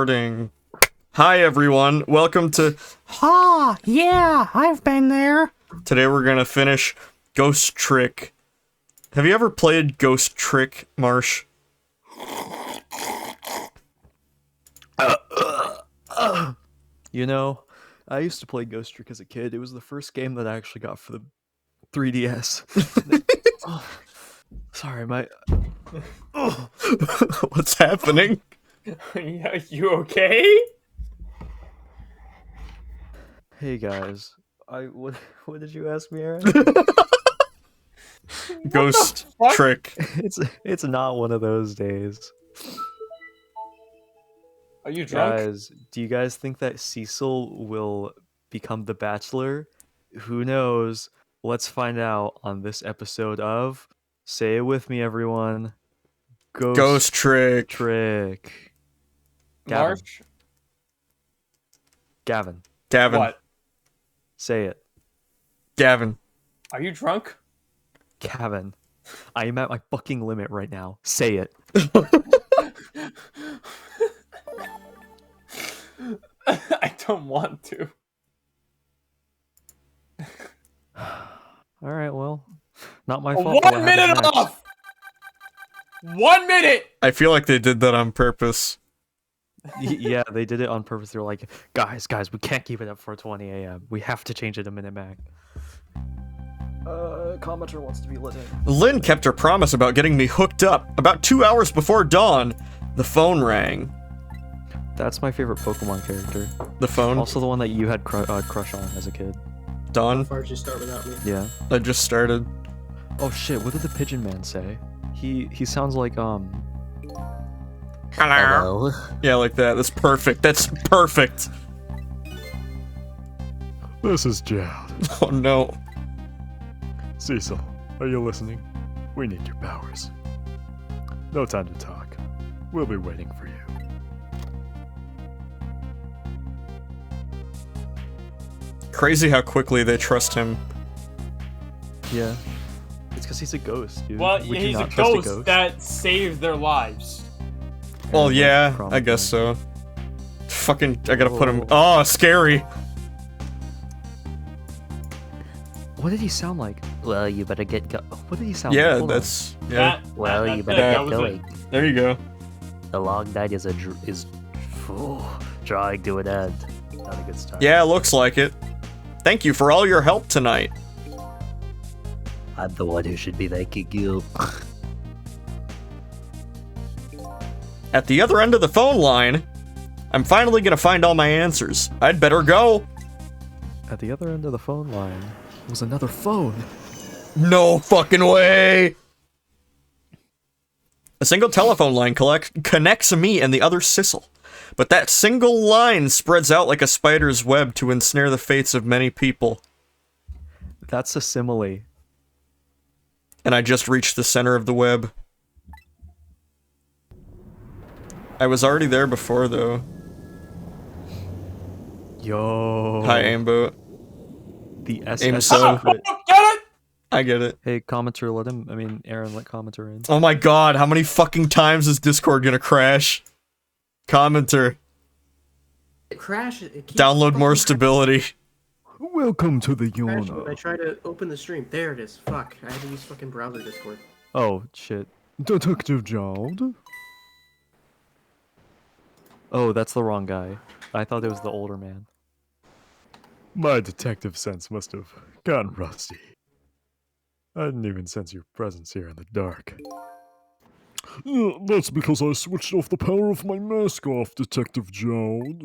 Recording. Hi everyone, welcome to... Ah, yeah, I've been there. Today we're gonna finish Ghost Trick. Have you ever played Ghost Trick, Marsh? You know, I used to play Ghost Trick as a kid. It was the first game that I actually got for the 3DS. Oh, sorry, my... What's happening? Yeah, you okay? Hey guys, what did you ask me, Aaron? Ghost fuck? Trick. It's not one of those days. Are you drunk? Guys, do you guys think that Cecil will become the Bachelor? Who knows? Let's find out on this episode of... Say it with me, everyone. Ghost Trick. Trick. Gavin. Marsh? Gavin. Gavin. What? Say it. Gavin. Are you drunk? Gavin. I am at my fucking limit right now. Say it. I don't want to. Alright, well. Not my fault. 1 minute off! 1 minute! I feel like they did that on purpose. Yeah, they did it on purpose. They were like, guys, we can't keep it up for 20 a.m. We have to change it a minute back. Commenter wants to be lit in. Lynn kept her promise about getting me hooked up. About 2 hours before dawn, the phone rang. That's my favorite Pokemon character. The phone? Also the one that you had crush on as a kid. Dawn? How far did you start without me? Yeah. I just started. Oh shit, what did the Pigeon Man say? He sounds like, Hello. Yeah, like that. That's perfect. That's perfect. This is Jad. Oh no. Cecil, are you listening? We need your powers. No time to talk. We'll be waiting for you. Crazy how quickly they trust him. yeah. It's because he's a ghost, dude. Well, Would you he's a not trust ghost that saved their lives. Well, yeah, Probably. I guess so. Fucking, I gotta put him. Oh, scary. What did he sound like? Well, you better get What did he sound Yeah, like? Hold on. that's yeah. Well, That- you that- better that get was going. it. There you go. The long night is drawing to an end. Not a good start. Yeah, looks like it. Thank you for all your help tonight. I'm the one who should be thanking you. At the other end of the phone line, I'm finally gonna find all my answers. I'd better go. At the other end of the phone line was another phone. No fucking way. A single telephone line connects me and the other Cecil. But that single line spreads out like a spider's web to ensnare the fates of many people. That's a simile. And I just reached the center of the web. I was already there before, though. Yo. Hi, Ambo. The Aim SS so. secret. Get it? I get it. Hey, commenter, Aaron, let commenter in. Oh my god, how many fucking times is Discord gonna crash? Commenter. It crashes. It keeps Download more fucking stability. Welcome to the crashing when I Yona. try to open the stream. There it is. Fuck. I had to use fucking browser Discord. Oh, shit. Detective Jald? Oh, that's the wrong guy. I thought it was the older man. My detective sense must have gotten rusty. I didn't even sense your presence here in the dark. That's because I switched off the power of my mask off, Detective Jald.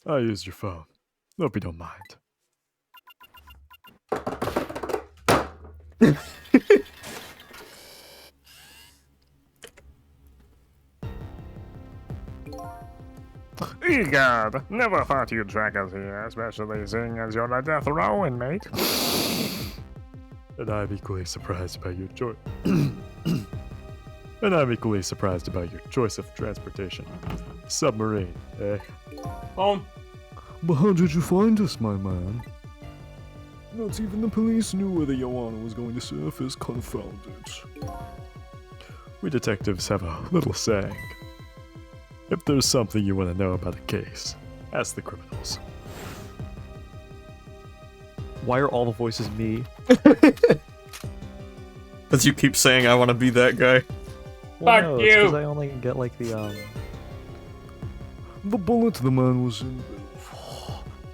I used your phone. Hope you don't mind. Egad, never thought you'd track us here, especially seeing as you're a death row inmate. And I'm equally surprised about your choice. And I'm equally surprised about your choice of transportation. Submarine, eh? Phone. But how did you find us, my man? Not even the police knew where the Joanna was going to surface, confound it. We detectives have a little saying. If there's something you want to know about the case, ask the criminals. Why are all the voices me? As you keep saying, I want to be that guy. Well, Fuck no, you. it's because I only get like the The bullet the man was in.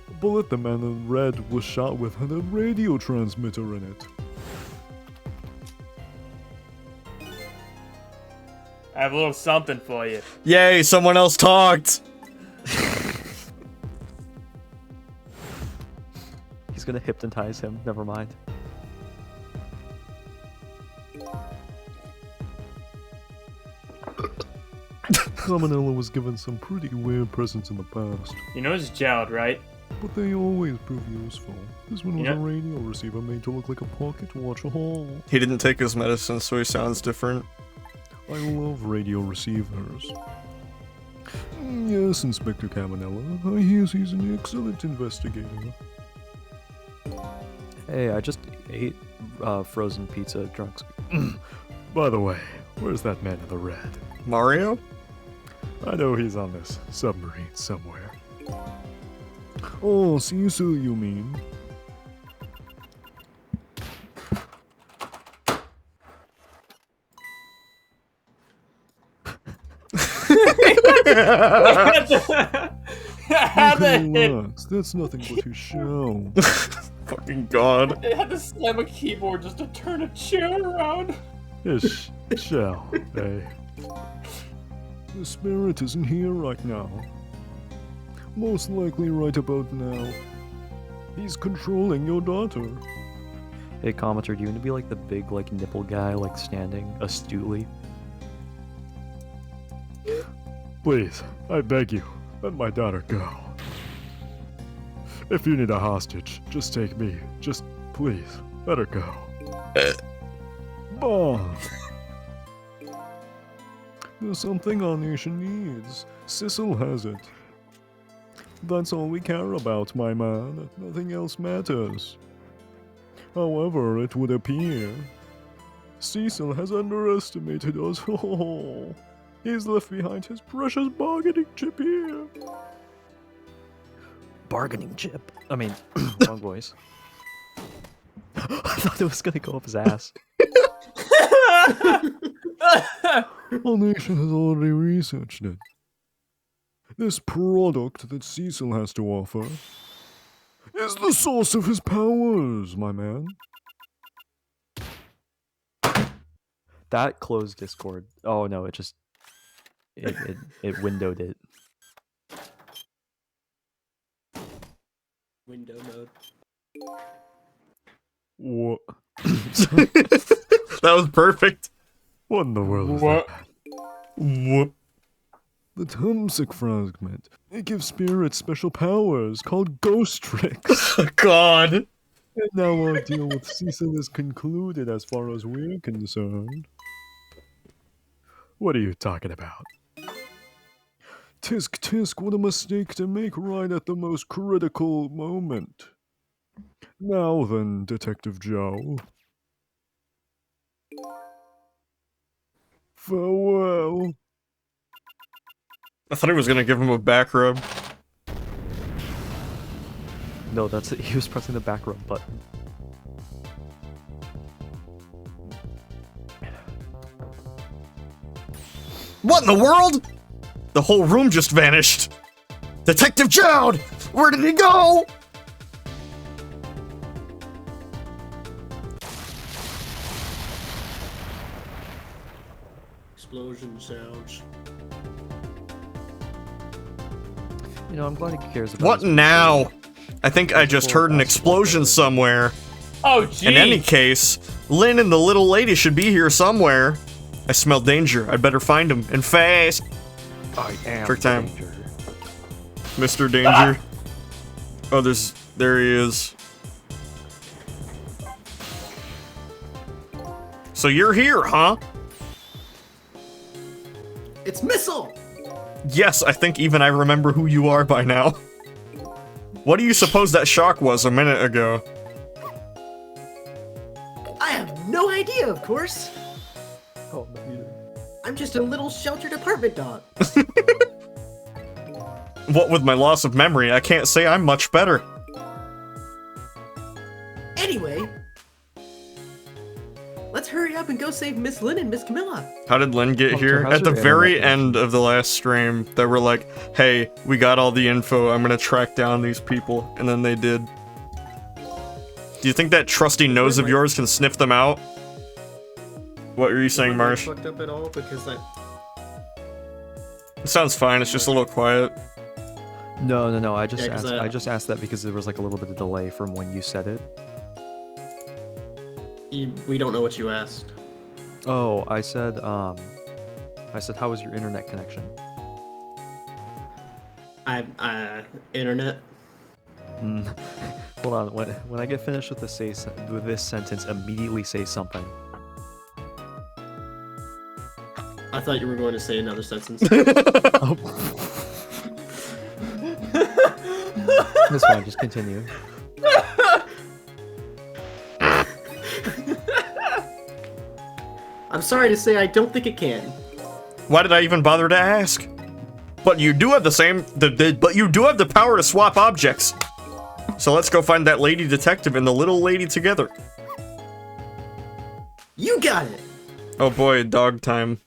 The bullet the man in red was shot with had a radio transmitter in it. I have a little something for you. Yay, someone else talked! He's gonna hypnotize him. Never mind. Caminella was given some pretty weird presents in the past, You know it's gelled, right? but they always prove useful. This one was Yeah. a radio receiver made to look like a pocket watch hall. He didn't take his medicine, so he sounds different. I love radio receivers. Yes, Inspector Caminella, I hear he's an excellent investigator. Hey, I just ate frozen pizza drunks. By the way, where's that man in the red? Mario? I know he's on this submarine somewhere. Oh, Cecil, you mean? How You the can hit? relax, that's nothing but his show. Fucking god. It had to slam a keyboard just to turn a chair around. His shell, eh? The spirit isn't here right now. Most likely right about now. He's controlling your daughter. Hey, commenter, do you want to be like the big like nipple guy, like standing astutely? Please, I beg you, let my daughter go. If you need a hostage, just take me. Just please, let her go. Bomb! There's something our nation needs. Sissel has it. That's all we care about, my man. Nothing else matters. However, it would appear Cecil has underestimated us. Oh, he's left behind his precious bargaining chip here. Bargaining chip. I mean, wrong voice. I thought it was gonna go up his ass. Our nation has already researched it. This product that Cecil has to offer is the source of his powers, my man. That closed Discord. Oh no, it just it windowed it. Window mode. What? That was perfect. What in the world is What? that? Whoop. The Tumsic fragment. It gives spirits special powers called ghost tricks. God. And now our deal with Cecil is concluded as far as we're concerned. What are you talking about? Tisk tisk, what a mistake to make right at the most critical moment. Now then, Detective Joe. Farewell. I thought he was gonna give him a back rub. No, that's it. He was pressing the back rub button. What in the world? The whole room just vanished. Detective Jowd! Where did he go? Explosion sounds. You know, I'm glad he cares about What his now? I think I just heard an explosion somewhere. Oh, gee. In any case, Lynn and the little lady should be here somewhere. I smell danger. I'd better find him. And fast. I am Trick time. danger. Mr. Danger. Oh, there he is. So you're here, huh? It's Missile! Yes, I think even I remember who you are by now. What do you suppose that shock was a minute ago? I have no idea, of course. Oh, no, you didn't. I'm just a little sheltered apartment dog. What with my loss of memory, I can't say I'm much better. Anyway, let's hurry up and go save Miss Lynn and Miss Camilla. How did Lynn get Hunter, here? how's At the your very internet end of the last stream, they were like, hey, we got all the info, I'm gonna track down these people, and then they did. Do you think that trusty nose of yours can sniff them out? What were you saying, Marsh? Fucked up at all because I. It sounds fine, it's just a little quiet. No. I just Yeah, 'cause, asked. I just asked that because there was like a little bit of delay from when you said it. We don't know what you asked. Oh, I said how was your internet connection? Internet. Hold on. When I get finished with this sentence, immediately say something. I thought you were going to say another sentence. That's fine. Just continue. I'm sorry to say I don't think it can. Why did I even bother to ask? But you do have but you do have the power to swap objects. So let's go find that lady detective and the little lady together. You got it! Oh boy, dog time.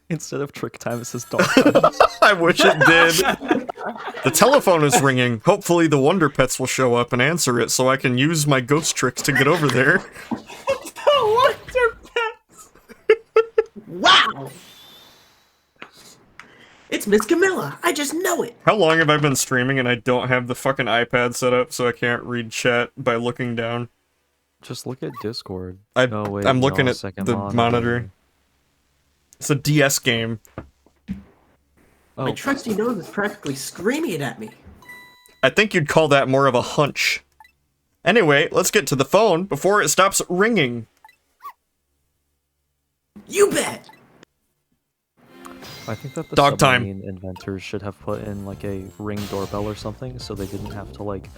Instead of trick time, it says dog time. I wish it did. The telephone is ringing. Hopefully the Wonder Pets will show up and answer it so I can use my ghost tricks to get over there. Wow! It's Miss Camilla. I just know it. How long have I been streaming and I don't have the fucking iPad set up so I can't read chat by looking down? Just look at Discord. I'm looking no, at second the monitor. It's a DS game. Oh, My trusty nose is practically screaming it at me. I think you'd call that more of a hunch. Anyway, let's get to the phone before it stops ringing. You bet! I think that the Dog time. submarine inventors should have put in like a ring doorbell or something, so they didn't have to like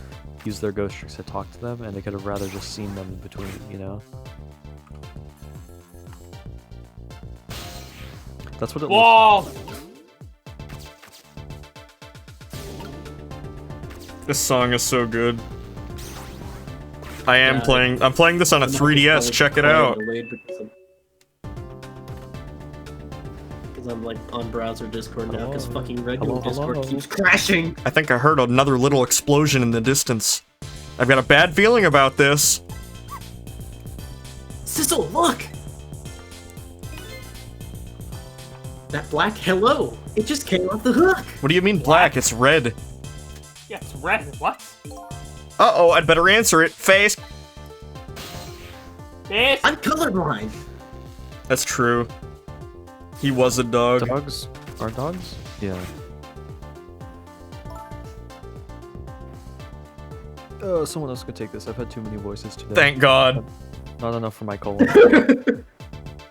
use their ghost tricks to talk to them, and they could have rather just seen them in between, you know? That's what it looks Wall! This song is so good. I'm playing this on a I'm 3DS, check it out. Because I'm like on browser Discord now, because Hello? fucking regular Hello, Discord hello? keeps crashing. I think I heard another little explosion in the distance. I've got a bad feeling about this. Sissel, look! That black hello! It just came off the hook! What do you mean black? It's red. Yeah, it's red. What? Uh-oh, I'd better answer it. Face. This? I'm colorblind! That's true. He was a dog. Dogs are dogs? Yeah. Someone else could take this. I've had too many voices today. Thank God. Not enough for my colon.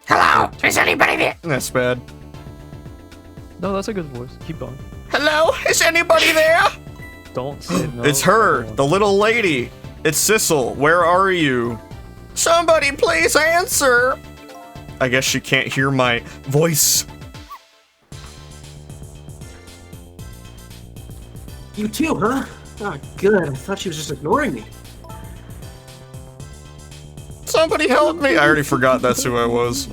Hello, is anybody there? That's bad. No, that's a good voice. Keep going. Hello? Is anybody there? Don't say no. It's her, the little lady. It's Sissel. Where are you? Somebody please answer. I guess she can't hear my voice. You too, huh? Oh, good. I thought she was just ignoring me. Somebody help me. I already forgot that's who I was.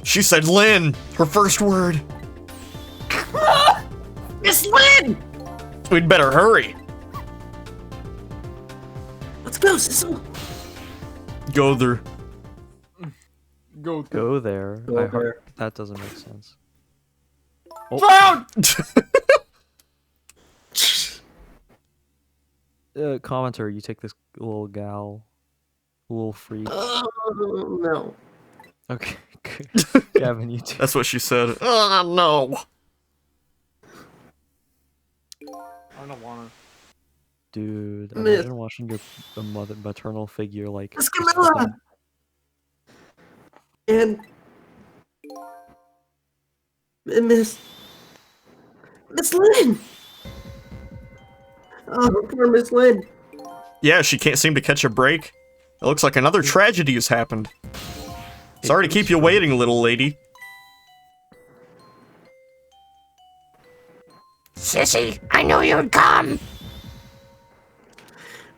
She said Lynn, her first word. Miss Lynn! We'd better hurry. Let's go, Sissel! Go there. Go there. Go I there. heard that doesn't make sense. Found! Commenter, you take this little gal, little freak. Oh, no. Okay, good. Gavin, you too. That's what she said. Oh, no. I don't wanna. Dude, Miss- imagine watching your maternal figure like. Miss just Camilla! fucking- And... Miss Lynn! Oh, poor Miss Lynn. Yeah, she can't seem to catch a break. It looks like another tragedy has happened. Sorry to keep you waiting, little lady. Sissy, I knew you'd come.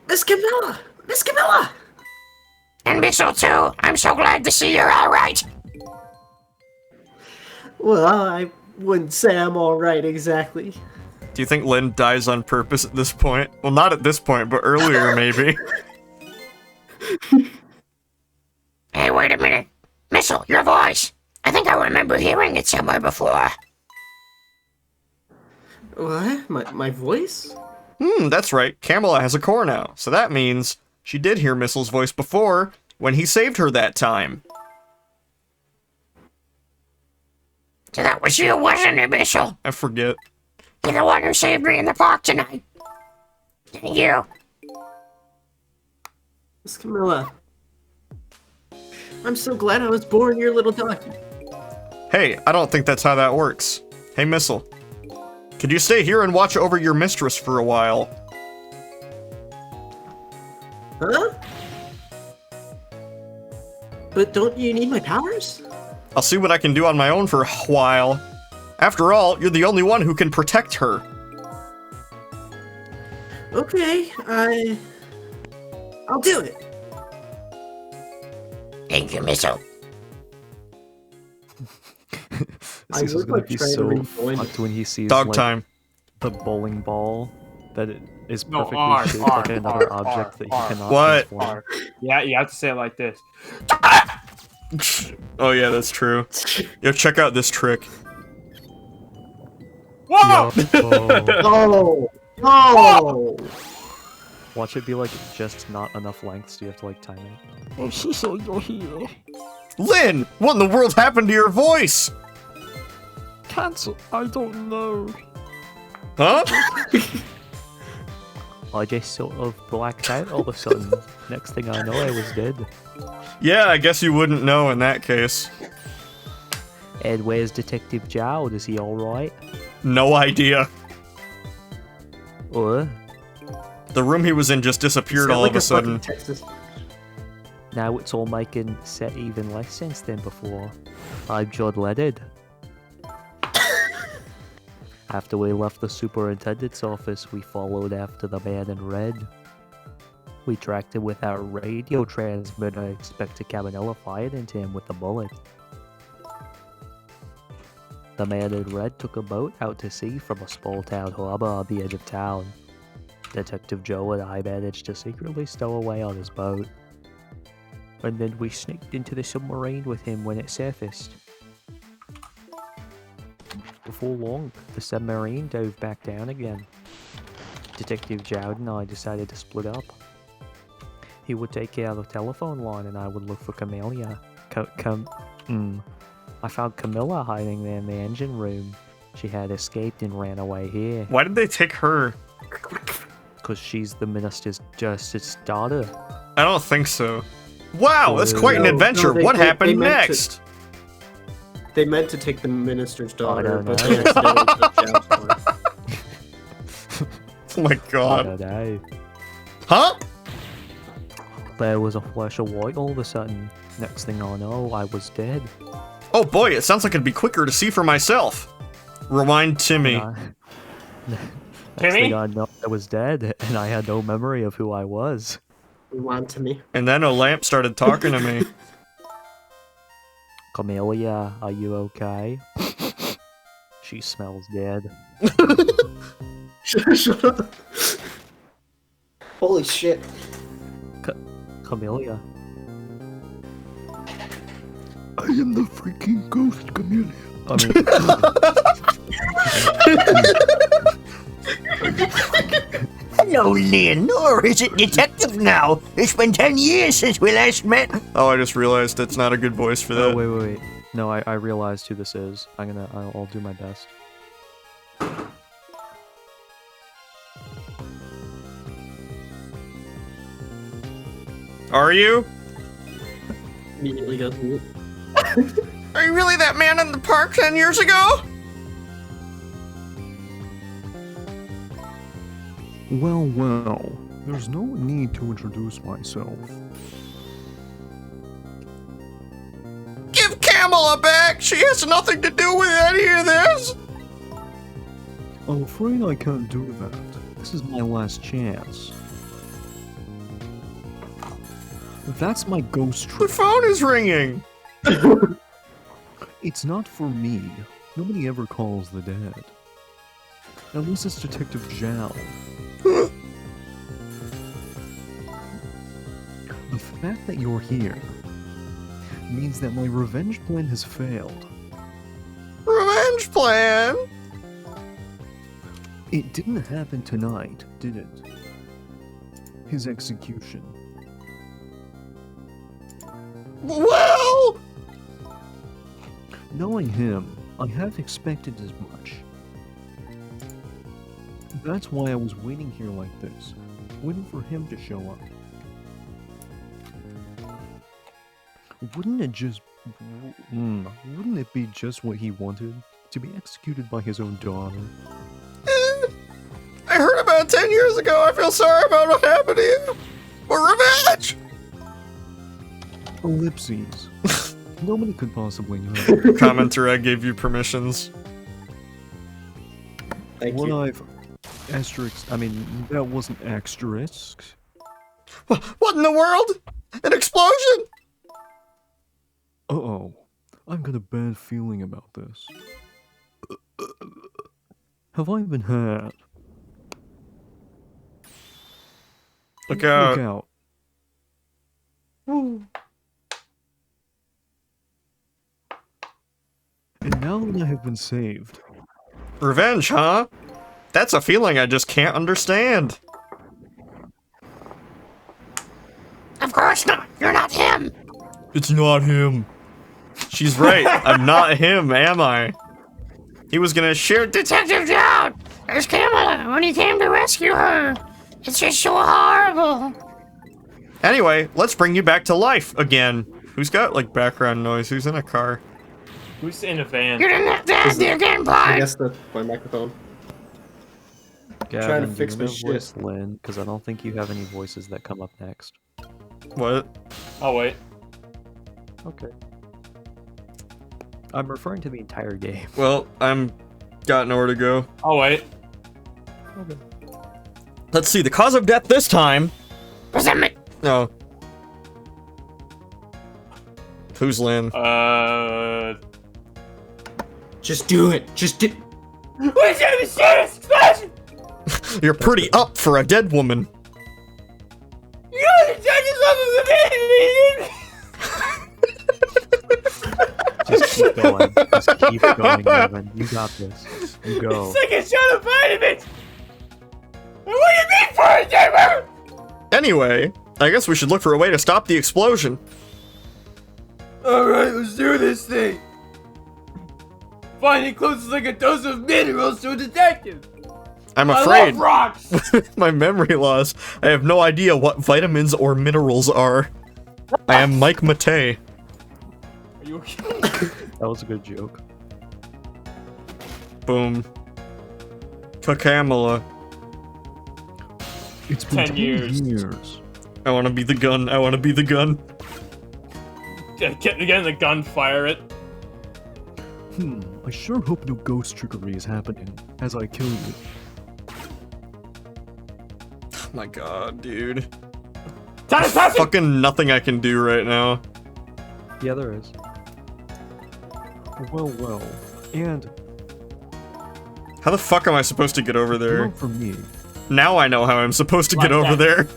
Miss Camilla! Miss Camilla! And Mistletoe, I'm so glad to see you're alright. Well, I wouldn't say I'm alright exactly. Do you think Lynn dies on purpose at this point? Well, not at this point, but earlier maybe. Hey, wait a minute. Missile, your voice. I think I remember hearing it somewhere before. What? My voice? That's right. Camilla has a core now, so that means she did hear Missile's voice before when he saved her that time. So that was you, wasn't it, Missile? I forget. You're the one who saved me in the park tonight. Thank you. Miss Camilla. I'm so glad I was born your little doggy. Hey, I don't think that's how that works. Hey, Missile. Could you stay here and watch over your mistress for a while? Huh? But don't you need my powers? I'll see what I can do on my own for a while. After all, you're the only one who can protect her. Okay, I'll do it. Thank you, Missile. I Cecil's would gonna like be trying to so rejoin- fucked when he sees Dog like, time. the bowling ball that it is No, perfectly R, shaped R, like another R, object that he R. cannot What? transform. Yeah, you have to say it like this. Oh yeah, that's true. Yo, check out this trick. Whoa! Oh. Oh! Oh! Watch it be like just not enough length, so you have to like time it. Oh, Cecil, you're here. Lynn, what in the world happened to your voice? Cancel. I don't know. Huh? I just sort of blacked out all of a sudden. Next thing I know, I was dead. Yeah, I guess you wouldn't know in that case. Ed, where's Detective Jowd? Is he alright? No idea. Or The room he was in just disappeared Sound all like of a fucking sudden. Texas. now it's all making set even less sense than before. I'm Jod-leaded. After we left the superintendent's office, we followed after the man in red. We tracked him with our radio transmitter and expected Cabanella fired into him with a bullet. The man in red took a boat out to sea from a small town harbor on the edge of town. Detective Joe and I managed to secretly stow away on his boat. And then we sneaked into the submarine with him when it surfaced. Before long, the submarine dove back down again. Detective Jowd and I decided to split up. He would take care of the telephone line and I would look for Camellia. I found Camilla hiding there in the engine room. She had escaped and ran away here. Why did they take her? Because she's the minister's justice daughter. I don't think so. Wow, that's quite an No, adventure. they- What they happened meant to- next? They meant to take the minister's daughter, don't but know. they accidentally took Jowd's daughter. Oh my I god. don't know. Huh? There was a flash of white all of a sudden. Next thing I know, I was dead. Oh boy, it sounds like it'd be quicker to see for myself. Rewind Timmy. Next Timmy? thing I know, I was dead, and I had no memory of who I was. Rewind to me. And then a lamp started talking to me. Camellia, are you okay? She smells dead. Shut up. Holy shit. Camellia. I am the freaking ghost, Camellia. Hello, Lynn. Or is it Detective now? It's been 10 years since we last met. Oh, I just realized that's not a good voice for that. Oh, wait. No, I realized who this is. I'll do my best. Are you? Immediately goes mute. Are you really that man in the park 10 years ago? Well, there's no need to introduce myself. Give Camilla back! She has nothing to do with any of this! I'm afraid I can't do that. This is my last chance. That's my ghost The trick. phone is ringing! It's not for me. Nobody ever calls the dead. Unless it's Detective Zhao. The fact that you're here means that my revenge plan has failed. Revenge plan? It didn't happen tonight, did it? His execution. Well! Knowing him, I have expected as much. That's why I was waiting here like this, waiting for him to show up. Wouldn't it be just what he wanted? To be executed by his own daughter? I heard about it 10 years ago. I feel sorry about what happened to you. But revenge! Ellipses. Nobody could possibly know. Commenter, I gave you permissions. Thank What you. I've asterisk. I mean, that wasn't asterisk. What in the world? An explosion? Uh-oh. I've got a bad feeling about this. Have I been had? Look out. Look out. And now that I have been saved, Revenge, huh? That's a feeling I just can't understand. Of course not. You're not him. It's not him. She's right. I'm not him, am I? He was gonna shoot Detective John! There's Kamala when he came to rescue her. It's just so horrible. Anyway, let's bring you back to life again. Who's got, like, background noise? Who's in a car? Who's in a van? You didn't have to ask the game I part. guess that's my microphone. Gavin, Trying to do fix you my know shit. voice Lynn? Because I don't think you have any voices that come up next. What? Oh, wait. Okay. I'm referring to the entire game. Well, got nowhere to go. Oh, wait. Let's see, the cause of death this time. Was that me? No. Who's Lynn? Just do it. Just do. What's in the serious explosion? You're pretty up for a dead woman. You're the judges of the Just keep going. Just keep going, Gavin. You got this. You go. It's like a shot of vitamins. What do you mean for a gamer? Anyway, I guess we should look for a way to stop the explosion. Alright, let's do this thing. Finding clues is like a dose of minerals to a detective. I'm I afraid, love rocks. with my memory loss, I have no idea what vitamins or minerals are. I am Mike Matei. Are you okay? That was a good joke. Boom. Kakamala. it's been 10 10 years. years. I wanna be the gun. I wanna be the gun. Get the gun, fire it. I sure hope no ghost trickery is happening as I kill you. Oh my god, dude. Time is passing. Fucking nothing I can do right now. Yeah, there is. Well. And How the fuck am I supposed to get over there? not for me. Now I know how I'm supposed to get Like over that. there.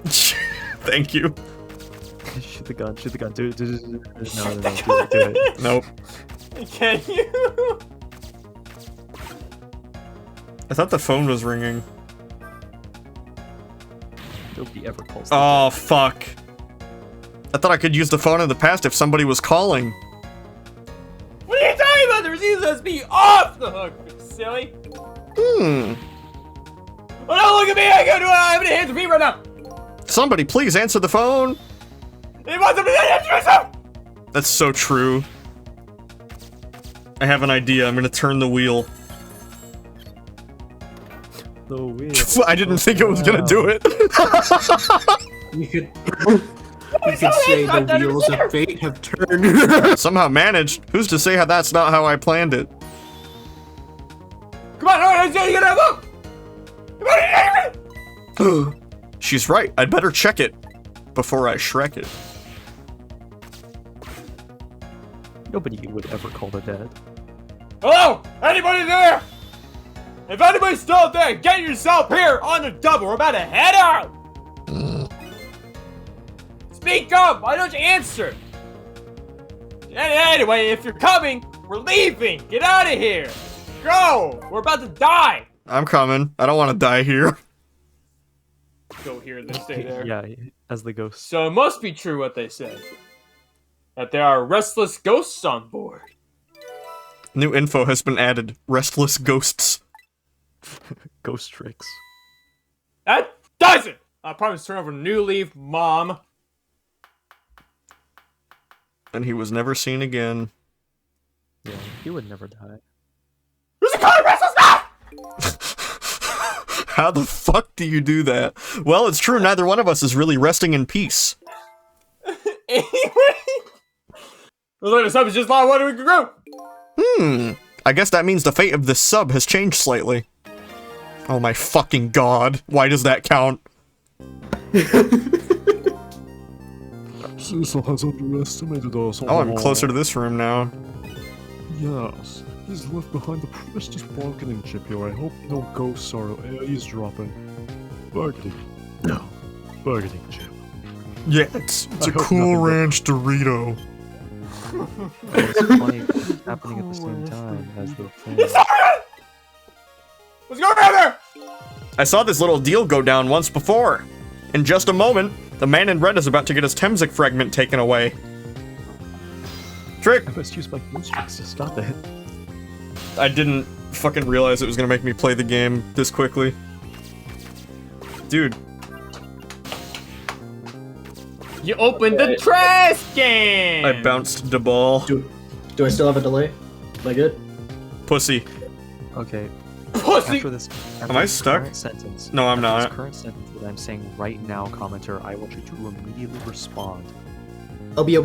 Thank you. Shoot the gun. Shoot the gun. Do it. No. Do it. Nope. Can you? I thought the phone was ringing. Nobody ever calls. the Oh, fuck. I thought I could use the phone in the past if somebody was calling. What are you talking about? The receiver says be off the hook, silly. Hmm. Oh no, look at me! I gotta do it! I have any hands free right now! Somebody please answer the phone. He wants somebody to answer myself! That's so true. I have an idea. I'm gonna turn the wheel. wheel. I didn't think it was gonna do it. You could. You could say the wheels of fate have turned. Somehow managed. Who's to say how that's not how I planned it? Come on, alright, you gotta move! Come on, She's right. I'd better check it before I Shrek it. Nobody would ever call the dead. Hello? Anybody there? If anybody's still there, get yourself here on the double. We're about to head out. Speak up. Why don't you answer? Anyway, if you're coming, we're leaving. Get out of here. Go. We're about to die. I'm coming. I don't want to die here. Go here and then stay there. Yeah, as the ghost. So it must be true what they say. That there are restless ghosts on board. New info has been added. Restless ghosts. Ghost tricks. That does it! I promise to turn over a new leaf, Mom. And he was never seen again. Yeah, he would never die. Who's a color restless now? How the fuck do you do that? Well, it's true, neither one of us is really resting in peace. Anyway. Look, the sub is just like what we can grow. I guess that means the fate of this sub has changed slightly. Oh my fucking god. Why does that count? Cecil has underestimated us. Oh, I'm closer to this room now. Yes, he's left behind the precious bargaining chip here. I hope no ghosts are eavesdropping. Bargaining. No. Bargaining chip. Yeah, it's I a hope Cool nothing but- Ranch Dorito. It's funny happening at the same time as the thing. What's going on there? I saw this little deal go down once before. In just a moment, the man in red is about to get his Temzik fragment taken away. Trick! I must use my ghost tricks to stop it. I didn't fucking realize it was gonna make me play the game this quickly. Dude. You opened the trash can! I bounced the ball. Do I still have a delay? Am I good? Pussy. Okay. Pussy! After this, after Am I this stuck? current sentence, No, I'm after not. This current sentence that I'm saying right now, commenter, I want you to immediately respond. OB. Okay,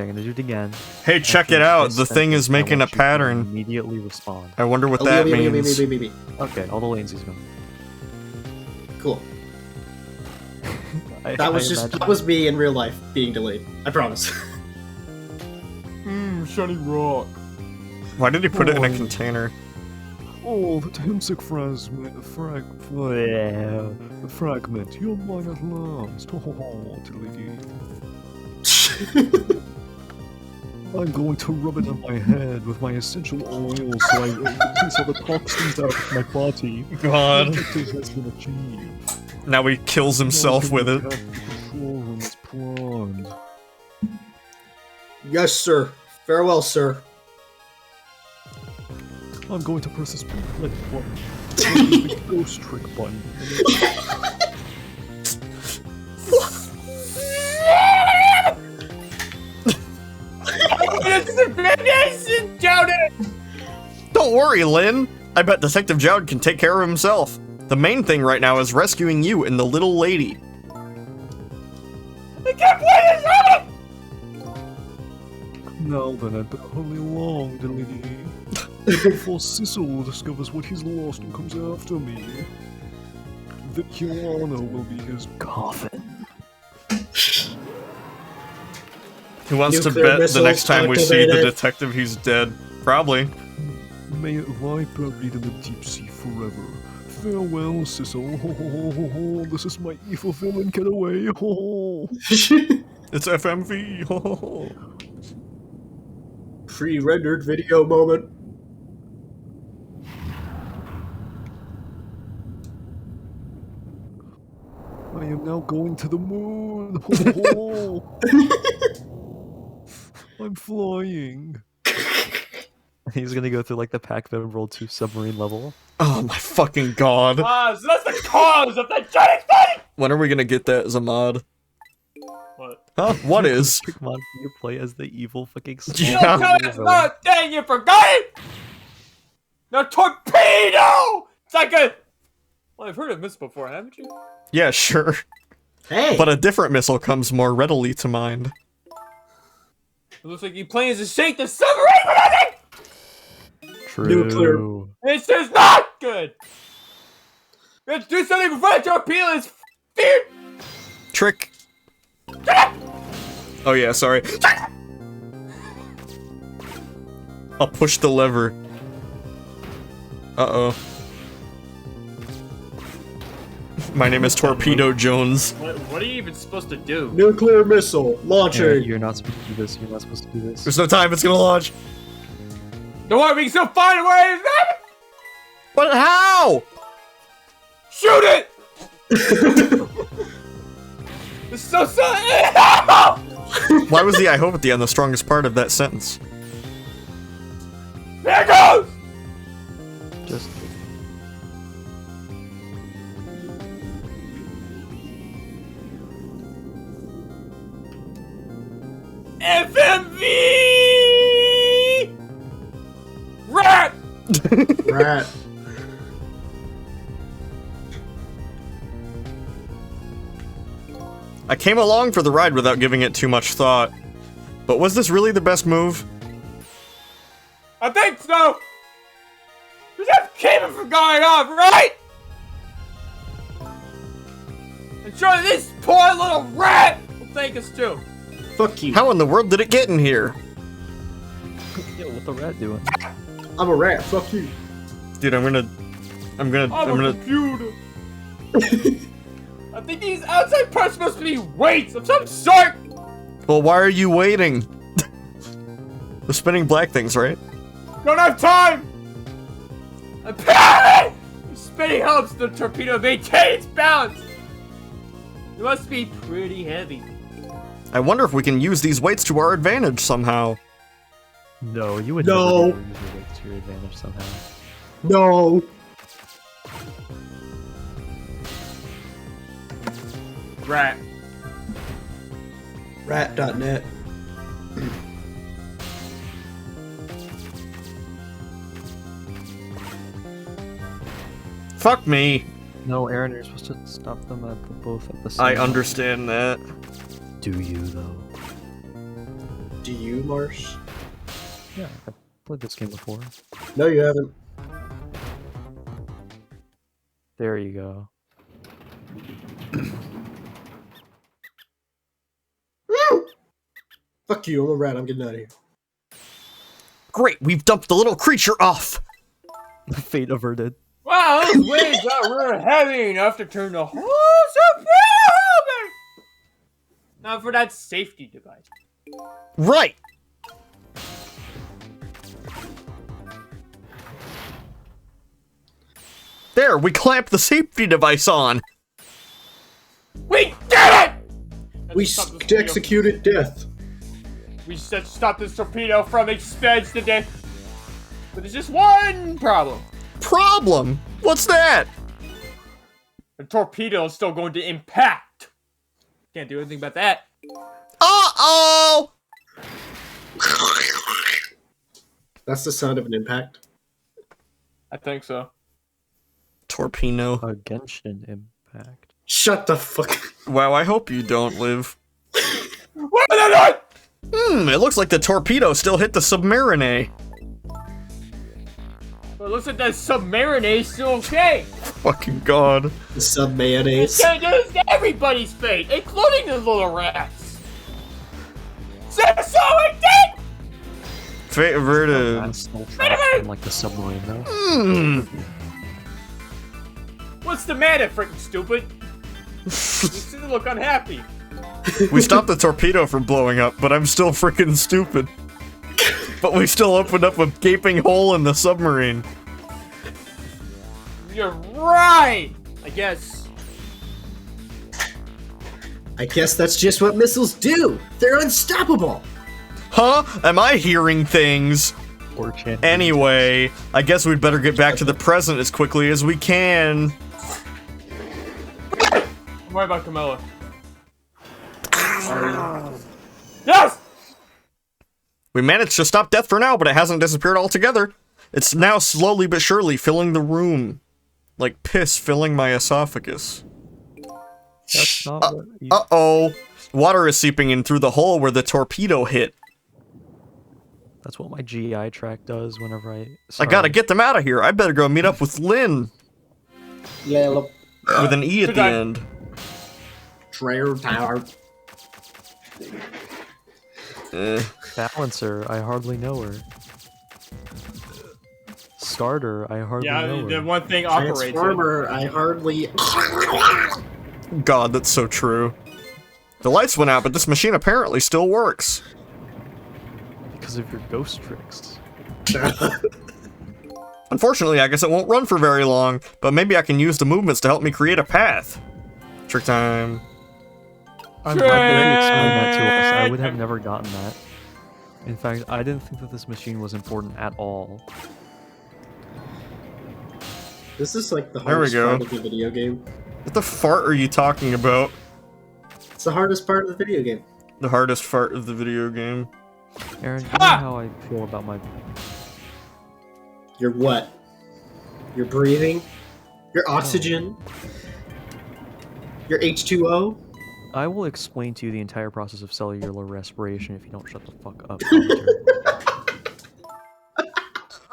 I'm gonna do it again. Hey, check After it out. this The thing sentence, is I making a want you to pattern. Immediately respond. I wonder what that means. Okay, all the lanes he's going. Cool. I That was me in real life being delayed. I promise. Shiny rock. Why did he put it in a container? Oh, the Temzik fragment. You're mine at last. Oh, Tilly. I'm going to rub it on my head with my essential oil so I release all the toxins out of my body. God. The objective has been achieved. Now he kills himself with it. The control room is planned. Yes, sir. Farewell, sir. I'm going to press this red button. The ghost trick button. Don't worry, Lynn. I bet Detective Jowd can take care of himself. The main thing right now is rescuing you and the little lady. I can't play this game! Now then, I'd better hurry along, Dilly. Before Cecil discovers what he's lost and comes after me, the Kiwana will be his coffin. Who wants to Nuclear bet the missiles next time we see the activated. detective he's dead? Probably. May it lie buried in the deep sea forever. Farewell, Cecil. This is my evil villain getaway. It's FMV. Pre-rendered video moment. I am now going to the moon. I'm flying. He's gonna go through like the Pac-Man World 2 submarine level. Oh my fucking god. So that's the cause of the giant thing! When are we gonna get that as a mod? What? Huh? What is? Come on, can you play as the evil fucking Yeah. No, it's not! Dang, you forgot it! The torpedo! It's like a... Well, I've heard of this before, haven't you? Yeah, sure. Hey! But a different missile comes more readily to mind. It looks like you plans to shake the submarine with nothing! True. This is not good! Let's do something before the torpedo is feared! Trick. Oh yeah, sorry. I'll push the lever. Uh-oh. My name is Torpedo Jones. What are you even supposed to do? Nuclear missile Yeah, launcher. you're not supposed to do this. You're not supposed to do this. There's no time, it's gonna launch. Don't worry, we can still find a way! But how? Shoot it! This is so silly! Why was the I hope at the end the strongest part of that sentence? There it goes! Just FMV! Rat! Rat. I came along for the ride without giving it too much thought. But was this really the best move? I think so! We just keep it from going off, right? And surely this poor little rat will thank us too. Fuck you. How in the world did it get in here? yeah, what the rat doing? I'm a rat. Fuck you. Dude, I'm gonna I'm a computer. I think these outside parts must be weights of some sort. Well, why are you waiting? The spinning black things, right? Don't have time. Apparently, the spinning helps the torpedo maintain its balance. It must be pretty heavy. I wonder if we can use these weights to our advantage somehow. No, you would No. never use your weights to your advantage somehow. No. Rat. Rat.net. Fuck me. No, Aaron, you're supposed to stop them at both at the same I time. understand that. Do you, though? Do you, Marsh? Yeah, I've played this game before. No, you haven't. There you go. Fuck you. I'm a rat. I'm getting out of here. Great, we've dumped the little creature off. Fate averted. Wow, those waves were heavy enough to turn the whole torpedo over. Not for that safety device. Right. There, we clamped the safety device on. We did it! We Let's stop this torpedo. executed death. We should stop this torpedo from expansion. But there's just one problem. Problem? What's that? The torpedo is still going to impact. Can't do anything about that. Uh-oh! That's the sound of an impact. I think so. Torpedo. A Genshin impact. Shut the fuck up. Wow, I hope you don't live. What are they doing? It looks like the torpedo still hit the submarine. Well, it looks like that submarine is still okay. Fucking god. The sub It's mayonnaise. gonna do this to everybody's fate, including the little rats. So it did! Fate averted. That's still trapped in like the submarine though. What's the matter, freaking stupid? You seem to look unhappy. We stopped the torpedo from blowing up, but I'm still freaking stupid. But we still opened up a gaping hole in the submarine. You're right! I guess. I guess that's just what missiles do. They're unstoppable. Huh? Am I hearing things? Or chance. Anyway, I guess we'd better get back to the present as quickly as we can. I'm worried about Camilla. Yes! We managed to stop death for now, but it hasn't disappeared altogether. It's now slowly but surely filling the room. Like piss filling my esophagus. That's not what you... Uh-oh. Water is seeping in through the hole where the torpedo hit. That's what my GI track does whenever I... I gotta get them out of here. I better go meet up with Lynn. Yellow. With an E at the end. Trayer Tower. Balancer, I hardly know her. Starter, I hardly know her. the one thing operates it. Transformer, I hardly... God, that's so true. The lights went out, but this machine apparently still works. Because of your ghost tricks. Unfortunately, I guess it won't run for very long, but maybe I can use the movements to help me create a path. Trick time. I'm glad that you explained that to us. I would have never gotten that. In fact, I didn't think that this machine was important at all. This is like the There we hardest go. part of the video game. What the fart are you talking about? It's the hardest part of the video game. The hardest fart of the video game. Aaron, you know how I feel about my... Your what? Your breathing? Your oxygen? Your H2O? I will explain to you the entire process of cellular respiration if you don't shut the fuck up.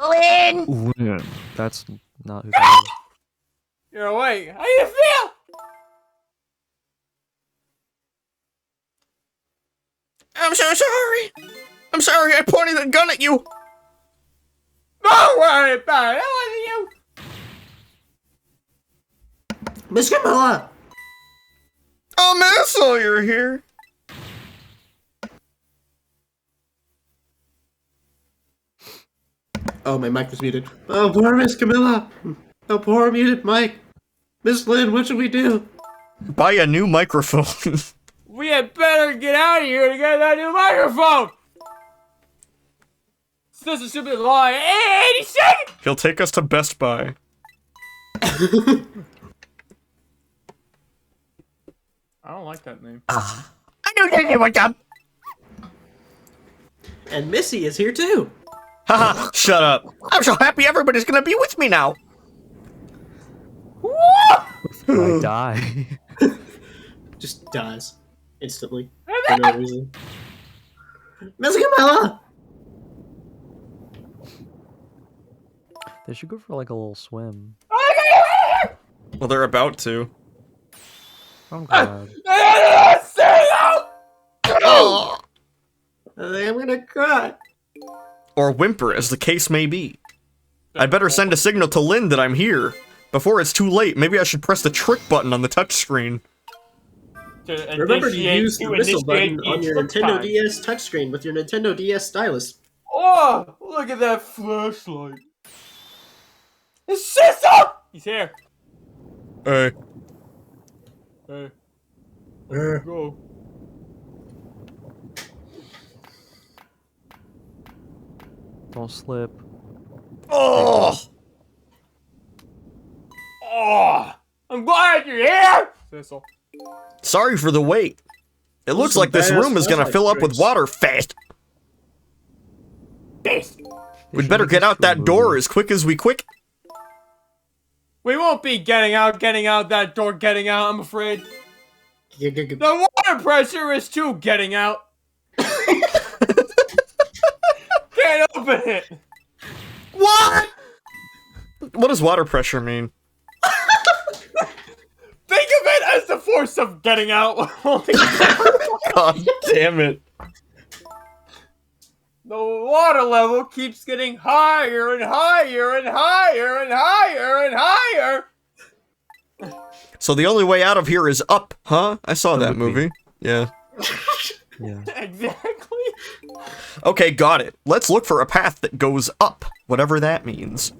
Lynn! Lynn. That's not who that is. You're awake. How do you feel? I'm so sorry. I'm sorry I pointed a gun at you. Don't worry about it. That wasn't you. Miss Camilla! Oh, Missile, you're here. Oh, my mic was muted. Oh, poor Miss Camilla! Oh, poor muted mic! Miss Lynn, what should we do? Buy a new microphone. We had better get out of here to get that new microphone. This should be lying. 80 seconds. He'll take us to Best Buy. I don't like that name. I knew that was up. And Missy is here too! Haha, shut up. I'm so happy everybody's gonna be with me now. I die. Just dies. Instantly. For no reason. Miss Camilla! They should go for like a little swim. Well, they're about to. I'm glad. Oh. I'm gonna cry. Or whimper, as the case may be. I'd better send a signal to Lynn that I'm here. Before it's too late, maybe I should press the trick button on the touchscreen. Remember to use the whistle button on your Nintendo DS touchscreen with your Nintendo DS stylus. Oh, look at that flashlight. It's Cecil! He's here. Hey. Hey. Let's go. Don't slip. Oh! Oh, I'm glad you're here! Cecil. Sorry for the wait. It looks like this room is gonna fill up with water fast. We'd better get out that door as quick as we quick. We won't be getting out that door, I'm afraid. The water pressure is too getting out. Can't open it. What? What does water pressure mean? Think of it as the force of getting out. God damn it. The water level keeps getting higher and higher and higher and higher and higher. So the only way out of here is up, huh? I saw that movie. Yeah. Yeah. Exactly. Okay, got it. Let's look for a path that goes up, whatever that means.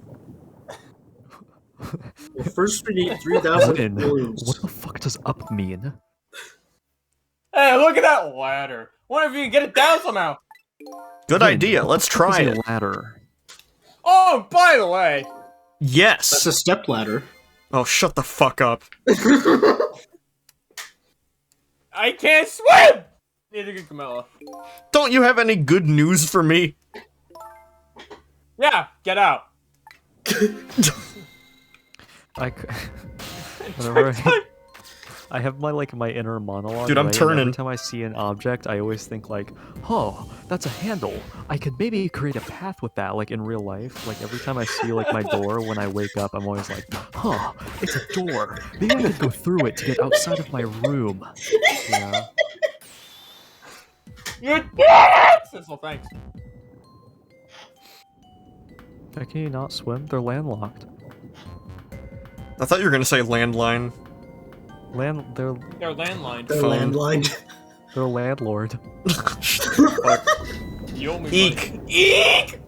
Well, first we need 3,000 Lynn, balloons. what the fuck does up mean? Hey, look at that ladder. Wonder if you can get it down somehow. Good idea. Let's try Is it. a ladder. Oh, by the way. That's Yes. a stepladder. Oh, shut the fuck up. I can't swim! Neither can Camilla. Don't you have any good news for me? Yeah, get out. Whenever I have my inner monologue. Dude, I'm right? turning. And every time I see an object, I always think like, oh, that's a handle. I could maybe create a path with that, like in real life. Like every time I see like my door when I wake up, I'm always like, huh, it's a door. Maybe I could go through it to get outside of my room. You know? You did it! Sissel, thanks. How can you not swim? They're landlocked. I thought you were gonna say landline. They're They're landline. They're Phone. landline. they're a landlord. Fuck. You owe me Eek. money. Eek!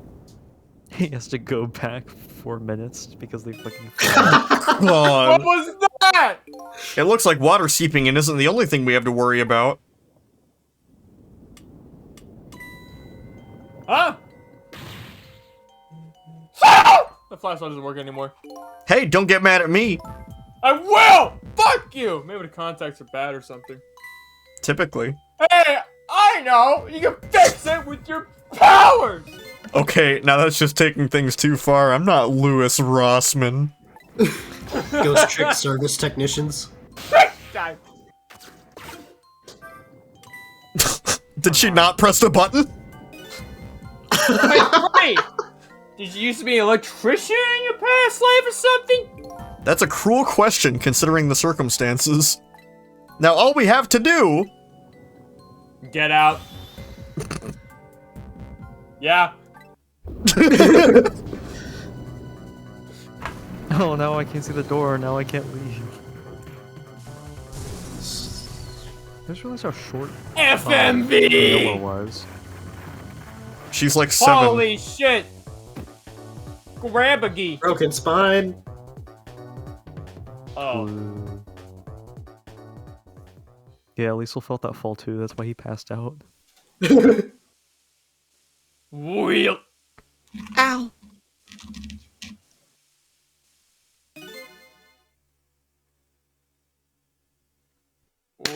He has to go back 4 minutes because they fucking. Come What on. was that? It looks like water seeping in isn't the only thing we have to worry about. Huh? The flashlight doesn't work anymore. Hey, don't get mad at me. I will! Fuck you! Maybe the contacts are bad or something. Typically. Hey, I know! You can fix it with your powers! Okay, now that's just taking things too far. I'm not Louis Rossman. Ghost trick service technicians. Die. Did she not press the button? Hey, did you used to be an electrician in your past life or something? That's a cruel question considering the circumstances. Now all we have to do... Get out. Yeah. Oh, now I can't see the door. Now I can't leave. I just realized how short Noah FMV! was. She's like 7. Holy shit! Grab-a-gee. Broken spine. Oh. Ooh. Yeah, Liesel felt that fall too. That's why he passed out. Wheel. Ow.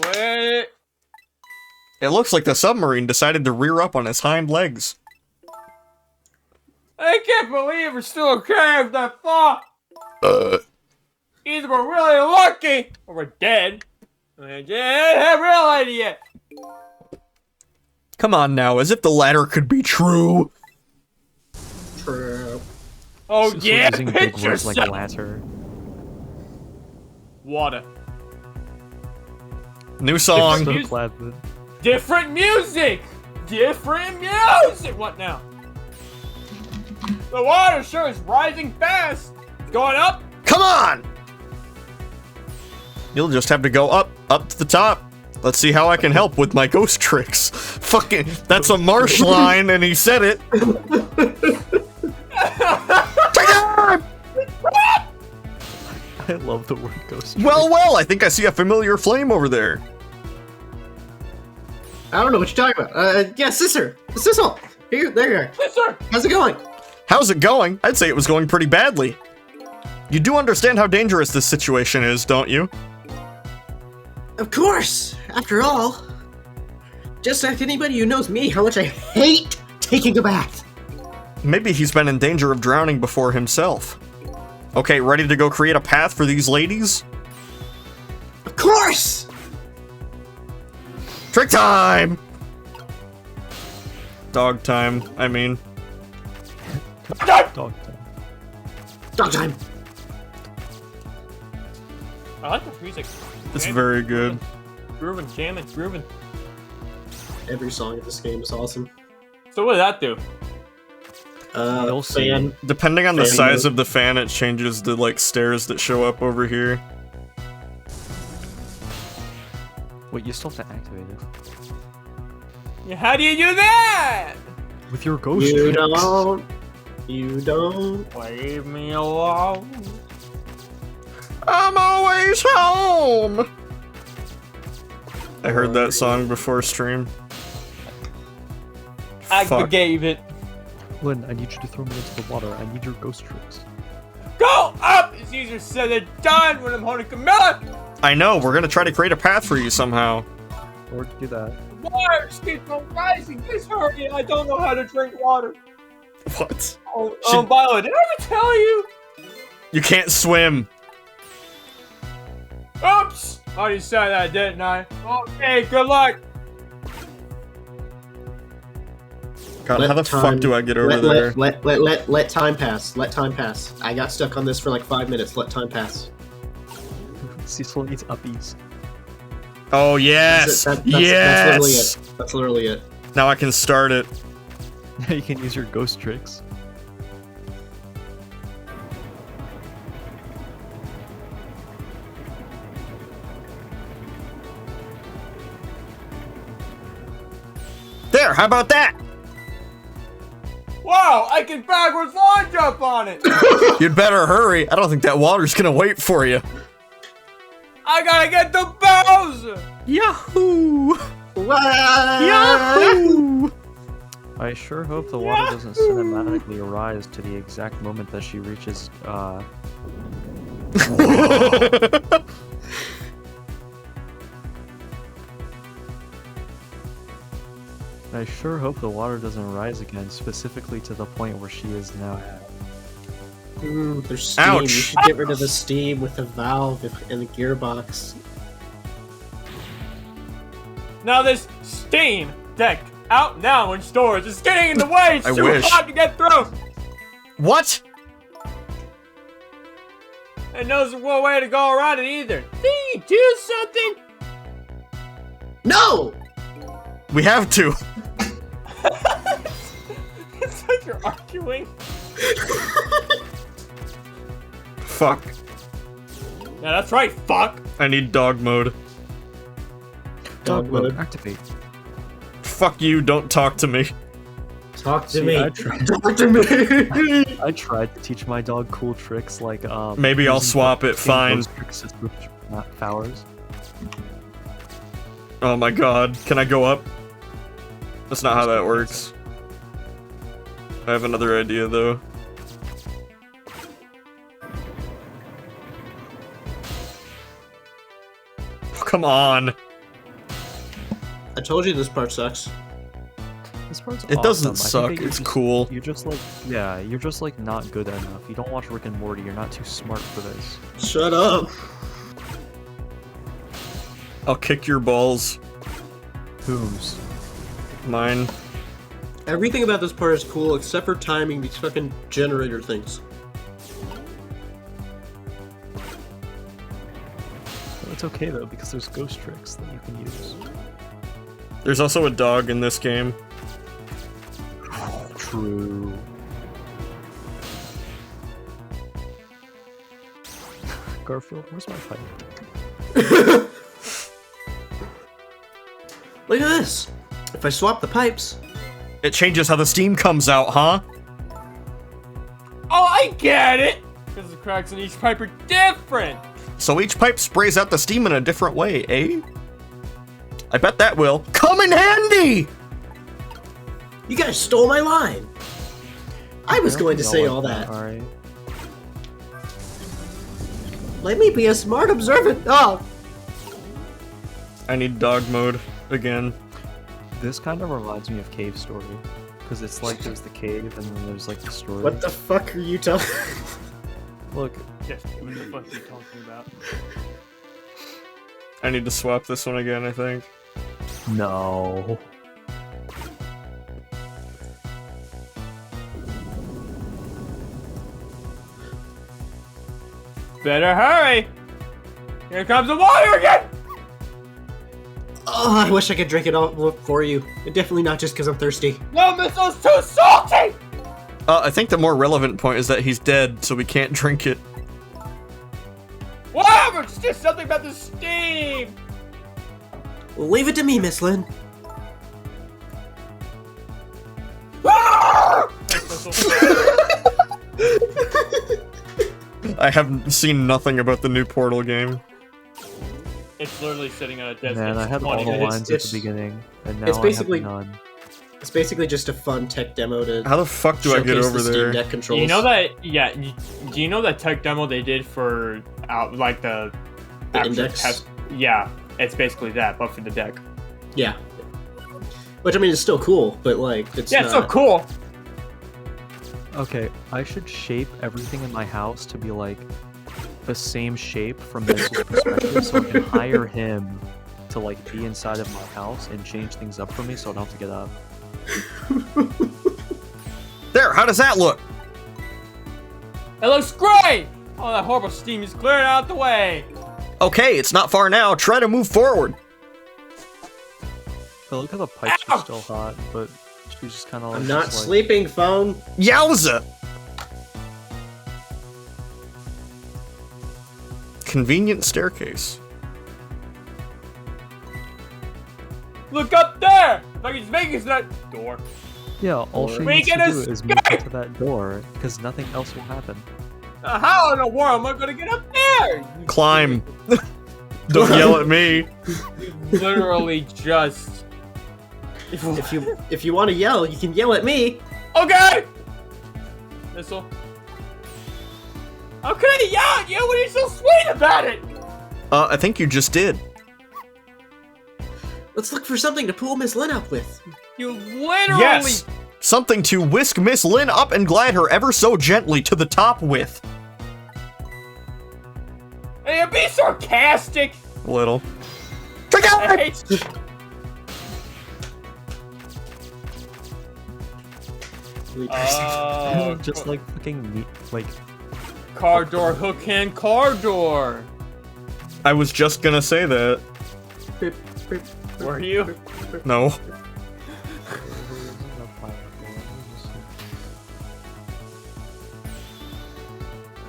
Wait. It looks like the submarine decided to rear up on its hind legs. I can't believe we're still okay with that fall. Either we're really lucky or we're dead. I didn't have real idea. Come on now, as if the latter could be true. True. Oh So yeah, using big pitch words yourself. like latter. Water. New song. So Music. glad that Different music! Different music! What now? The water sure is rising fast! It's going up! Come on! You'll just have to go up to the top. Let's see how I can help with my ghost tricks. Fucking, that's a Marsh line, and he said it. I love the word ghost. Well, I think I see a familiar flame over there. I don't know what you're talking about. Yeah, Sister. Sissel. Here, there you are. Yes, sir! How's it going? How's it going? I'd say it was going pretty badly. You do understand how dangerous this situation is, don't you? Of course. After all, just ask anybody who knows me how much I hate taking a bath. Maybe he's been in danger of drowning before himself. Okay, ready to go create a path for these ladies? Of course. Trick time! Dog time, I mean. Dog time. Dog time. I like this music. It's Jamming, very good. Grooving, jamming, grooving. Every song of this game is awesome. So what did that do? You'll see. Fan. Depending on the Fan size mode. of the fan, it changes the, like, stairs that show up over here. Wait, you still have to activate it. Yeah, how do you do that? With your ghost You tricks. don't. You don't. Leave me alone. I'm always home! I heard that song before stream. I Fuck. forgave it. Lynn, I need you to throw me into the water. I need your ghost tricks. Go up! It's easier said than done when I'm holding Camilla! I know, we're gonna try to create a path for you somehow. Or do that. Water keeps on rising. This hurry, I don't know how to drink water. What? Oh, Should- Violet, did I ever tell you? You can't swim. Oops! Already said that, didn't I? Okay, good luck. God, how the fuck do I get over there? Let time pass. Let time pass. I got stuck on this for like 5 minutes. Let time pass. Cecil needs uppies. Oh, yes! Yes! That's literally it. Now I can start it. Now you can use your ghost tricks. There, how about that? Wow, I can backwards launch jump on it. You'd better hurry. I don't think that water's gonna wait for you. I gotta get the Bowser. Yahoo! What? Yahoo! I sure hope the water doesn't cinematically rise to the exact moment that she reaches, I sure hope the water doesn't rise again, specifically to the point where she is now at. Ooh, there's steam. Ouch. You should get rid of the steam with the valve and the gearbox. Now this Steam Deck out now in stores. It's getting in the way. It's I too wish. hot to get through. What? It knows what way to go around it either. Did you do something? No! We have to. It's like you're arguing. Fuck. Yeah, that's right, fuck. I need dog mode. Dog mode. Activate. Fuck you, don't talk to me. Talk to See, me. I tried- Talk to me. I tried to teach my dog cool tricks like Maybe I'll using swap it, fucking fine. ghost tricks as switch powers. Oh my god, can I go up? That's not how that works. I have another idea though. Oh, come on. I told you this part sucks. This part's It doesn't awesome. I suck, think that it's cool. You're just like, yeah, you're just like not good enough. You don't watch Rick and Morty. You're not too smart for this. Shut up. I'll kick your balls. Whose? Mine. Everything about this part is cool except for timing these fucking generator things. Well, it's okay though because there's ghost tricks that you can use. There's also a dog in this game. True. Garfield, where's my pipe? Look at this. If I swap the pipes, It changes how the steam comes out, huh? Oh, I get it. Because the cracks in each pipe are different. So each pipe sprays out the steam in a different way, eh? I bet that will come in handy! you guys stole my line. I was going to say all that. Alright. Let me be a smart observant dog. I need dog mode again. This kind of reminds me of Cave Story. Because it's like there's the cave and then there's like the story. What the fuck are you talking? Look, Yes, what the fuck are you talking about? I need to swap this one again, I think. no. Better hurry. Here comes the water again. Oh, I wish I could drink it all for you. Definitely not just because I'm thirsty. No, missile's too salty. I think the more relevant point is that he's dead, so we can't drink it. Whatever, it's just something about the steam. Well, leave it to me, Miss Lynn. I have seen nothing about the new Portal game. It's literally sitting on a desk. Man, I had all the lines at it's- the beginning, and now it's basically- I have none. It's basically just a fun tech demo to How the fuck do I get showcase over the Steam there? Deck controls. You know that? Yeah. Do you know that tech demo they did for like the The actual Index? test? Yeah, it's basically that, but for the deck. Yeah. Which, I mean, it's still cool, but, like, it's Yeah, not... it's so cool. Okay, I should shape everything in my house to be like the same shape from Menzel's perspective, so I can hire him to like be inside of my house and change things up for me, so I don't have to get up. There, how does that look? It looks great! All that horrible steam is cleared out the way. Okay, it's not far now. Try to move forward. I look how the pipes are still hot, but she's just kind of like. I'm not just like, sleeping, phone. Yowza! Convenient staircase. Look up there! If I can just make it to that door. Yeah, all she We needs can to do is move escape! up to that door, because nothing else will happen. How in the world am I gonna get up there? Climb. Don't yell at me. Literally just. If you want to yell, you can yell at me. Okay! Missile. How can I yell at you when you're so sweet about it? I think you just did. Let's look for something to pull Miss Lynn up with. You literally. Yes! Something to whisk Miss Lynn up and glide her ever so gently to the top with. Hey, be sarcastic. A little. Trick I out! hate you. Just like fucking meat, like. Car door, hook hand, car door. I was just gonna say that. Were you? No.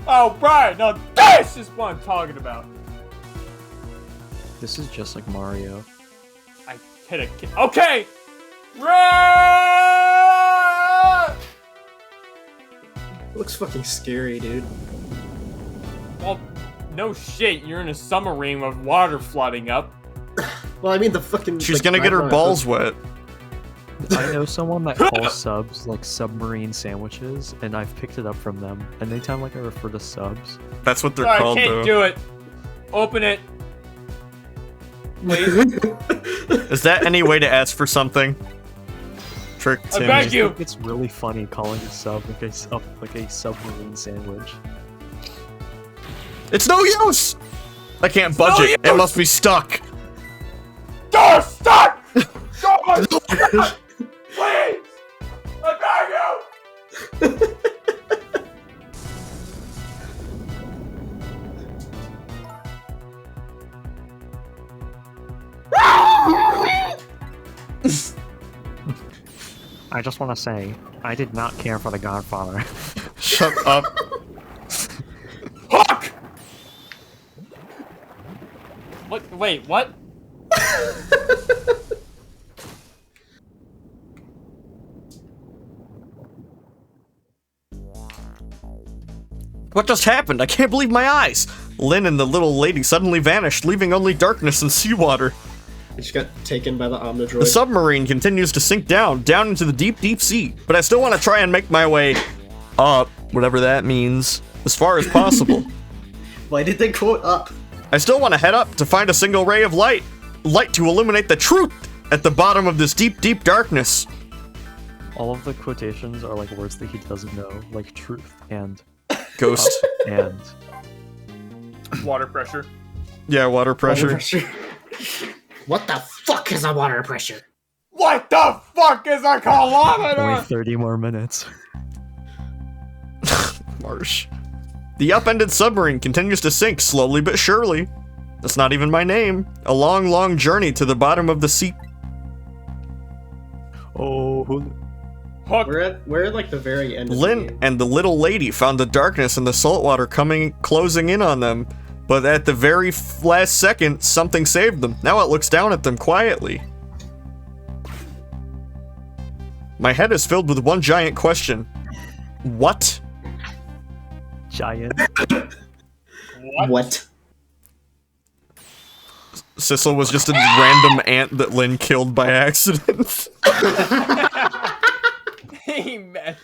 Oh, Brian, now this is what I'm talking about. This is just like Mario. I hit a kid. Okay! Run! Looks fucking scary, dude. Well, no shit, you're in a submarine with water flooding up. Well, I mean the fucking. She's like, gonna get her background- balls wet. I know someone that calls subs like submarine sandwiches, and I've picked it up from them. And anytime like I refer to subs, That's what they're I called, can't though. do it. Open it. Please. Is that any way to ask for something? Trick I Tim. beg you. it's really funny calling a sub like a submarine sandwich. It's no use! I can't budge it. It use! must be stuck. Door stuck! Door stuck! Please! I beg you! I just want to say, I did not care for The Godfather. Shut up. Hook! What? Wait, what? What just happened? I can't believe my eyes. Lynn and the little lady suddenly vanished, leaving only darkness and seawater. It just got taken by the Omnidroid. The submarine continues to sink down into the deep, deep sea, but I still want to try and make my way up, whatever that means, as far as possible. Why did they quote up? I still want to head up to find a single ray of light to illuminate the truth at the bottom of this deep, deep darkness. All of the quotations are like words that he doesn't know, like truth and Ghost. and. Water pressure. Yeah, water pressure. What the fuck is a water pressure? What the fuck is a Only kilometer? 30 more minutes. Marsh. The upended submarine continues to sink slowly but surely. That's not even my name. A long, long journey to the bottom of the sea. Oh, Hook. We're at like the very end. Of the Lynn game. and the little lady found the darkness and the saltwater closing in on them, but at the very last second, something saved them. Now it looks down at them quietly. My head is filled with one giant question. What? giant. What? Sissel was just a random ant that Lynn killed by accident. Imagine.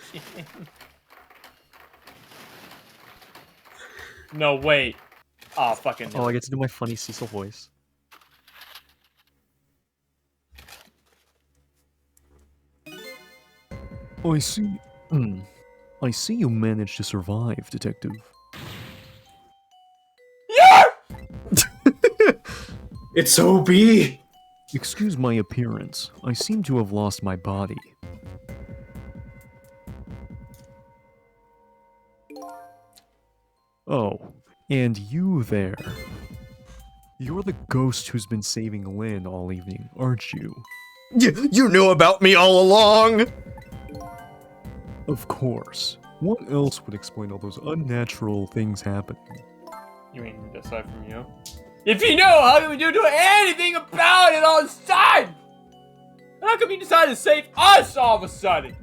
No, wait. Oh, fucking. Oh, I get to do my funny Cecil voice. I see. I see you managed to survive, Detective. It's OB! Excuse my appearance. I seem to have lost my body. Oh, and you there. You're the ghost who's been saving Lynn all evening, aren't you? You knew about me all along! Of course. What else would explain all those unnatural things happening? You mean aside from you? If you know, how would you do anything about it all this time? How come you decided to save us all of a sudden?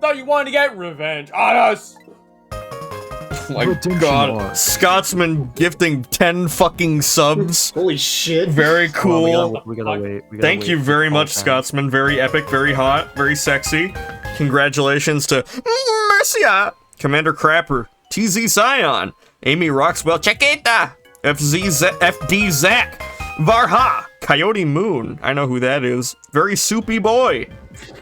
Thought you wanted to get revenge on us. Oh my Redemption god. arc. Scotsman gifting 10 fucking subs. Holy shit. Very cool. We gotta wait. Thank you very much, Scotsman. Very epic, very hot, very sexy. Congratulations to Mercia, Commander Crapper, TZ Scion, Amy Roxwell, Chiquita, FD Zach, Varha, Coyote Moon, I know who that is, Very Soupy Boy,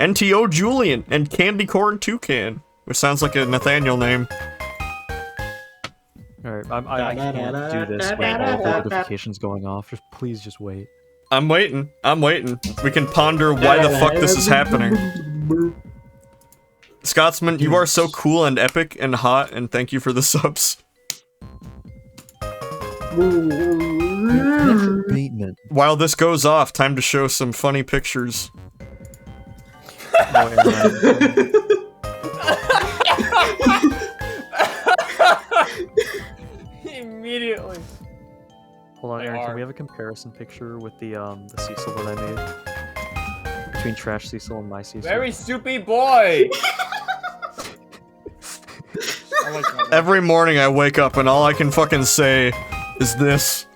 NTO Julian, and Candy Corn Toucan, which sounds like a Nathaniel name. Alright, I can't do this with all the notifications going off. Please wait. I'm waiting. We can ponder why the fuck this is happening. Scotsman, you are so cool and epic and hot, and thank you for the subs. Maintenance. While this goes off, time to show some funny pictures. Immediately. Hold on, Aaron. Can we have a comparison picture with the Cecil that I made between Trash Cecil and my Cecil? Very soupy boy. I like that one. Every morning I wake up and all I can fucking say is this.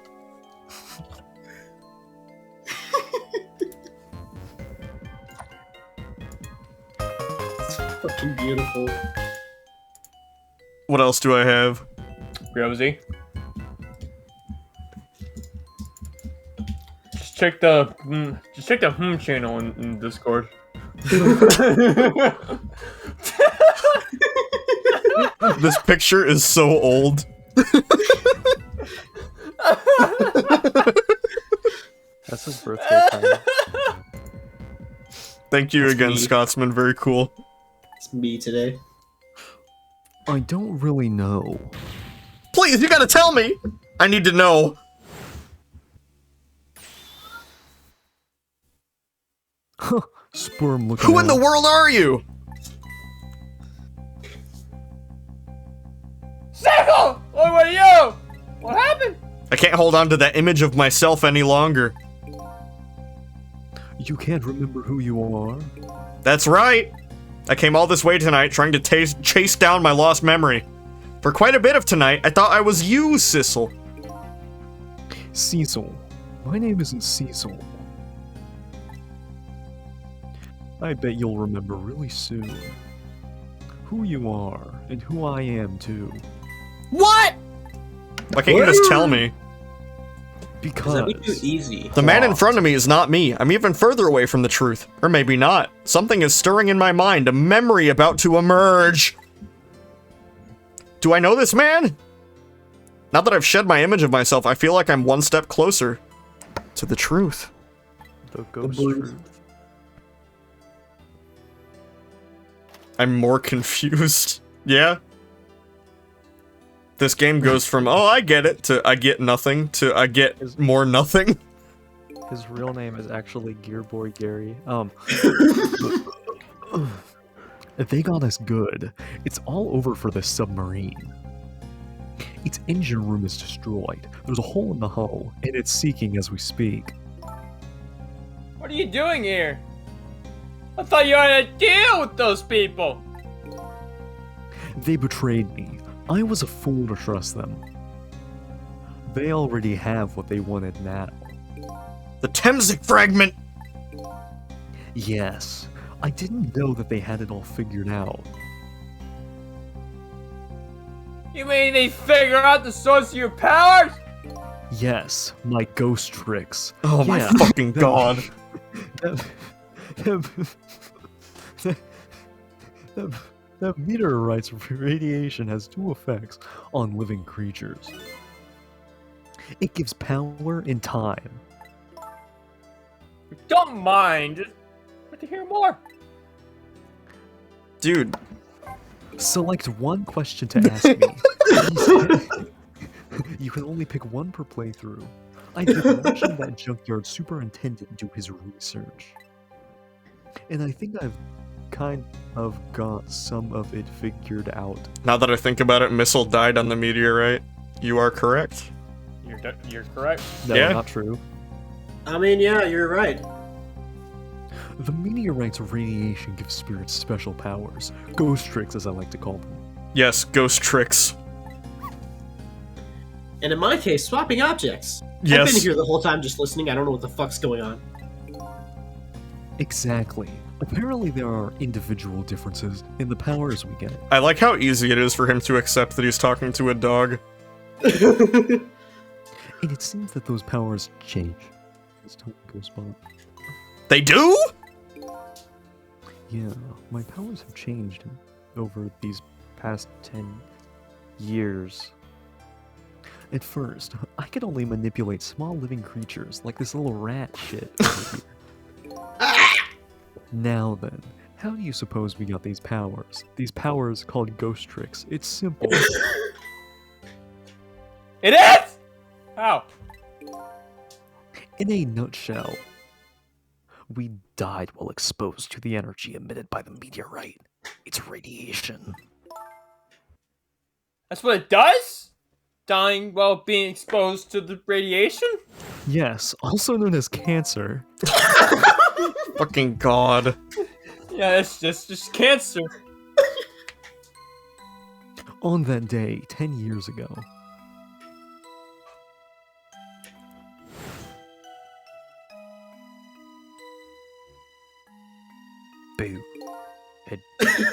It's fucking beautiful. What else do I have? Rosie. Just check the channel in Discord. This picture is so old. That's his birthday time. Thank you That's again, me. Scotsman. Very cool. It's me today. I don't really know. Please, you gotta tell me! I need to know. Sperm looking Who in the at- world are you? Sickle! What were you? What happened? I can't hold on to that image of myself any longer. You can't remember who you are? That's right. I came all this way tonight trying to chase down my lost memory. For quite a bit of tonight, I thought I was you, Cecil. Cecil. My name isn't Cecil. I bet you'll remember really soon. Who you are, and who I am too. What? Why can't you just tell me? Because that'd be too Because easy. The man in front of me is not me. I'm even further away from the truth. Or maybe not. Something is stirring in my mind, a memory about to emerge. Do I know this man? Now that I've shed my image of myself, I feel like I'm one step closer to the truth. The ghost blue- truth. I'm more confused. Yeah? This game goes from, oh, I get it, to I get nothing, to I get more nothing. His real name is actually Gearboy Gary. they got us good. It's all over for the submarine. Its engine room is destroyed. There's a hole in the hull, and it's sinking as we speak. What are you doing here? I thought you had a deal with those people. They betrayed me. I was a fool to trust them. They already have what they wanted now. The Temsic fragment! Yes, I didn't know that they had it all figured out. You mean they figure out the source of your powers? Yes, my ghost tricks. Oh my Yeah. fucking god. That meteorite's radiation has two effects on living creatures. It gives power in time. Don't mind. Just want to hear more. Dude, Select one question to ask me. You can only pick one per playthrough. I've been watching that junkyard superintendent do his research. And I think I've kind of got some of it figured out. now that I think about it, Missile died on the meteorite. You are correct. You're correct. No, Yeah? not true. I mean, yeah, you're right. The meteorite's radiation gives spirits special powers. Ghost tricks, as I like to call them. Yes, ghost tricks. And in my case, swapping objects. I've Yes. been here the whole time just listening. I don't know what the fuck's going on. Exactly. Apparently there are individual differences in the powers we get. I like how easy it is for him to accept that he's talking to a dog. And it seems that those powers change. As time goes by. They do? Yeah, my powers have changed over these past 10 years. At first, I could only manipulate small living creatures like this little rat shit over here. Now then, how do you suppose we got these powers? These powers called ghost tricks. It's simple. It is! How? In a nutshell, we died while exposed to the energy emitted by the meteorite. It's radiation. That's what it does? Dying while being exposed to the radiation? Yes, also known as cancer. Fucking god. Yeah, it's just cancer. On that day, 10 years ago, boo.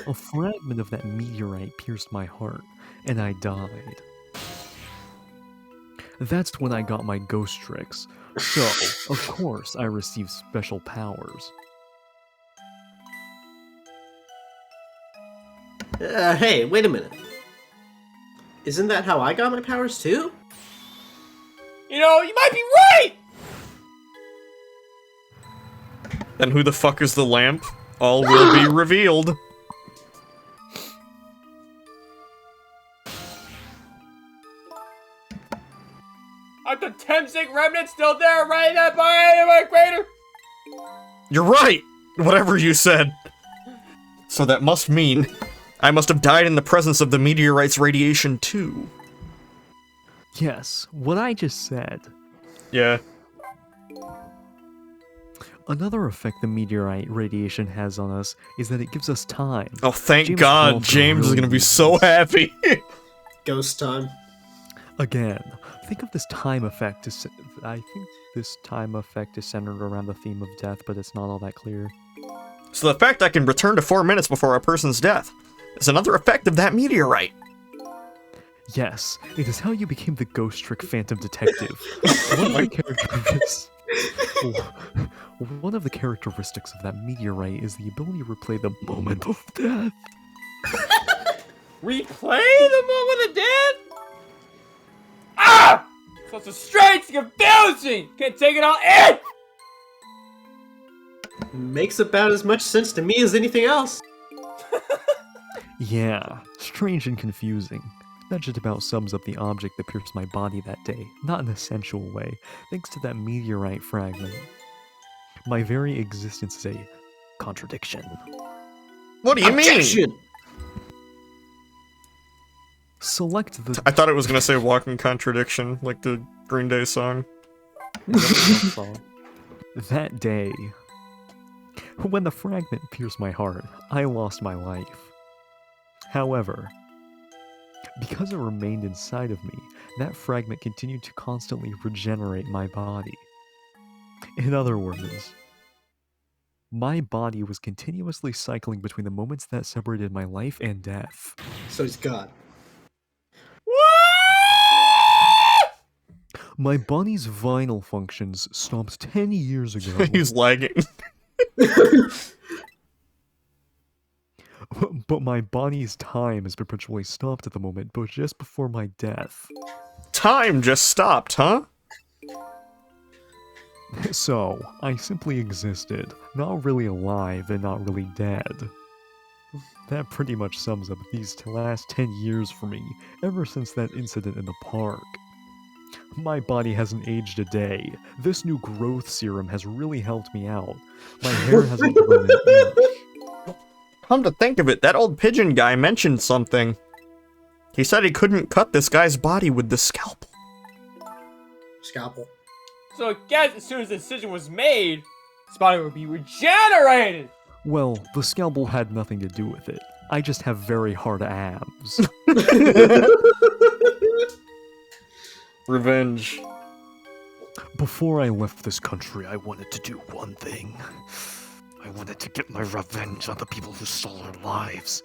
A fragment of that meteorite pierced my heart, and I died. That's when I got my ghost tricks. So, of course, I received special powers. Hey, wait a minute. Isn't that how I got my powers too? You know, you might be right! Then who the fuck is the lamp? All will be revealed. Are the Temsig remnants still there right in that my crater? You're right! Whatever you said. So that must mean I must have died in the presence of the meteorite's radiation too. Yes, what I just said. Yeah. Another effect the meteorite radiation has on us is that it gives us time. Oh, thank James God, Walter James is really gonna be uses so this. happy. Ghost time. Again, think of this time effect as... I think this time effect is centered around the theme of death, but it's not all that clear. So the fact I can return to 4 minutes before a person's death is another effect of that meteorite. Yes, it is how you became the ghost trick phantom detective. One of the characteristics of that meteorite is the ability to replay the moment of death. Replay the moment of death? Ah! So it's strange and confusing! Can't take it all in! Makes about as much sense to me as anything else. Yeah, strange and confusing. That just about sums up the object that pierced my body that day, not in a sensual way, thanks to that meteorite fragment. My very existence is a contradiction. What do you mean? Objection! Select the I thought it was gonna say Walking Contradiction, like the Green Day song. That day, when the fragment pierced my heart, I lost my life. However, because it remained inside of me, that fragment continued to constantly regenerate my body. In other words, my body was continuously cycling between the moments that separated my life and death. So he's God. My body's vital functions stopped 10 years ago. He's lagging. But my body's time is perpetually stopped at the moment, but just before my death. time just stopped, huh? So, I simply existed, not really alive and not really dead. That pretty much sums up these last 10 years for me, ever since that incident in the park. My body hasn't aged a day. This new growth serum has really helped me out. My hair hasn't grown an inch. Come to think of it, that old pigeon guy mentioned something. He said he couldn't cut this guy's body with the scalpel. Scalpel. So I guess as soon as the decision was made, his body would be regenerated! Well, the scalpel had nothing to do with it. I just have very hard abs. Revenge. Before I left this country, I wanted to do one thing. I wanted to get my revenge on the people who stole our lives.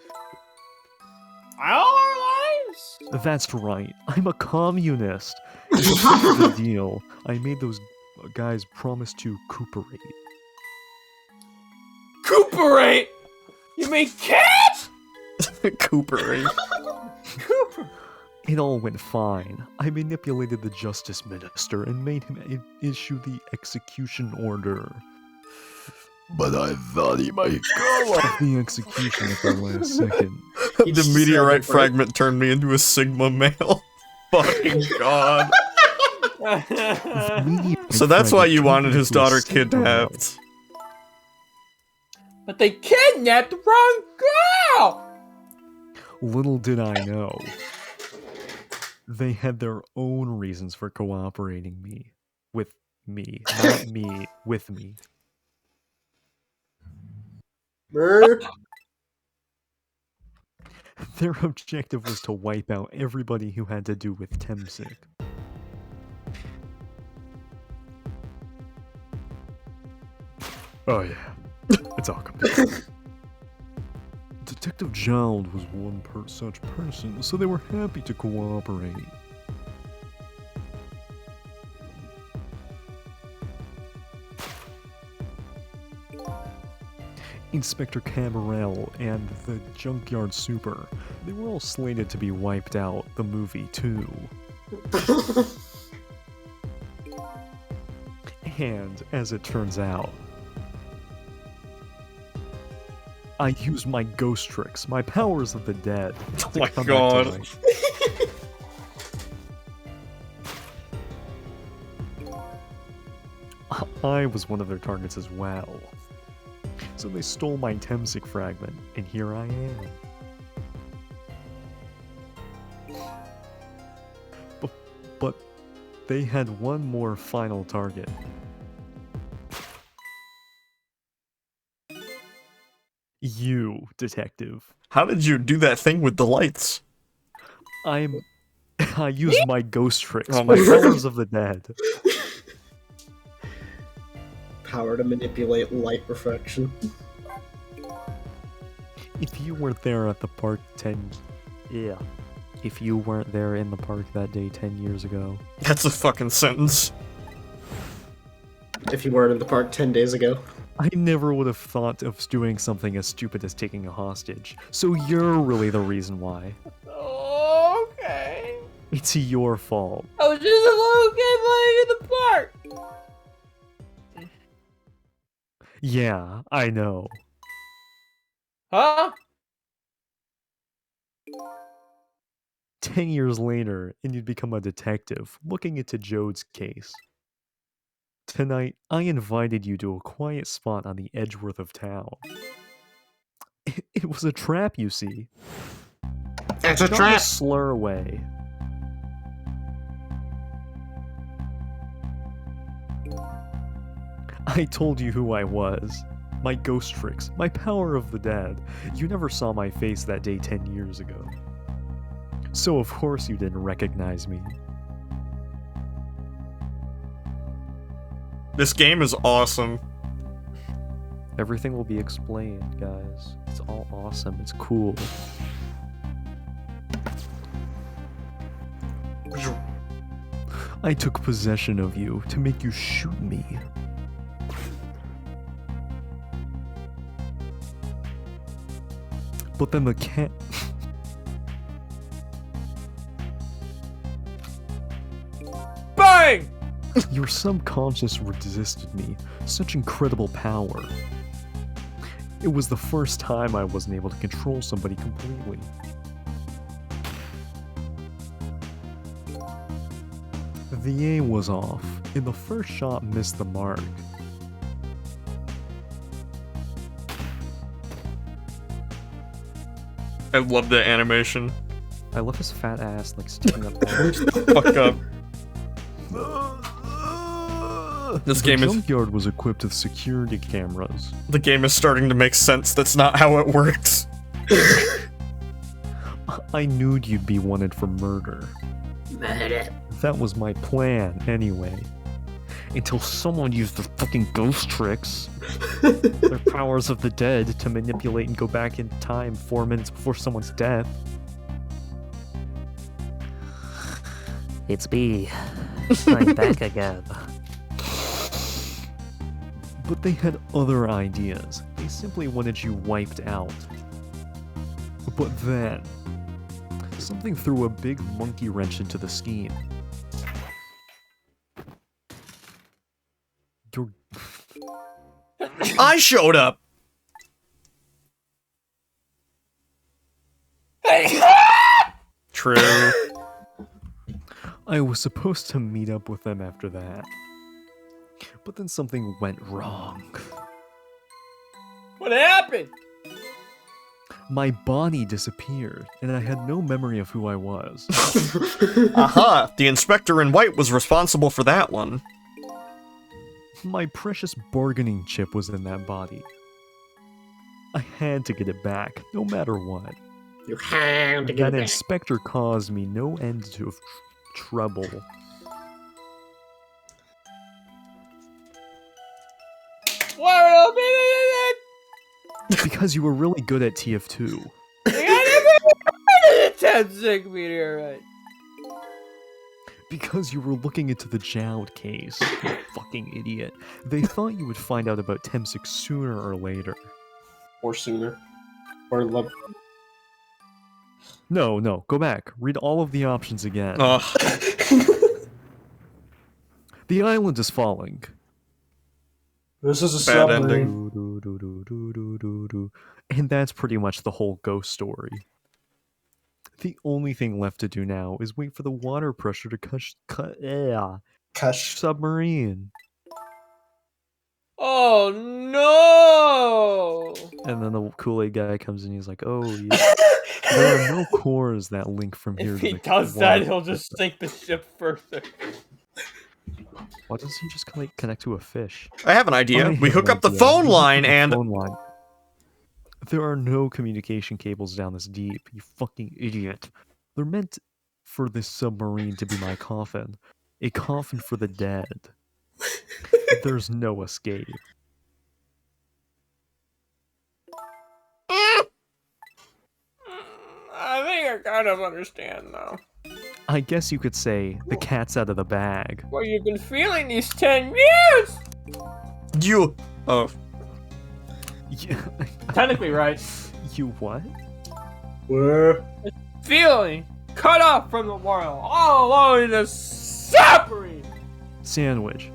Our lives? That's right, I'm a communist. As a part of the deal, I made those guys promise to cooperate. Cooperate? You mean cat? Cooperate. Cooper. It all went fine. I manipulated the justice minister and made him issue the execution order. But I thought he might go off the execution at the last second. The meteorite fragment turned me into a Sigma male. Fucking god. So that's why you wanted his daughter kidnapped. But they kidnapped the wrong girl! Little did I know. They had their own reasons for cooperating with me. Not me, with me. Brr. Their objective was to wipe out everybody who had to do with Temsic. Oh yeah, it's all coming. Detective Jald was one such person, so they were happy to cooperate. Inspector Cabarel and the Junkyard Super, they were all slated to be wiped out, the movie too. And, as it turns out, I used my ghost tricks, my powers of the dead. Oh my god. I was one of their targets as well. So they stole my Temsic fragment, and here I am. But they had one more final target. You, detective. How did you do that thing with the lights? I used my ghost tricks, Oh my my powers of the dead. Power to manipulate light refraction. If you weren't there at the park if you weren't there in the park that day 10 years ago. That's a fucking sentence. If you weren't in the park 10 days ago. I never would have thought of doing something as stupid as taking a hostage. So you're really the reason why. Okay. It's your fault. I was just a little kid playing in the park. Yeah, I know. Huh? 10 years later, and you'd become a detective, looking into Jode's case. Tonight, I invited you to a quiet spot on the Edgeworth of town. It was a trap, you see. It's a Not trap! a slur away. I told you who I was. My ghost tricks, my power of the dead. You never saw my face that day 10 years ago. So of course you didn't recognize me. This game is awesome. Everything will be explained, guys. It's all awesome. It's cool. I took possession of you to make you shoot me. But then the cat... Your subconscious resisted me. Such incredible power. It was the first time I wasn't able to control somebody completely. The aim was off, and the first shot missed the mark. I love the animation. I love his fat ass like sticking up there. Fuck up. This game the is junkyard was equipped with security cameras. the game is starting to make sense. That's not how it works. I knew you'd be wanted for murder. That was my plan, anyway. Until someone used their fucking ghost tricks. Their powers of the dead to manipulate and go back in time 4 minutes before someone's death. It's me. I'm back again. But they had other ideas. They simply wanted you wiped out. But then, something threw a big monkey wrench into the scheme. Your I showed up. True. I was supposed to meet up with them after that. But then something went wrong. What happened? My body disappeared, and I had no memory of who I was. Aha! The inspector in white was responsible for that one. My precious bargaining chip was in that body. I had to get it back, no matter what. You have to get That it back. inspector caused me no end of trouble. Why would I Because you were really good at TF2. be 10 meteor, right? Because you were looking into the Jowd case, you fucking idiot. They thought you would find out about Temsik sooner or later. Or sooner. Or love. No, go back. Read all of the options again. Ugh. The island is falling. This is a Bad submarine. ending. Do-do-do-do-do-do-do. And that's pretty much the whole ghost story. The only thing left to do now is wait for the water pressure to Cush. submarine. Oh no! And then the Kool-Aid guy comes in, he's like, oh, yeah. There are no cores that link from here If to he the does water that, he'll just pressure. sink the ship further. Why doesn't he just connect to a fish? I have an idea. I We have hook an up the idea. phone We hook line up the and phone line. There are no communication cables down this deep, you fucking idiot. They're meant for this submarine to be my coffin. A coffin for the dead. There's no escape. I think I kind of understand now. I guess you could say the cat's out of the bag. What you've been feeling these 10 years! you. Oh, Yeah, Technically, right? you what? Where? Feeling cut off from the world, all alone in a submarine, Sandwich.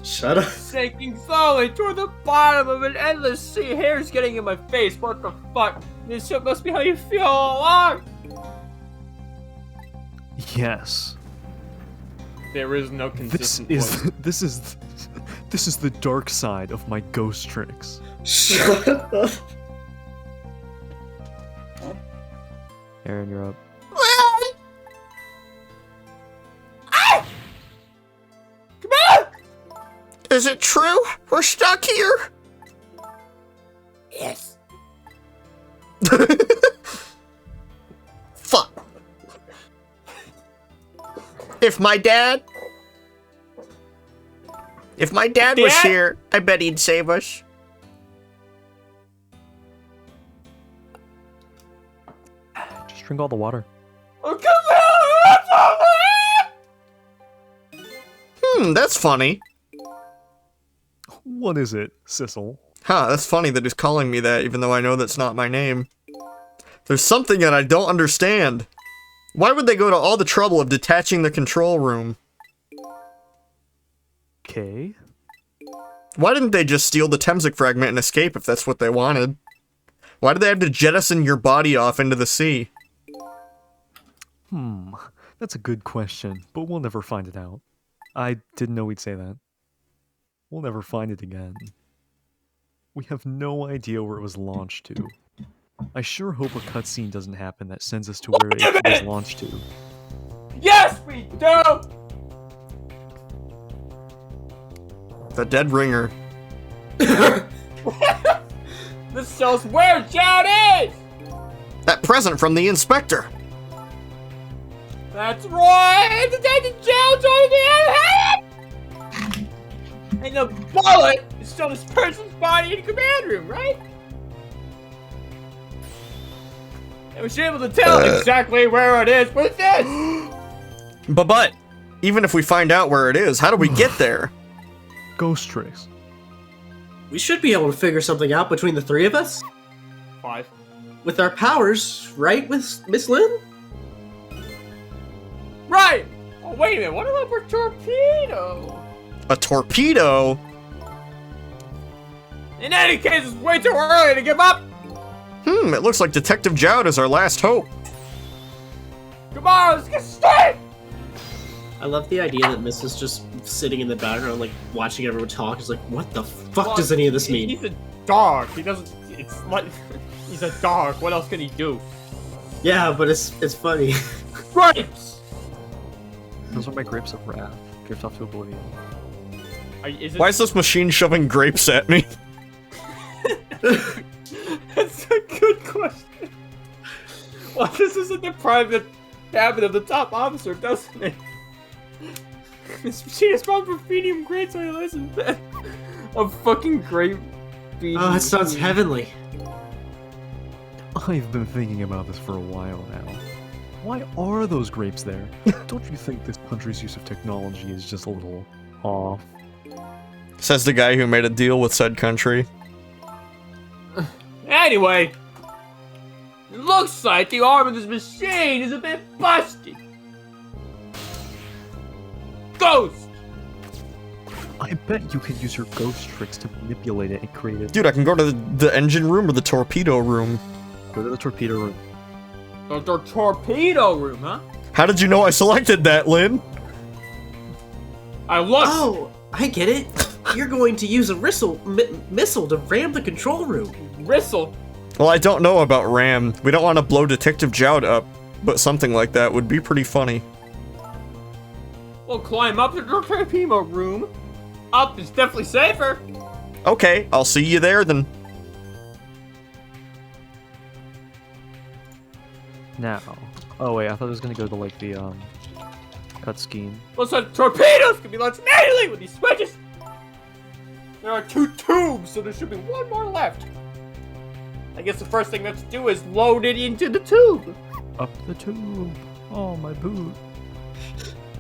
Shut up. sinking slowly toward the bottom of an endless sea. Hair's getting in my face. What the fuck? This shit must be how you feel all along. Yes. There is no This consistent is voice. this is the dark side of my ghost tricks. Shut up. Aaron, you're up. Come on! is it true? We're stuck here. Yes. Fuck. If my dad was Dad? here, I bet he'd save us. Just drink all the water. Oh, come on! That's funny. What is it, Sissel? Huh, that's funny that he's calling me that, even though I know that's not my name. There's something that I don't understand. Why would they go to all the trouble of detaching the control room? Okay. Why didn't they just steal the Temsik fragment and escape if that's what they wanted? Why did they have to jettison your body off into the sea? That's a good question, but we'll never find it out. I didn't know we'd say that. We'll never find it again. We have no idea where it was launched to. I sure hope a cutscene doesn't happen that sends us to where it was launched to. Yes, we do! The dead ringer. This shows where John is! That present from the inspector. That's right! Detective Jones on the other hand! And the bullet is still this person's body in the command room, right? And was able to tell exactly where it is with this! But, even if we find out where it is, how do we get there? Ghost tricks. We should be able to figure something out between the three of us. 5. With our powers, right, Miss Lynn? Right! Oh, wait a minute, what about a torpedo? A torpedo? In any case, it's way too early to give up! It looks like Detective Jowd is our last hope. Come on, let's get started! I love the idea that Miss is just sitting in the background, like, watching everyone talk. Is like, what the fuck does any of this mean? He's a dog. He doesn't. It's like. He's a dog. What else can he do? Yeah, but it's funny. Grapes! Those are my grapes of wrath. Drift off to oblivion. Why is this machine shoving grapes at me? That's a good question. Well, this is in the private cabin of the top officer, doesn't it? This machine is responsible for feeding him grapes while he lies in bed. A fucking grape feeding. Oh, that sounds heavenly. I've been thinking about this for a while now. Why are those grapes there? Don't you think this country's use of technology is just a little off? Says the guy who made a deal with said country. Anyway, it looks like the arm of this machine is a bit busted. Ghost! I bet you can use your ghost tricks to manipulate it and create it. Dude, I can go to the engine room or the torpedo room. Go to the torpedo room. The torpedo room, huh? How did you know I selected that, Lynn? I looked. Oh, I get it. You're going to use a missile to ram the control room. Bristle. Well, I don't know about RAM. We don't want to blow Detective Jowd up, but something like that would be pretty funny. We'll climb up to the torpedo room. Up is definitely safer. Okay, I'll see you there then. Now. Oh wait, I thought it was gonna go to like the cut scheme. Looks like torpedoes can be launched manually with these switches. There are 2 tubes, so there should be 1 more left. I guess the first thing we have to do is load it into the tube. Up the tube. Oh, my boot.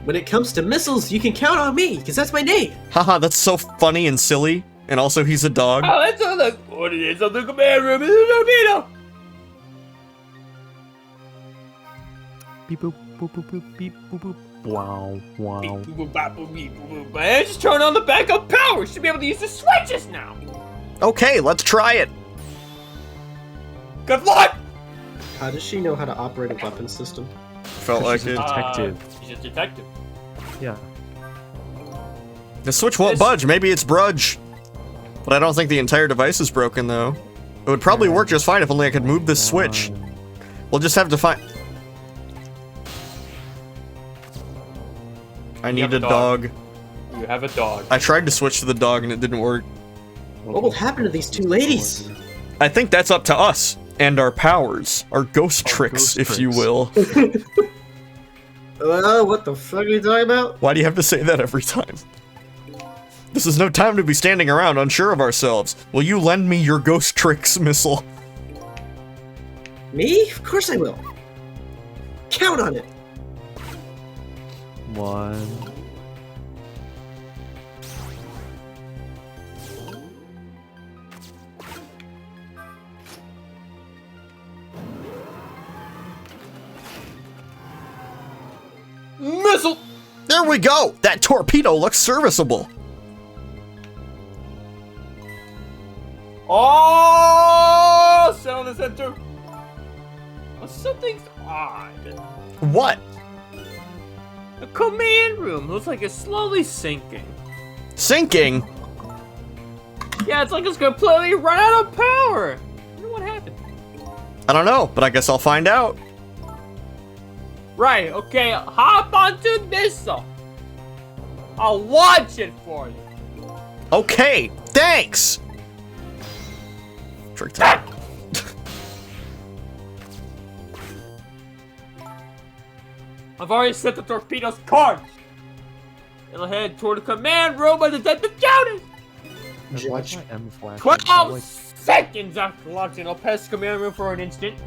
When it comes to missiles, you can count on me, because that's my name. Haha, that's so funny and silly. And also, he's a dog. Oh, that's all the what it is on the command room is a torpedo. Beep boop boop boop boop beep boop boop. Wow, wow. Beep, boop, boop, bop, boop, beep, boop, boop. And just turn on the backup power. Should be able to use the switches now. Okay, let's try it. Good luck. How does she know how to operate a weapon system? Felt like She's a it. detective. She's a detective. Yeah. The switch won't budge. Maybe it's brudge. But I don't think the entire device is broken, though. It would probably work just fine if only I could move this switch. We'll just have to find... I need have a a dog. You have a dog. I tried to switch to the dog and it didn't work. What will happen to these 2 ladies? I think that's up to us and our powers, our ghost tricks, ghost if you tricks. will. What the fuck are you talking about? Why do you have to say that every time? This is no time to be standing around unsure of ourselves. Will you lend me your ghost tricks missile? Me? Of course I will. Count on it. 1. Missile. There we go! That torpedo looks serviceable! this into? Well, something's odd. What? The command room looks like it's slowly sinking. Sinking? Yeah, it's like it's completely run out of power. I wonder what happened. I don't know, but I guess I'll find out. Right, okay, hop onto Missile. I'll launch it for you. Okay, thanks! Trick time. I've already set the torpedo's course. It'll head toward the command room by the Detective Jonas. Judge. My M flash. 12 seconds after launching, I'll pass the command room for an instant.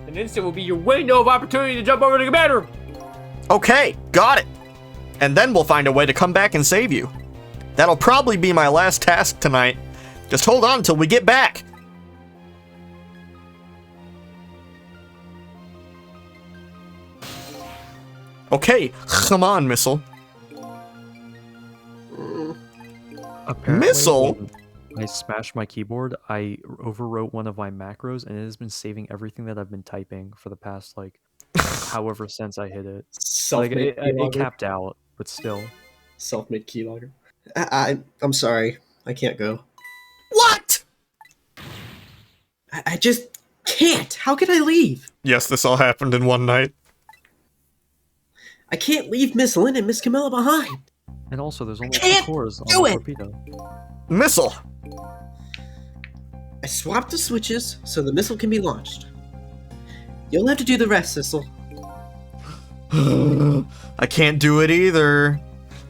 An instant will be your window of opportunity to jump over to the command room. Okay, got it. And then we'll find a way to come back and save you. That'll probably be my last task tonight. Just hold on till we get back. Okay, come on, Missile. Apparently, Missile? when I smashed my keyboard, I overwrote one of my macros, and it has been saving everything that I've been typing for the past, like, however since I hit it. Like, Self-made it keylogger. capped out, but still. Self-made keylogger. I'm sorry. I can't go. What? I just can't. How can I leave? Yes, this all happened in one night. I can't leave Miss Lynn and Miss Camilla behind. And also, there's only 2 can't cores on do the it! torpedo. Missile! I swapped the switches so the missile can be launched. You'll have to do the rest, Sissel. I can't do it either.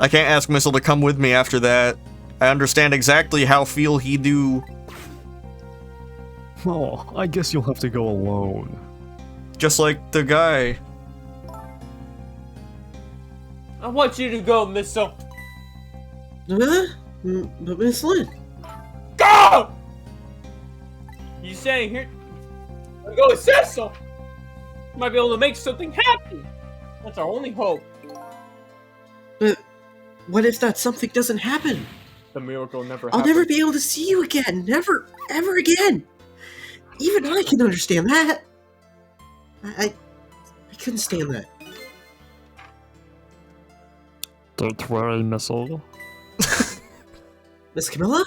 I can't ask Missile to come with me after that. I understand exactly how feel he do. Oh, I guess you'll have to go alone. Just like the guy. I want you to go, Missile. Huh? But Miss Lynn. Go! You saying here? I go with Cecil. Might be able to make something happen. That's our only hope. But what if that something doesn't happen? The miracle never I'll happened. never be able to see you again. Never, ever again. Even I can understand that. I couldn't stand that. Don't worry, Missile. Miss Camilla?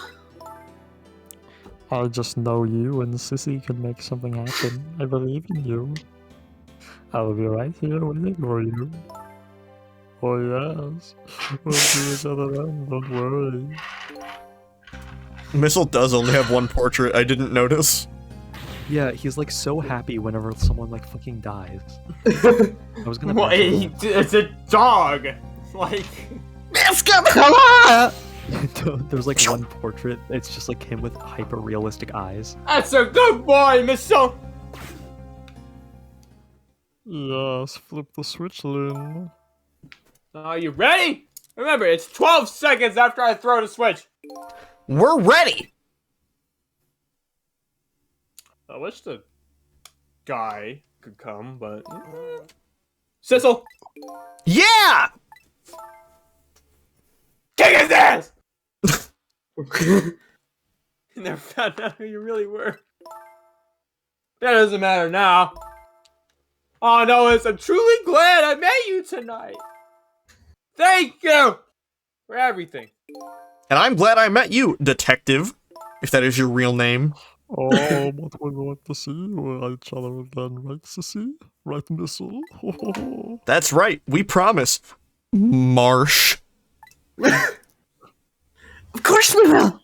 I just know you and Sissy can make something happen. I believe in you. I'll be right here waiting for you. Oh yes, we'll see each other then, don't worry. Missile does only have one portrait, I didn't notice. Yeah, he's like so happy whenever someone like fucking dies. I was gonna. Well, mention it's a dog. Like, Miss Camilla! There's like one portrait. It's just like him with hyper realistic eyes. that's a good boy, Missile. Yes, flip the switch, Lynn. Are you ready? Remember, it's 12 seconds after I throw the switch. We're ready! I wish the guy could come, but... Sissel! Yeah! Kick his ass! You never found out who you really were. That doesn't matter now. Oh no, I'm truly glad I met you tonight. Thank you for everything. And I'm glad I met you, Detective, if that is your real name. Oh, but we're going to see each other again, right, Sissy? Right, Missile? That's right, we promise. Marsh. Of course we will!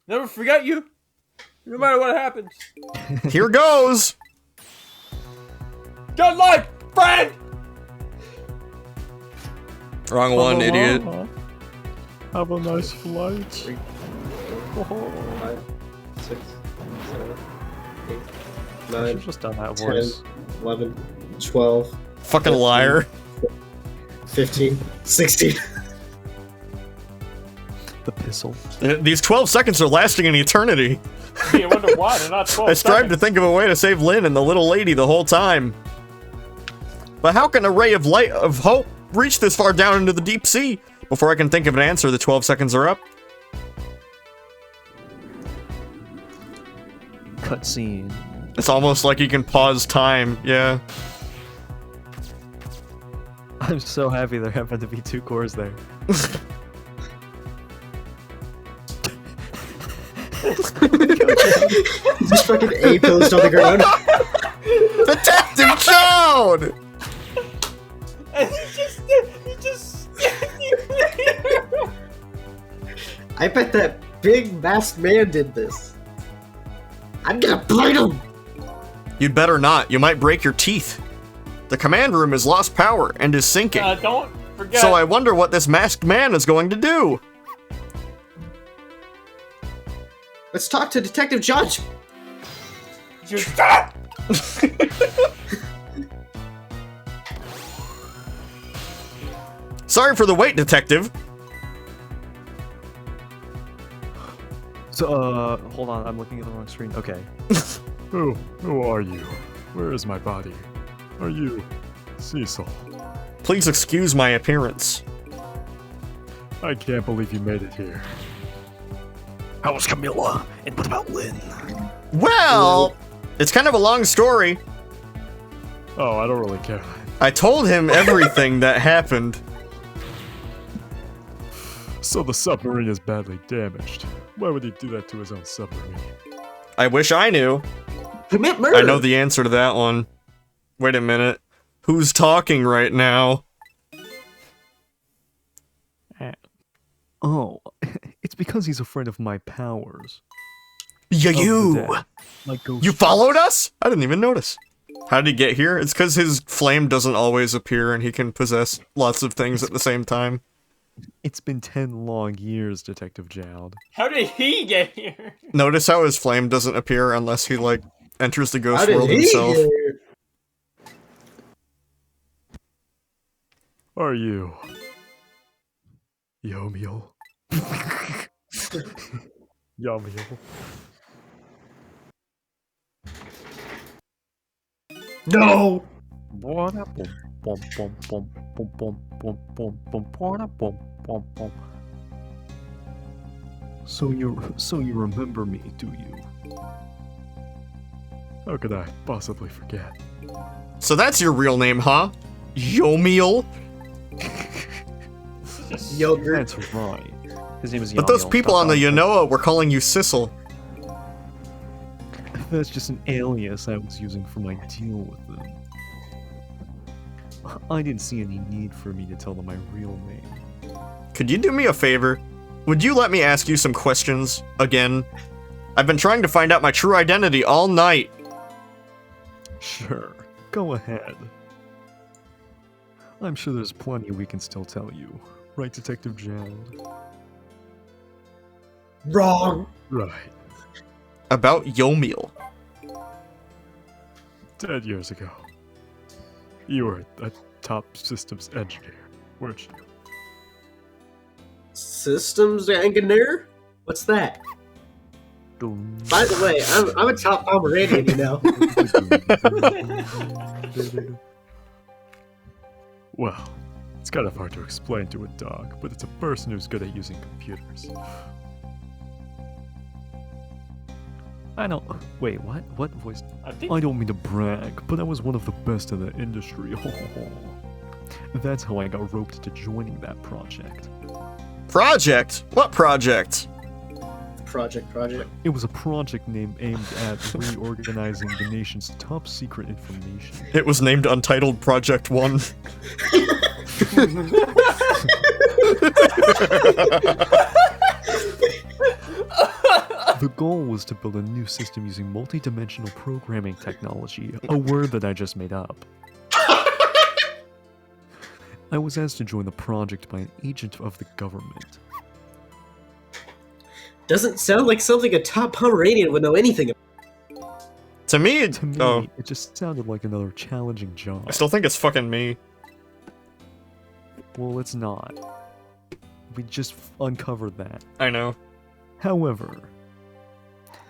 Never forget you, no matter what happens. Here goes! Good luck, friend! Wrong one, idiot. Have a nice flight. 6, 7, 8, I 9, should've just done that 10, voice. 11, 12, Fucking liar. 15, 16. The pistol. These 12 seconds are lasting an eternity. You wonder why they're not 12 I strive to seconds. think of a way to save Lynn and the little lady the whole time. But how can a ray of light of hope reach this far down into the deep sea? Before I can think of an answer, the 12 seconds are up. cutscene. It's almost like you can pause time. Yeah. I'm so happy there happened to be 2 cores there. Just fucking A posed on the ground. Detective Joan! And he just I bet that big masked man did this. I'm gonna bite him! You'd better not. You might break your teeth. The command room has lost power and is sinking. don't forget. So I wonder what this masked man is going to do. Let's talk to Detective Judge. Just stop. Sorry for the wait, detective. So, hold on, I'm looking at the wrong screen. Okay. Who are you? Where is my body? Are you Cecil? Please excuse my appearance. I can't believe you made it here. How was Camilla? And what about Lynn? Well, it's kind of a long story. Oh, I don't really care. I told him everything that happened. So the submarine is badly damaged. Why would he do that to his own submarine? I wish I knew. Commit murder! I know the answer to that one. Wait a minute. Who's talking right now? Oh, it's because he's afraid of my powers. Yeah, Of the you! dead. Like ghost You followed us? I didn't even notice. How did he get here? It's because his flame doesn't always appear and he can possess lots of things at the same time. It's been 10 long years, Detective Jowd. How did he get here? Notice how his flame doesn't appear unless he, like, enters the How ghost did world he himself. get here? Are you Yomiel? Yomiel. No! So you remember me, do you? How could I possibly forget? So that's your real name, huh? Yomiel? Yogurt. That's right. His name is But those Yomiel. people on the Yanoa were calling you Sissel. That's just an alias I was using for my deal with them. I didn't see any need for me to tell them my real name. Could you do me a favor? Would you let me ask you some questions again? I've been trying to find out my true identity all night. Sure, go ahead. I'm sure there's plenty we can still tell you. Right, Detective Jowd? Wrong! Right. About Yomiel. 10 years ago. You were a top systems engineer, weren't you? Systems engineer? What's that? By the way, I'm a top Pomeranian, you know. Well, it's kind of hard to explain to a dog, but it's a person who's good at using computers. I don't. Wait, what? What voice? I think I don't mean to brag, but I was one of the best in the industry. That's how I got roped into joining that project. Project? What project? Project. It was a project name aimed at reorganizing the nation's top secret information. It was named Untitled Project 1. The goal was to build a new system using multi-dimensional programming technology, a word that I just made up. I was asked to join the project by an agent of the government. Doesn't sound like something a top Pomeranian would know anything about. To me, it, To me, oh, it just sounded like another challenging job. I still think it's fucking me. Well, it's not. We just uncovered that. I know. However,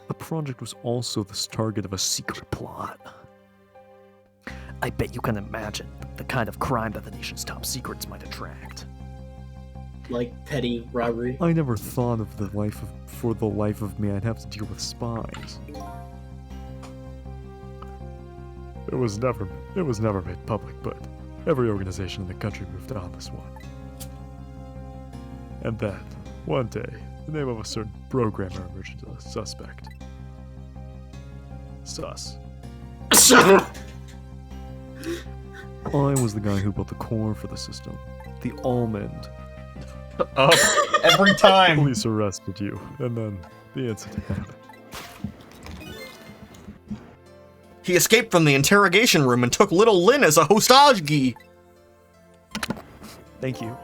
the project was also the target of a secret plot. I bet you can imagine the kind of crime that the nation's top secrets might attract. Like petty robbery. I never thought of for the life of me I'd have to deal with spies. It was never made public, but every organization in the country moved on this one. And then, one day, the name of a certain programmer emerged as a suspect. Sus. I was the guy who built the core for the system. The almond. Every time. Police arrested you, and then the incident happened. He escaped from the interrogation room and took little Lynn as a hostage. Thank you.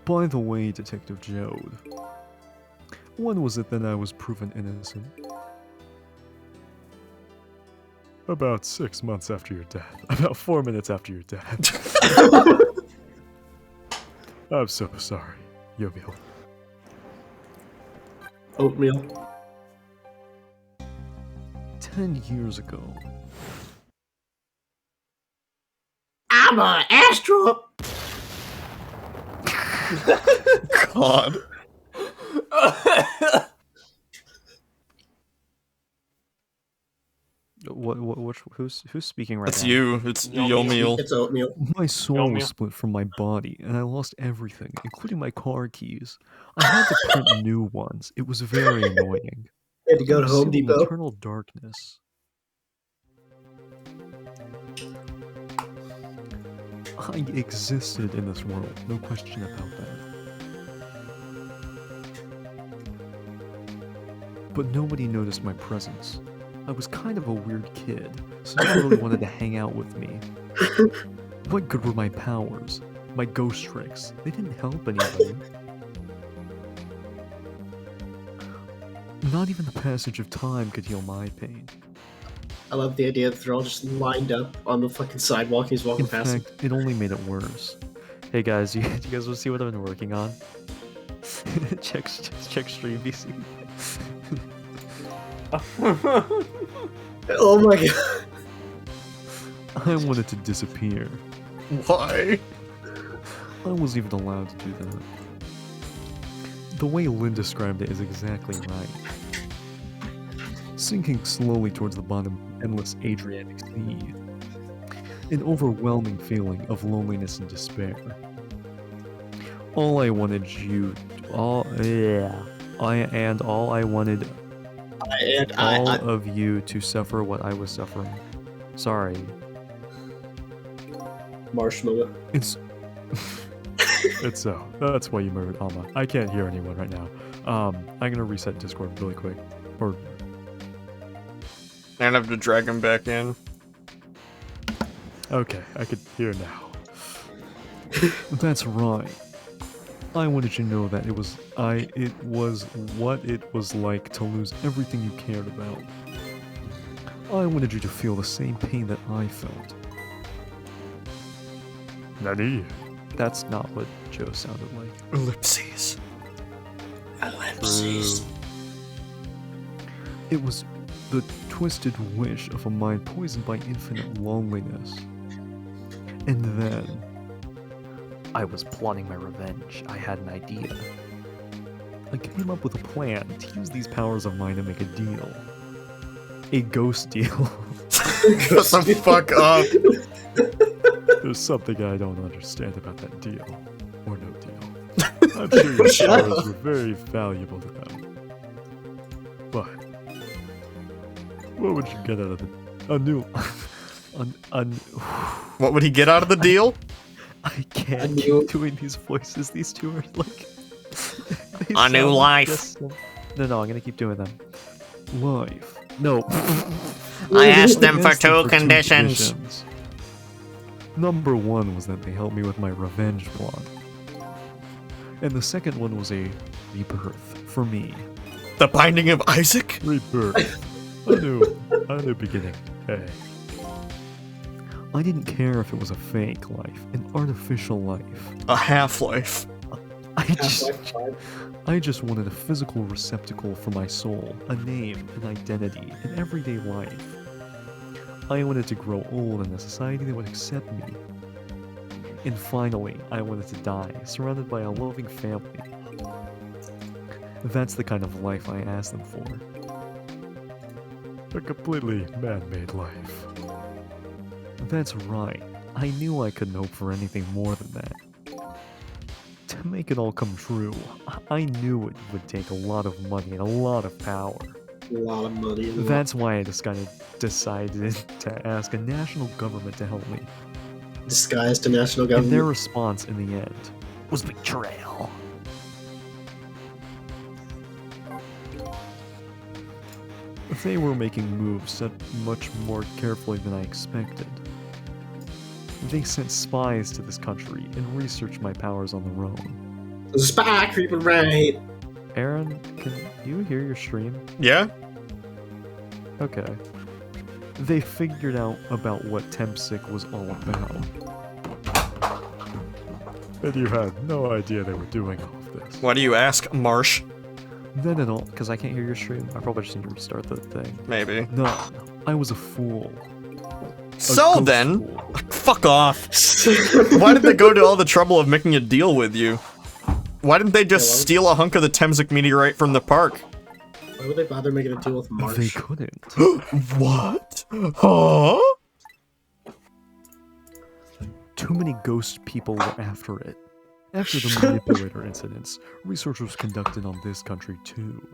By the way, Detective Jode, when was it that I was proven innocent? About 6 months after your death. About 4 minutes after your death. I'm so sorry, Yo-Yo. Oatmeal. 10 years ago, I'm an astro. God. Who's speaking right That's now? you. It's Yo-Meal. It's oatmeal. my soul Yo-Meal. was split from my body, and I lost everything, including my car keys. I had to print new ones. It was very annoying. Had to go to I was Home still in Depot. eternal darkness. I existed in this world, no question about that. But nobody noticed my presence. I was kind of a weird kid, so no one really wanted to hang out with me. What good were my powers? My ghost tricks? They didn't help anybody. Not even the passage of time could heal my pain. I love the idea that they're all just lined up on the fucking sidewalk. He's walking In past them. fact, it only made it worse. Hey guys, do you guys want to see what I've been working on? check stream VC. Oh my god. I wanted to disappear. Why? I wasn't even allowed to do that. The way Lynn described it is exactly right. Sinking slowly towards the bottom of the endless Adriatic Sea. An overwhelming feeling of loneliness and despair. All I wanted all I wanted all of you to suffer what I was suffering. Sorry. Marshmallow. It's so. That's why you murdered Alma. I can't hear anyone right now. I'm gonna reset Discord really quick. Or And I have to drag him back in. okay, I could hear now. That's right. I wanted you to know that it was what it was like to lose everything you cared about. I wanted you to feel the same pain that I felt. Nani? That's not what Joe sounded like. Ellipses. Ellipses. It was the twisted wish of a mind poisoned by infinite loneliness. And then I was plotting my revenge. I had an idea. I came up with a plan to use these powers of mine to make a deal. A ghost deal. Shut the fuck up. There's something I don't understand about that deal. Or no deal. I'm sure your Shut powers up. were very valuable to them. But what would you get out of it? A new... What would he get out of the deal? I can't A new- keep doing these voices. These two are like... they A new sound life. just so- No, I'm gonna keep doing them. life. No. I asked them I for asked them two conditions. Number one was that they helped me with my revenge plot. And the second one was a rebirth for me. The Binding of Isaac? Rebirth. a new beginning. Hey. I didn't care if it was a fake life, an artificial life. A half-life. I just wanted a physical receptacle for my soul, a name, an identity, an everyday life. I wanted to grow old in a society that would accept me. And finally, I wanted to die, surrounded by a loving family. That's the kind of life I asked them for. A completely man-made life. That's right. I knew I couldn't hope for anything more than that. To make it all come true, I knew it would take a lot of money and a lot of power. A lot of money. And That's why I decided to ask a national government to help me. disguised to national And their government. response in the end was betrayal. They were making moves much more carefully than I expected. They sent spies to this country and researched my powers on their own. There's a spy creeping right. Aaron, can you hear your stream? Yeah? Okay. They figured out about what Tempsick was all about. And you had no idea they were doing all of this. Why do you ask, Marsh? Then and all, because I can't hear your stream. I probably just need to restart the thing. Maybe. No, I was a fool. So ghost then, fool. fuck off. Why did they go to all the trouble of making a deal with you? Why didn't they just steal a hunk of the Temsic meteorite from the park? Why would they bother making a deal with They Marsh? couldn't. What? Huh? Too many ghost people were after it. After the manipulator incidents, research was conducted on this country too.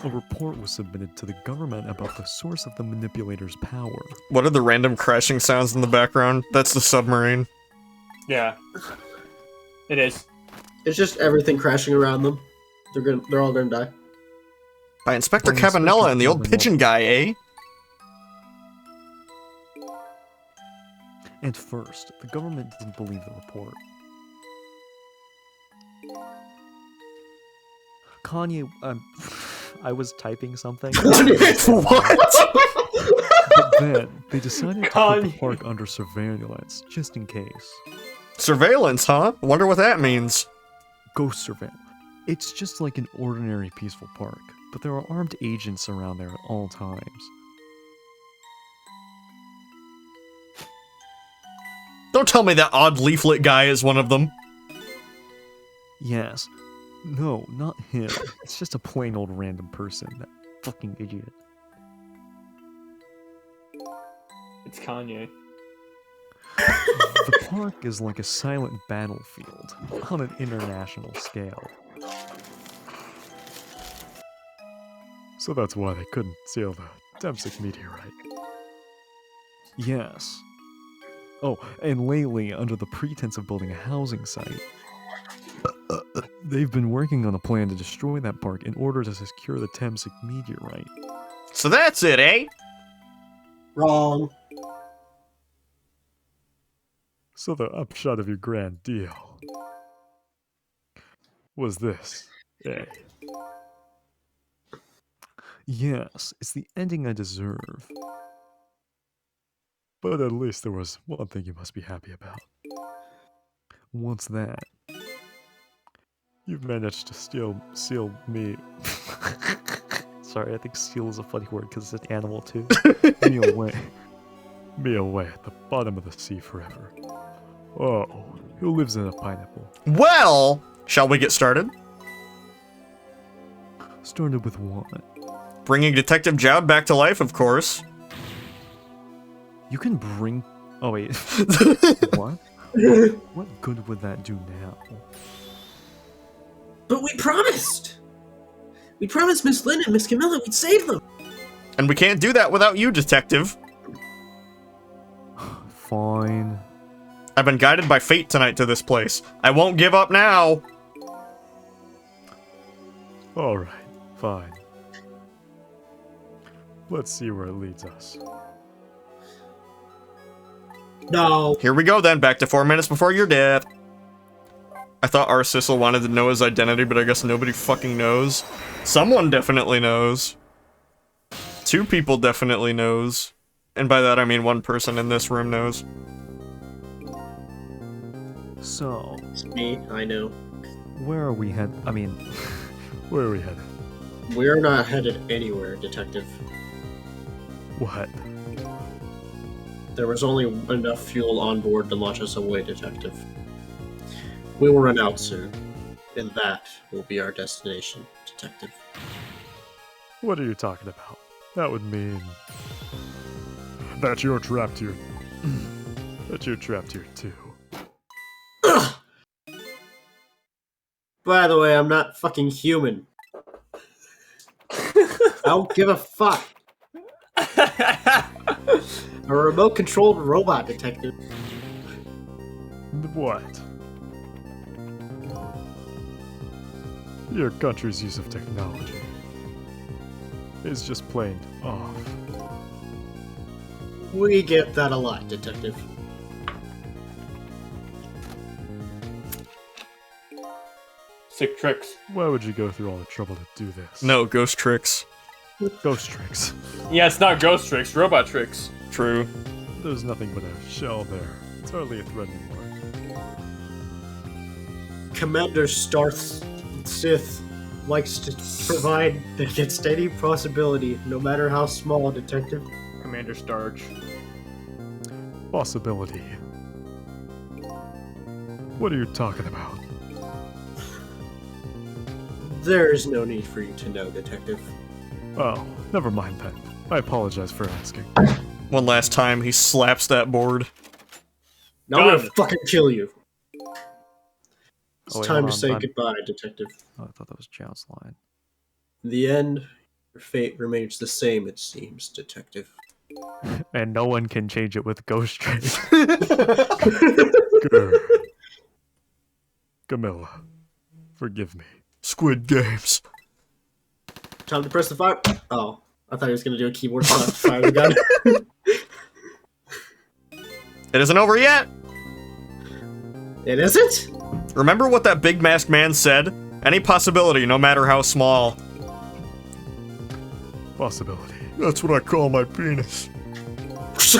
A report was submitted to the government about the source of the manipulator's power. What are the random crashing sounds in the background? That's the submarine. Yeah. It is. It's just everything crashing around them. They're all gonna die. By Inspector By Inspector Cabanella and the old Cabanella. pigeon guy, eh? At first, the government didn't believe the report. Kanye, I was typing something. What? But then, they decided to put the Kanye. park under surveillance, just in case. Surveillance, huh? Wonder what that means. Ghost surveillance. It's just like an ordinary peaceful park, but there are armed agents around there at all times. Don't tell me that odd leaflet guy is one of them. Yes. No, not him. It's just a plain old random person. That fucking idiot. It's Kanye. The park is like a silent battlefield on an international scale. So that's why they couldn't steal the Temsic meteorite. Yes. Oh, and lately, under the pretense of building a housing site, they've been working on a plan to destroy that park in order to secure the Temsic meteorite. So that's it, eh? Wrong. So the upshot of your grand deal was this, eh? Yes, it's the ending I deserve. But at least there was one thing you must be happy about. What's that? You've managed to seal me. Sorry, I think seal is a funny word because it's an animal too. Me away. Me away at the bottom of the sea forever. Oh, who lives in a pineapple? Well, shall we get started? Started with what? Bringing Detective Jowd back to life, of course. You can bring... Oh wait. What? What good would that do now? But we promised! We promised Miss Lynn and Miss Camilla we'd save them! And we can't do that without you, Detective. Fine. I've been guided by fate tonight to this place. I won't give up now. Alright, fine. Let's see where it leads us. No. Here we go then, back to 4 minutes before your death. I thought our Sissel wanted to know his identity, but I guess nobody fucking knows. Someone definitely knows. 2 people definitely knows. And by that I mean 1 person in this room knows. So, It's me, I know. where are we head? I mean, Where are we headed? We're not headed anywhere, Detective. What? There was only enough fuel on board to launch us away, Detective. We will run out soon. And that will be our destination, Detective. What are you talking about? That would mean that you're trapped here. That you're trapped here too. Ugh! By the way, I'm not fucking human. I don't give a fuck. A remote-controlled robot, Detective. What? Your country's use of technology is just plain off. We get that a lot, Detective. Sick tricks. Why would you go through all the trouble to do this? No, ghost tricks. Ghost tricks. Yeah, it's not ghost tricks, robot tricks. True. There's nothing but a shell there. It's hardly a threat anymore. Commander Starth Sith likes to provide against any possibility, no matter how small, Detective. Commander Starch. Possibility. What are you talking about? There is no need for you to know, Detective. Oh, never mind then. I apologize for asking. One last time, he slaps that board. Now I'm gonna fucking kill you. It's Oh, wait, time hold to on, say I'm- goodbye, Detective. Oh, I thought that was John's line. In the end, your fate remains the same, it seems, Detective. And no one can change it with ghost tricks. Grr. Camilla, forgive me. Squid Games. Time to press the fire. Oh, I thought he was gonna do a keyboard shot to fire the gun. It isn't over yet! It isn't? Remember what that big masked man said? Any possibility, no matter how small. Possibility. That's what I call my penis.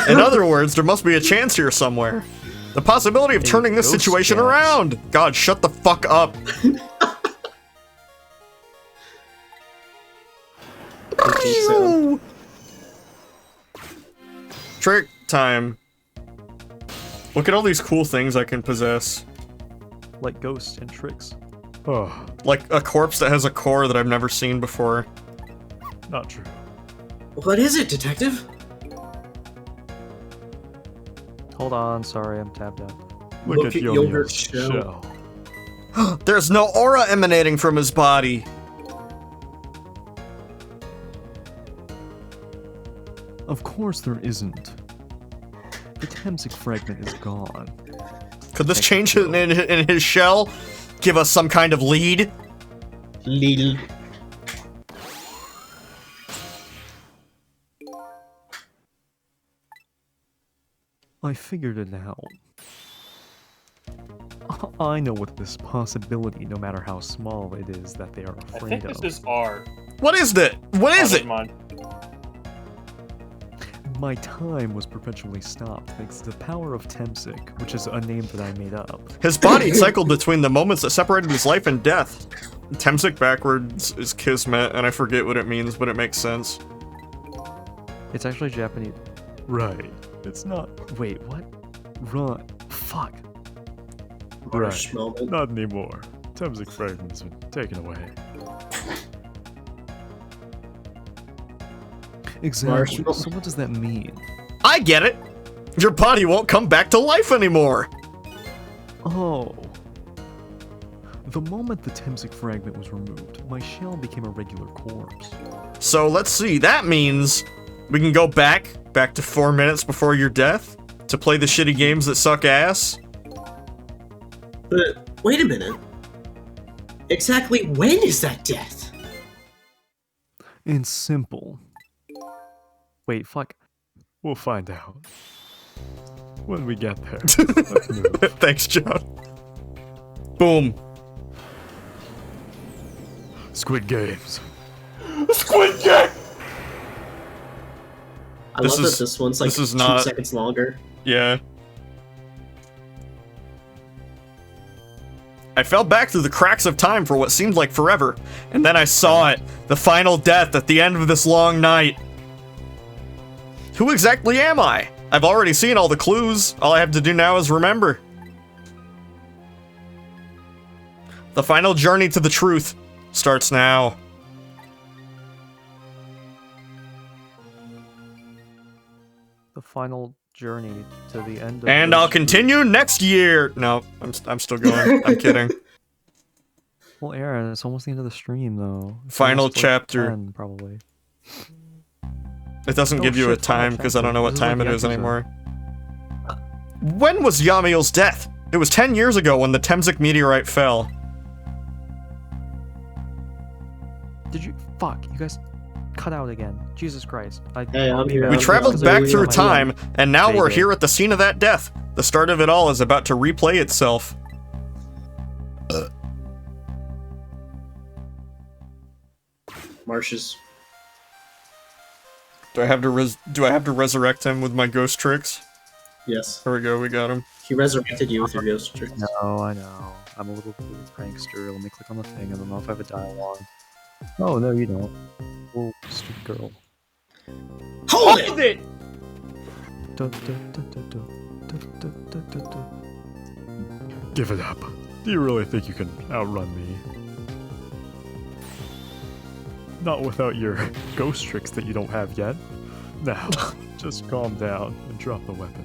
In other words, there must be a chance here somewhere. The possibility of A turning this ghost situation chance. around! God, shut the fuck up. I think so. Trick time. Look at all these cool things I can possess. Like ghosts and tricks. Oh, Like a corpse that has a core that I've never seen before. not true. What is it, Detective? Hold on, sorry, I'm tapped out. Look at Yogurt Yo-Yo's Shell. shell. There's no aura emanating from his body. Of course there isn't. The Temsic fragment is gone. Could this change in his shell? Give us some kind of lead? Lil. I figured it out. I know what this possibility, no matter how small it is, that they are I afraid think of. this is R. What is that? What is Oh, it? never mind. My time was perpetually stopped thanks to the power of Temsic, which is a name that I made up. His body cycled between the moments that separated his life and death. Temsic backwards is kismet, and I forget what it means, but it makes sense. It's actually Japanese. Right. It's not. Wait, what? Run. Fuck. Harsh Right. moment. Not anymore. Temsic fragment's been taken away. Exactly. Marshmallow. So what does that mean? I get it! Your body won't come back to life anymore! Oh. The moment the Temsic fragment was removed, my shell became a regular corpse. So let's see, that means we can go back to 4 minutes before your death to play the shitty games that suck ass. But wait a minute. Exactly when is that death? It's simple. Wait, fuck. We'll find out. When we get there. Let's move. Thanks, John. Boom. Squid Games. Squid Game! I This love is- that this one's like this is 2 not- seconds longer. Yeah. I fell back through the cracks of time for what seemed like forever, and then I saw it, the final death at the end of this long night. Who exactly am I? I've already seen all the clues. All I have to do now is remember. The final journey to the truth starts now. The final journey to the end of And the I'll street. continue next year. No, I'm still going. I'm kidding. Well, Aaron, it's almost the end of the stream, though. It's Final almost like chapter. 10, probably. It doesn't Oh, give you a shit, final time because I don't know what chapter. time it This is is like Yakuza. anymore. When was Yamiel's death? It was 10 years ago when the Temzik meteorite fell. Did you? Fuck, you guys cut out again. Jesus Christ. Hey, I'm here. We I'm traveled here. back through time, and now we're Mayday. here at the scene of that death. The start of it all is about to replay itself. Marshes. Do I have to resurrect him with my ghost tricks? Yes. There we go, we got him. He resurrected you with your ghost tricks. No, I know. I'm a little bit of a prankster. Let me click on the thing. I don't know if I have a dialogue. Oh, no, you don't. Oh, stupid girl. Hold it! Hold it! Dun, dun, dun, dun, dun, dun, dun, dun, dun. Give it up. Do you really think you can outrun me? Not without your ghost tricks that you don't have yet. Now, just calm down and drop the weapon.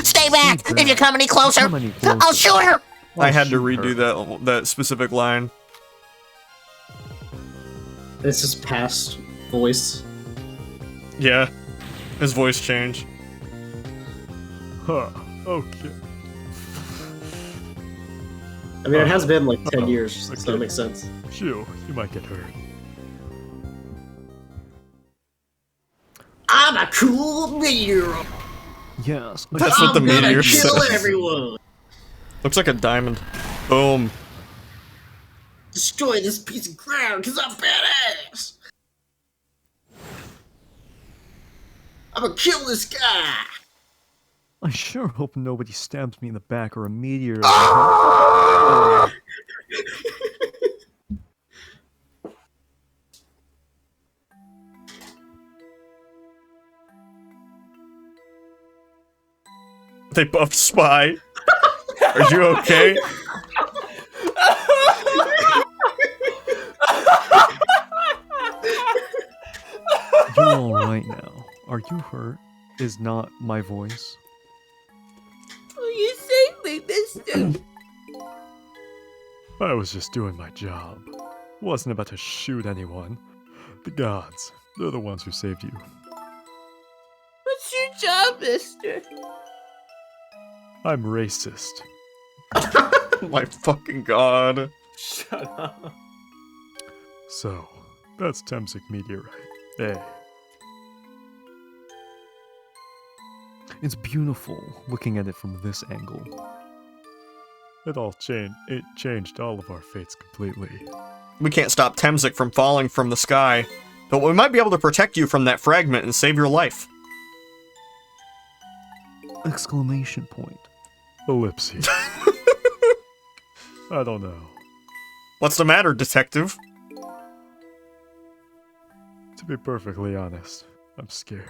Stay back! Stay If you come any closer, Come any I'll closer. shoot her! I had to shoot redo her. that specific line. This is past voice. Yeah, his voice changed. Huh. Okay. I mean, it has been like 10 years, so okay. that makes sense. Phew, you might get hurt. I'm a cool meteor. Yes. That's what the I'm gonna meteor kill says. everyone. Looks like a diamond. Boom. Destroy this piece of ground, cause I'm badass. I'm gonna kill this guy. I sure hope nobody stabs me in the back or a meteor. They buffed Spy. Are you okay? You're alright now. Are you hurt? Is not my voice. Will you save me, mister? I was just doing my job. Wasn't about to shoot anyone. The gods, they're the ones who saved you. What's your job, mister? I'm racist. My fucking god. Shut up. So, that's Temzik meteorite. Hey, It's beautiful looking at it from this angle. it changed all of our fates completely. We can't stop Temzik from falling from the sky, but we might be able to protect you from that fragment and save your life. Exclamation point. Ellipses. I don't know. What's the matter, detective? To be perfectly honest, I'm scared.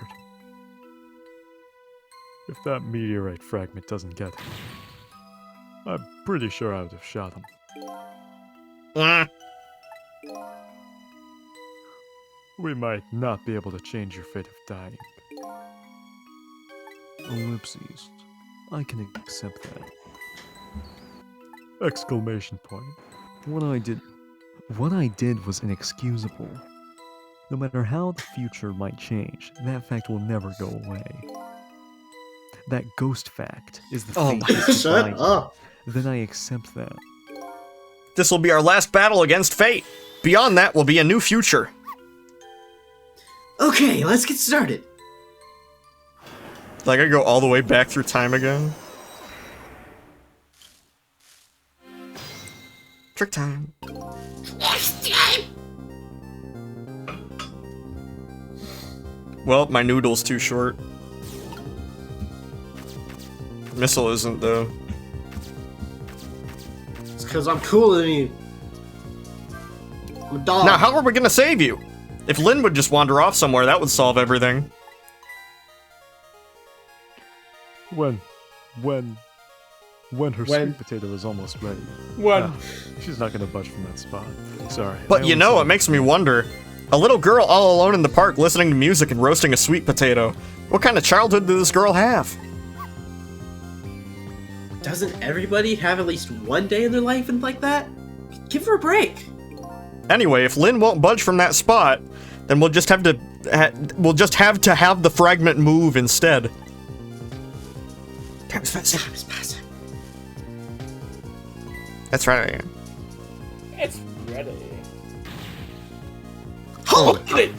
If that meteorite fragment doesn't get him, I'm pretty sure I would have shot him. Ah, We might not be able to change your fate of dying. Ellipses. I can accept that. Exclamation point. What I did was inexcusable. No matter how the future might change, that fact will never go away. That ghost fact is the Oh fate my- that's Shut behind it. up. Then I accept that. this will be our last battle against fate. Beyond that will be a new future. Okay, let's get started. Like I go all the way back through time again. Trick time. Next time! Well, my noodle's too short. Missile isn't though. It's because I'm cooler than you. I'm a dog. Now, how are we gonna save you? If Lynn would just wander off somewhere, that would solve everything. When When her When- sweet potato is almost ready. When? Ah, she's not gonna budge from that spot. Sorry. I But you only know, saw it makes me wonder. A little girl all alone in the park listening to music and roasting a sweet potato. What kind of childhood did this girl have? Doesn't everybody have at least one day in their life and like that? Give her a break. Anyway, if Lynn won't budge from that spot, then we'll just have to have the fragment move instead. Time is passing. That's right. It's ready. Oh, Look at it!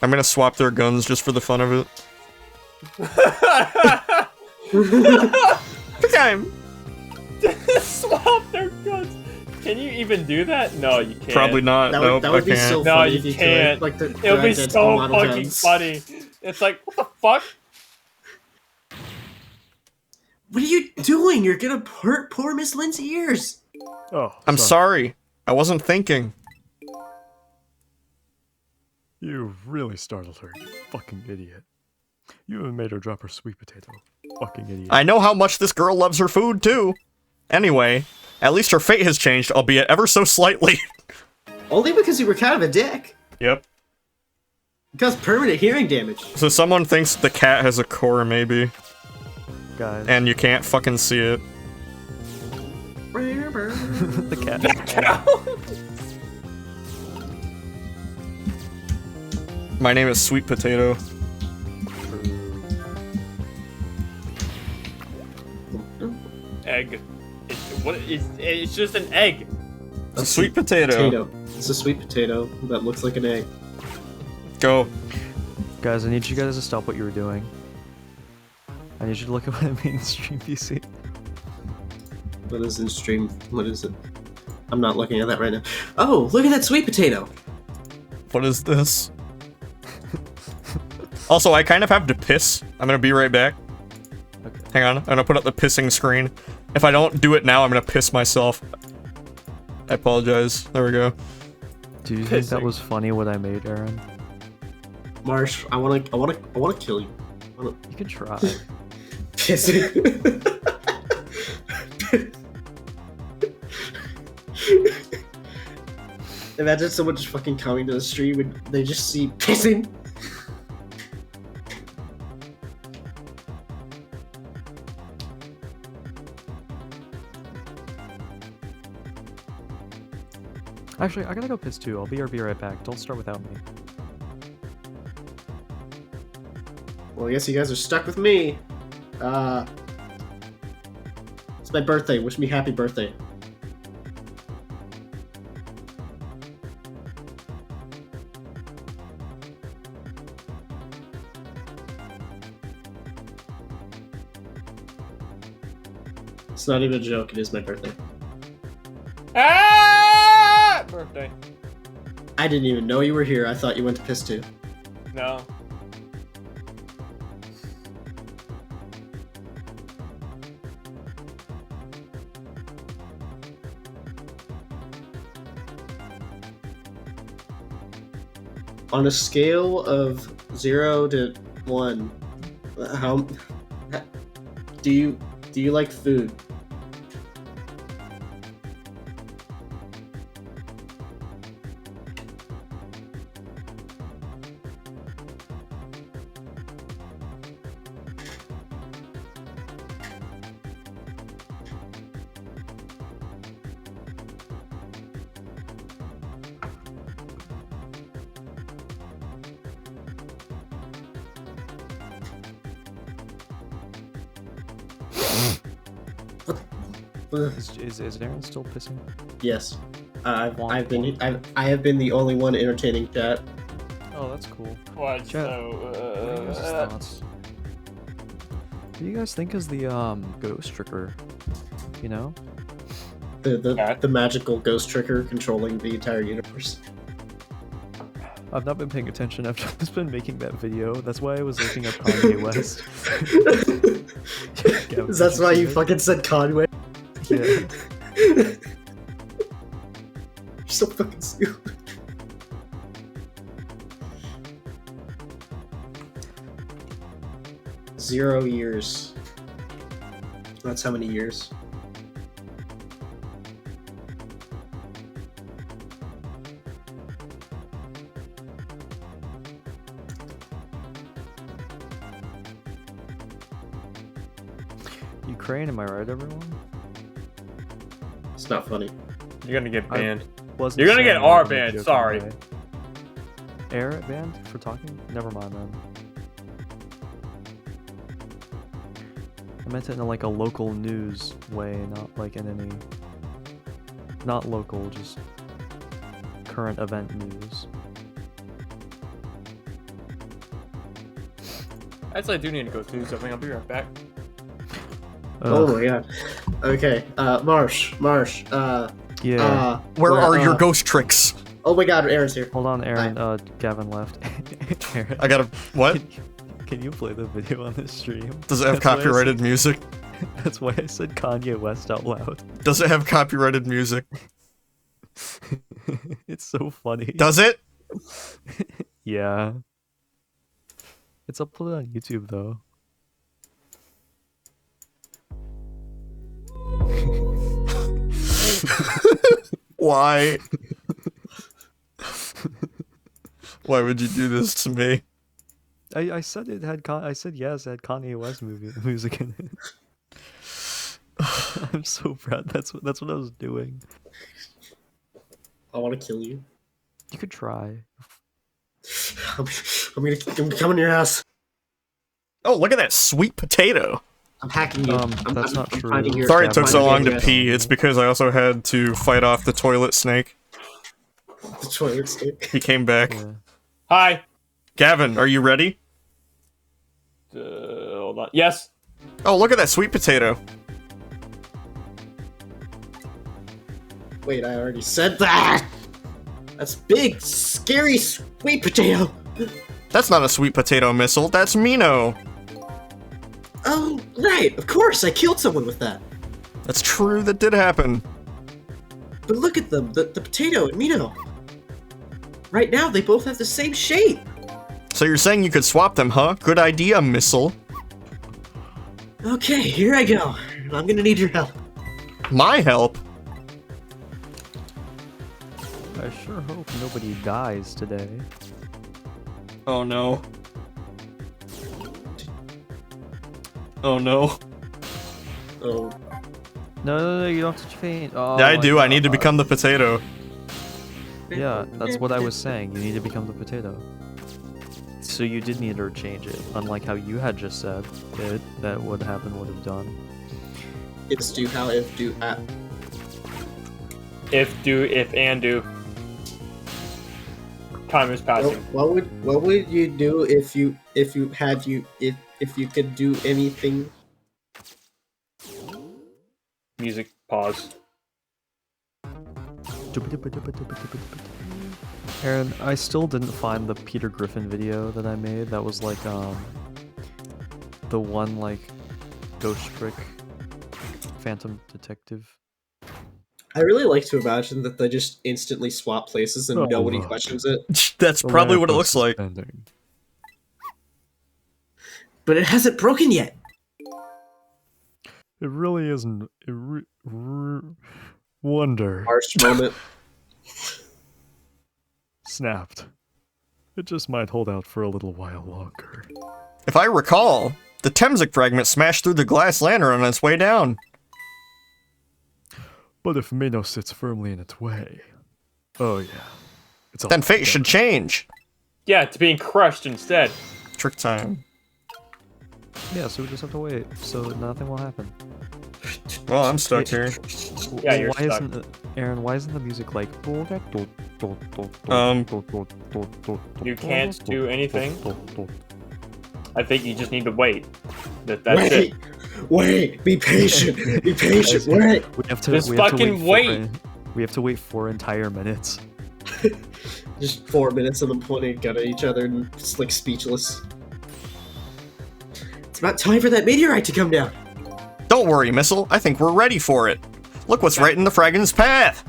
I'm gonna swap their guns just for the fun of it. Okay. Swap their guns. Can you even do that? No, you can't. Probably not. that Nope, would, that would I be can't. so No, funny you if you can't. could. Like the It would be identical so model fucking guns. funny. It's like, what the fuck? What are you doing? You're gonna hurt poor Miss Lynn's ears. Oh, I'm sorry. I wasn't thinking. You really startled her, you fucking idiot. You even made her drop her sweet potato. Fucking idiot. I know how much this girl loves her food, too. Anyway, at least her fate has changed, albeit ever so slightly. Only because you were kind of a dick. Yep. Caused permanent hearing damage. So someone thinks the cat has a core, maybe, Guys, and you can't fucking see it. the cat. My name is Sweet Potato. Egg. It's just an egg. It's a sweet potato. It's a sweet potato that looks like an egg. Go. Guys, I need you guys to stop what you were doing. I need you to look at what I made in stream PC. What is in stream? What is it? I'm not looking at that right now. Oh, look at that sweet potato! What is this? Also, I kind of have to piss. I'm gonna be right back. Okay. Hang on, I'm gonna put up the pissing screen. If I don't do it now, I'm gonna piss myself. I apologize. There we go. Do you think that Pissing. was funny what I made, Aaron? Marsh, I wanna kill you. You can try. Pissing. Imagine someone just fucking coming to the stream and they just see pissing. Actually, I gotta go piss too. I'll be right back. Don't start without me. Well, I guess you guys are stuck with me. It's my birthday. Wish me happy birthday. It's not even a joke. It is my birthday. Ah! Birthday. I didn't even know you were here. I thought you went to piss too. No. On a scale of 0 to 1, how do you like food? Is Aaron still pissing? Yes. I Wonk, have been the only one entertaining chat. Oh, that's cool. What? Chat, what are your guys' thoughts? What do you guys think is the ghost tricker? You know? The magical ghost tricker controlling the entire universe. I've not been paying attention. I've just been making that video. That's why I was looking up Kanye West. That's why you fucking said Conway. Yeah. You're so fucking stupid. Zero years. That's how many years. Ukraine, am I right, everyone? It's not funny. You're gonna get banned. Wasn't You're gonna get saying R that in a banned, joking sorry. way. Air it banned for talking? Never mind then. I meant it in like a local news way, not like in any... Not local, just current event news. Actually, I do need to go do something. I'll be right back. Oh my god. Okay, Marsh. Yeah. Where are your ghost tricks? Oh my god, Aaron's here. Hold on, Aaron. Gavin left. Aaron, I gotta. What? can you play the video on this stream? Does it have That's why I copyrighted music? That's why I said Kanye West out loud. Does it have copyrighted music? It's so funny. Does it? Yeah. It's uploaded on YouTube though. Why? Why would you do this to me? I said it had I said yes, it had Kanye West music in it. I'm so proud. That's what I was doing. I want to kill you. You could try. I'm coming to your house. Oh, look at that sweet potato. I'm hacking you. That's not true. finding your- Sorry it took so finding long your to address. pee. It's because I also had to fight off the toilet snake. The toilet snake. He came back. Yeah. Hi. Gavin, are you ready? Hold on. Yes. Oh, look at that sweet potato. Wait, I already said that! That's big, scary sweet potato! That's not a sweet potato missile. That's Mino. Oh, right, of course, I killed someone with that. That's true. That did happen. But look at them, the potato and Mino. Right now, they both have the same shape. So you're saying you could swap them, huh? Good idea, missile. Okay, here I go. I'm gonna need your help. My help? I sure hope nobody dies today. Oh no. Oh no. Oh, No, you don't have to faint. Oh, Yeah, I my do. I need to God. become the potato. Yeah, that's what I was saying. You need to become the potato. So you did need to change it, unlike how you had just said that would happen would have done. it's do, how, if, do, at. If, do, if, and do. Time is passing. What would you do if you could do anything? Music pause. Aaron, I still didn't find the Peter Griffin video that I made. That was like the one like ghost trick phantom detective. I really like to imagine that they just instantly swap places and Oh, nobody look. questions it. That's probably what it looks like. Suspending. But it hasn't broken yet. It really isn't. Wonder. Harsh moment. Snapped. It just might hold out for a little while longer. If I recall, the Temzik fragment smashed through the glass lantern on its way down. But if Mino sits firmly in its way... Oh yeah. It's all Then fate together. should change. Yeah, it's being crushed instead. Trick time. Yeah, so we just have to wait. So nothing will happen. Well, I'm stuck here. Yeah, you're why stuck. isn't Aaron? Why isn't the music like? You can't do anything. I think you just need to wait. That's it. Wait, be patient, be patient, wait. We have to. Just we have to fucking wait. We have to wait 4 entire minutes. Just 4 minutes of them pointing a gun at each other and just like speechless. It's about time for that meteorite to come down. Don't worry, Missile. I think we're ready for it. Look what's right in the Fragment's path.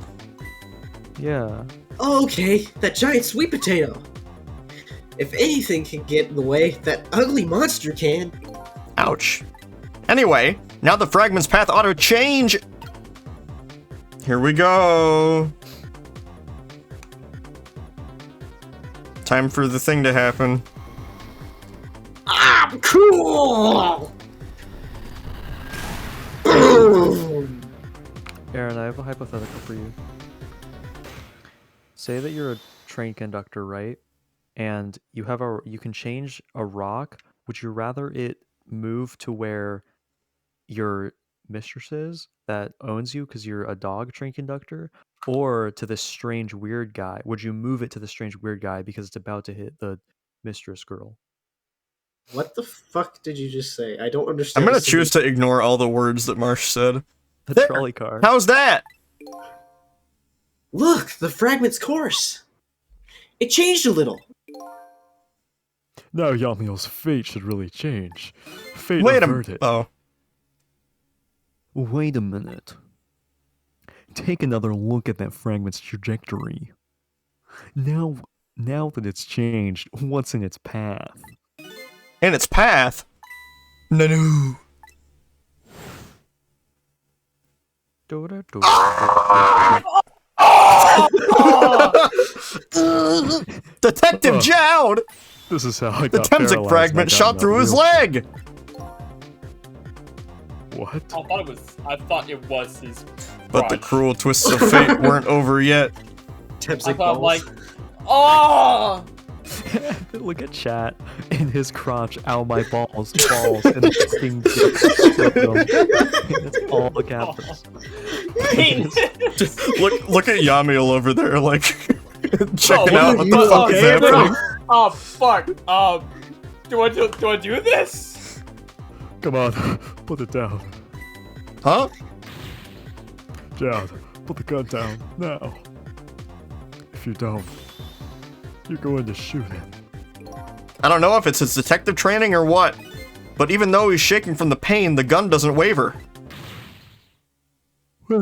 Yeah. Okay, that giant sweet potato. If anything can get in the way, that ugly monster can. Ouch. Anyway, Now the fragment's path ought to change. Here we go. Time for the thing to happen. I'm cool! Boom! Aaron, I have a hypothetical for you. Say that you're a train conductor, right? And you can change a rock. Would you rather it move to where your mistress is that owns you because you're a dog train conductor, or to this strange weird guy? Would you move it to the strange weird guy because it's about to hit the mistress girl? What the fuck did you just say? I don't I'm understand. gonna choose to ignore all the words that Marsh said. The There. trolley car. How's that? Look, the fragment's course. It changed a little. Now Yamiel's fate should really change. Fate Wait a averted. Oh. Wait a minute. Take another look at that fragment's trajectory. Now that it's changed, what's in its path? In its path? No. Detective Jowd! This is how I The got Temsic paralyzed fragment and I got shot in a through his wheelchair. leg! What? I thought it was his. But the crotch. cruel twists of fate weren't over yet. I Temsic thought balls. like, oh. Look at chat in his crotch. Ow, my balls, balls, and the sting dick. It's all capitals. Look at Yamiel over there, like, checking Oh, out what the fuck is happening. Oh fuck. Do I do this? Come on, put it down. Huh? Jowd, put the gun down, now. If you don't, you're going to shoot him. I don't know if it's his detective training or what, but even though he's shaking from the pain, the gun doesn't waver. Put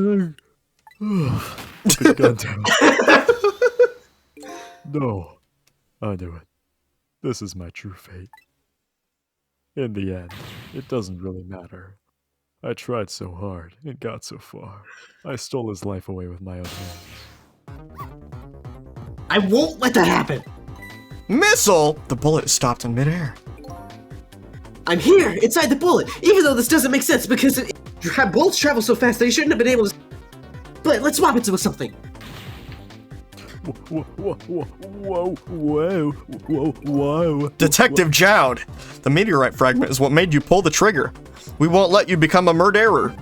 the gun down. No, I do it. This is my true fate. In the end, it doesn't really matter. I tried so hard and got so far. I stole his life away with my own hands. I won't let that happen. Missile! The bullet stopped in midair. I'm here, inside the bullet, even though this doesn't make sense because bullets travel so fast they shouldn't have been able to. But let's swap it with something. Whoa. Detective Jowd! The meteorite fragment is what made you pull the trigger. We won't let you become a murderer.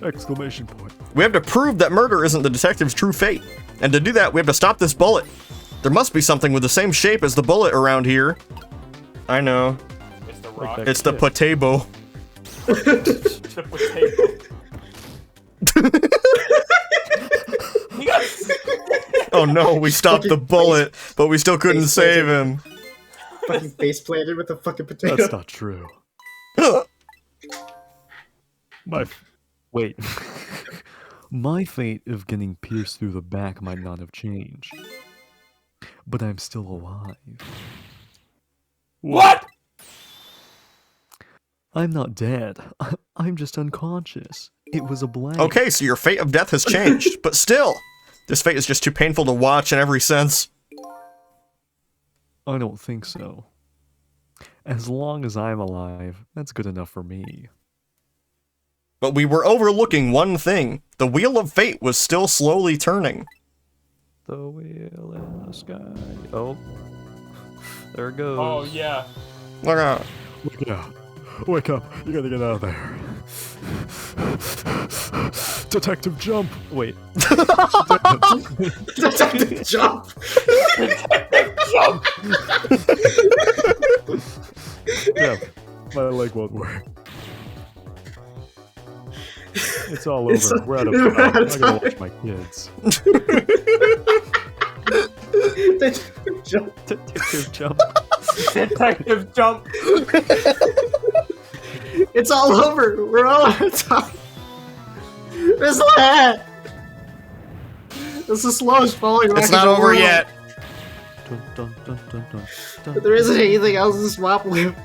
Exclamation point. We have to prove that murder isn't the detective's true fate. And to do that, we have to stop this bullet. There must be something with the same shape as the bullet around here. I know. It's the rock. It's the potato. The potato. He got Oh no, we stopped the bullet, but we still couldn't save him. Fucking face planted with a fucking potato. That's not true. My Wait. My fate of getting pierced through the back might not have changed. But I'm still alive. what? I'm not dead. I'm just unconscious. It was a blank. Okay, so your fate of death has changed, but still, this fate is just too painful to watch in every sense. I don't think so. As long as I'm alive, that's good enough for me. But we were overlooking one thing. The wheel of fate was still slowly turning. The wheel in the sky. Oh. There it goes. Oh yeah. Look out. Look out. Wake up. You gotta get out of there. Detective Jump. Wait. Detective Jump. Jump. Yeah, my leg won't work. It's all over. It's- We're out of we're time. out of I gotta time. watch my kids. Detective Jump. Detective Jump. Detective jump. It's all over. We're all out of time. This lad. This is Slosh falling. It's not over yet. Dun, dun, dun, dun, dun, dun. But there isn't anything else to swap with.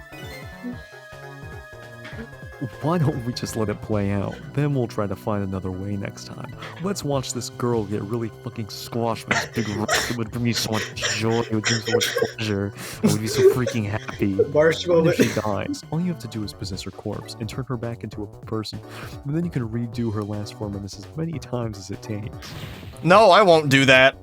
Why don't we just let it play out? Then we'll try to find another way next time. Let's watch this girl get really fucking squashed with this big rock. It would bring me so much joy. It would bring me so much pleasure. I would be so freaking happy. Marshmallow. And if she dies, all you have to do is possess her corpse and turn her back into a person. And then you can redo her last 4 minutes as many times as it takes. No, I won't do that.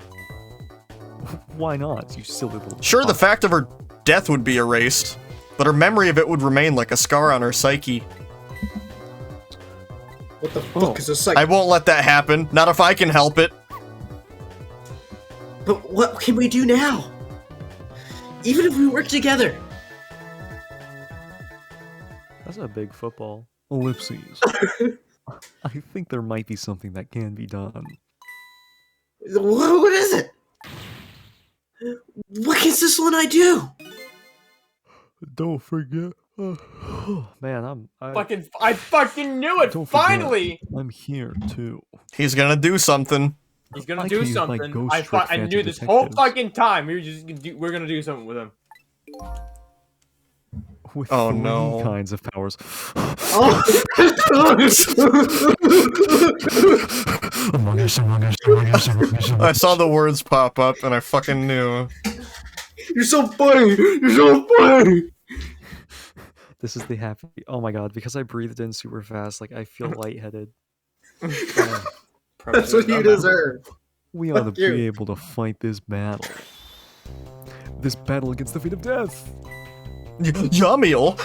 Why not? You silly little Sure, the fuck. fact of her death would be erased, but her memory of it would remain like a scar on her psyche. What the fuck is a psych? I won't let that happen. Not if I can help it. But what can we do now? Even if we work together. That's a big football. Ellipses. I think there might be something that can be done. What is it? What can Sissel and I do? Don't forget. Man, I fucking knew it. Don't forget, Finally, I'm here too. He's gonna do something. he's gonna I do can use my something. ghost I trick knew fancy this whole detectives. fucking time. We're gonna do something with him. With Oh, 3 no. kinds of powers. I saw the words pop up and I fucking knew. You're so funny! You're so funny! this is the happy. Oh my god, because I breathed in super fast, like I feel lightheaded. That's what you deserve. We ought to Fuck you. be able to fight this battle. This battle against the fate of death. Yummiel?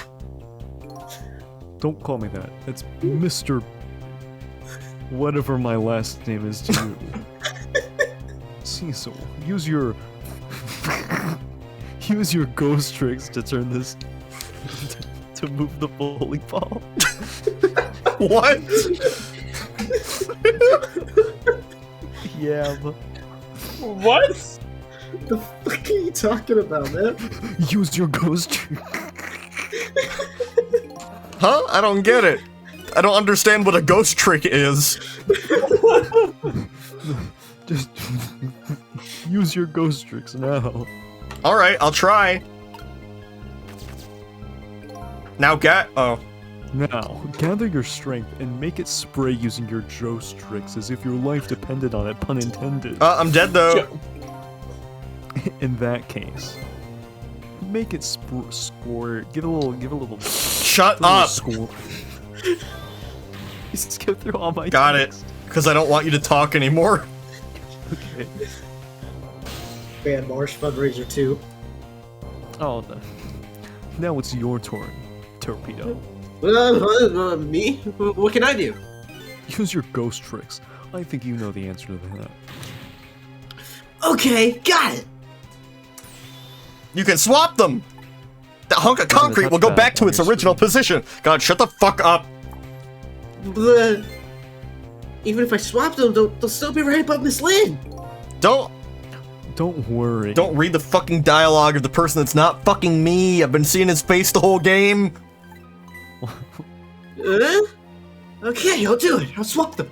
Don't call me that. It's Mr. Whatever my last name is to you. Cecil, use your ghost tricks to turn this to move the bowling ball. What? Yeah, but What? The fuck are you talking about, man? Use your ghost trick. Huh? I don't get it. I don't understand what a ghost trick is. Just use your ghost tricks now. Alright, I'll try. Now oh. Now, gather your strength and make it spray using your ghost tricks as if your life depended on it, pun intended. I'm dead though. In that case, make it score. Give a little. Shut a little up. Score. You skipped through all my. Got it. text. Because I don't want you to talk anymore. Okay. Bad Marsh Fundraiser 2. oh, Now it's your turn, Torpedo. Me? What can I do? Use your ghost tricks. I think you know the answer to that. Okay, got it. You can swap them. The hunk of concrete will go back to its original position. God, shut the fuck up. Bleh. Even if I swap them, they'll still be right above Miss Lynn. Don't Don't worry. read the fucking dialogue of the person that's not fucking me. I've been seeing his face the whole game. Okay, I'll do it. I'll swap them.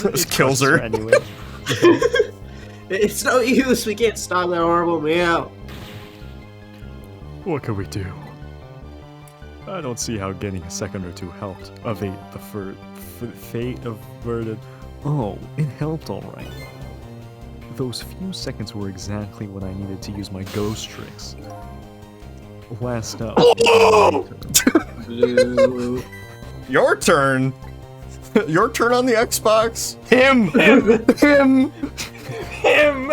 Just kills her. anyway. It's no use. We can't stop that horrible meow. What can we do? I don't see how getting a second or two helped evade the fate averted. Oh, it helped all right. Those few seconds were exactly what I needed to use my ghost tricks. Last up. Blue. Your turn. Your turn on the Xbox. Him. Him. Him.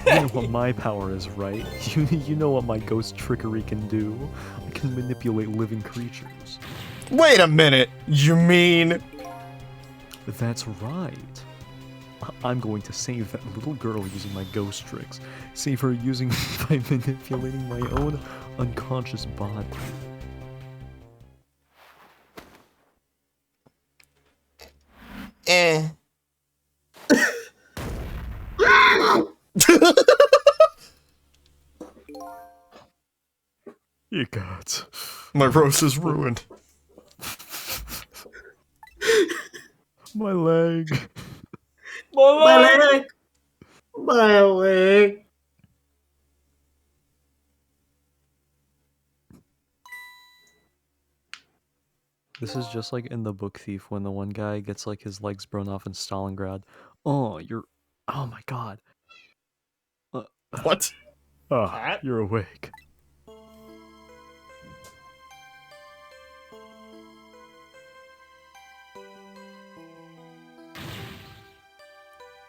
You know what my power is, right? You know what my ghost trickery can do. I can manipulate living creatures. Wait a minute. You mean? That's right. I'm going to save that little girl using my ghost tricks. Save her using by manipulating my own unconscious body. You got. My roast is ruined. My leg. My leg. My leg. This is just like in The Book Thief when the one guy gets like his legs blown off in Stalingrad. Oh, you're. Oh my god. What? Ah, Cat? you're awake.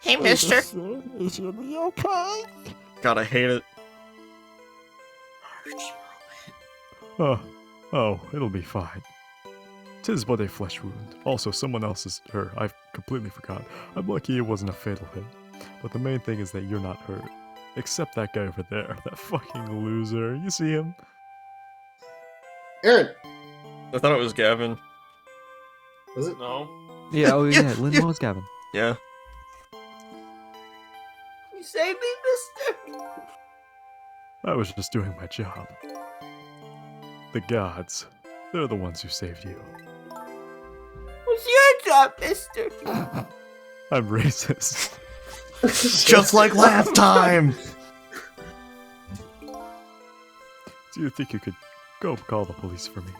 Hey, mister. Is Jimmy okay? God, I hate it. Oh, it'll be fine. 'Tis but a flesh wound. Also, someone else is hurt. I've completely forgot. I'm lucky it wasn't a fatal hit. But the main thing is that you're not hurt. Except that guy over there. That fucking loser. You see him? Aaron, I thought it was Gavin. was it? No. Yeah, oh Yeah, yeah, Lynn yeah. knows Gavin. Yeah. You saved me, mister. I was just doing my job. The gods, they're the ones who saved you. What's your job, mister? I'm racist. Just like last time! Do you think you could go call the police for me?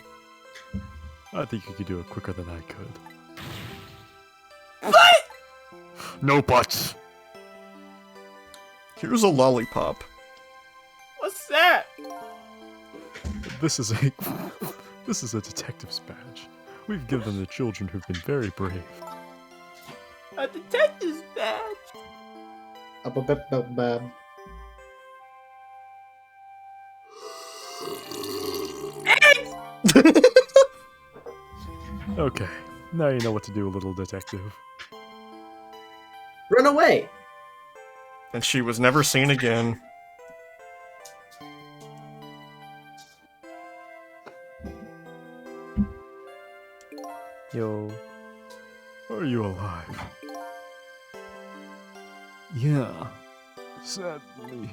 I think you could do it quicker than I could. What? No buts! Here's a lollipop. What's that? This is a detective's badge. We've given the children who've been very brave. A detective's badge. Okay, now you know what to do, little detective. Run away! And she was never seen again. Yo. Are you alive? Yeah. Sadly.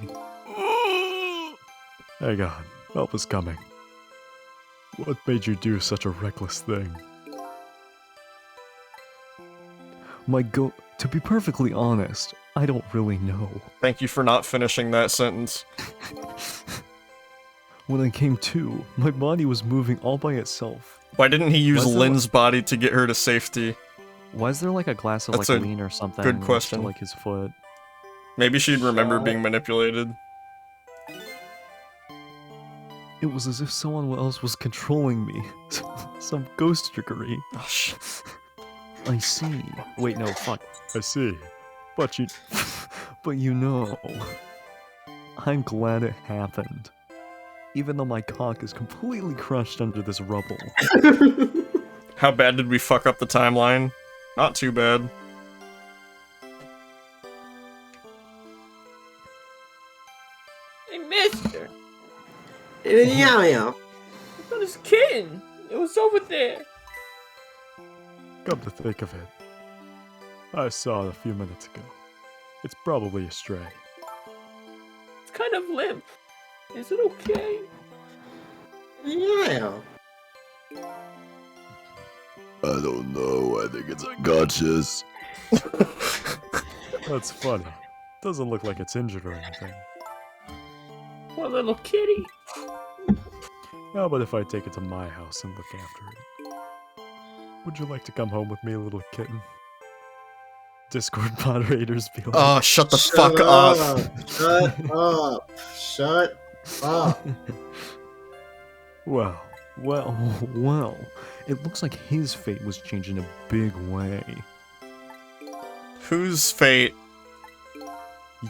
Hang on, help is coming. What made you do such a reckless thing? To be perfectly honest, I don't really know. Thank you for not finishing that sentence. When I came to, my body was moving all by itself. Why didn't he use Was there- Lynn's body to get her to safety? Why is there like a glass of That's like a lean or something good next question. to like his foot? Maybe she'd remember being manipulated. It was as if someone else was controlling me. Some ghost trickery. Oh, shit. I see. Wait, no, fuck. I see. But you... But you know, I'm glad it happened. Even though my cock is completely crushed under this rubble. How bad did we fuck up the timeline? Not too bad. Hey, mister. Yeah, yeah. I thought this kitten. It was over there. Come to think of it, I saw it a few minutes ago. It's probably a stray. It's kind of limp. Is it okay? Yeah. I don't know. I think it's unconscious. That's funny. Doesn't look like it's injured or anything. Poor little kitty. How about if I take it to my house and look after it? Would you like to come home with me, little kitten? Discord moderators be like, Oh, shut the fuck up. Shut up. Shut up. Well, it looks like his fate was changed in a big way. Whose fate?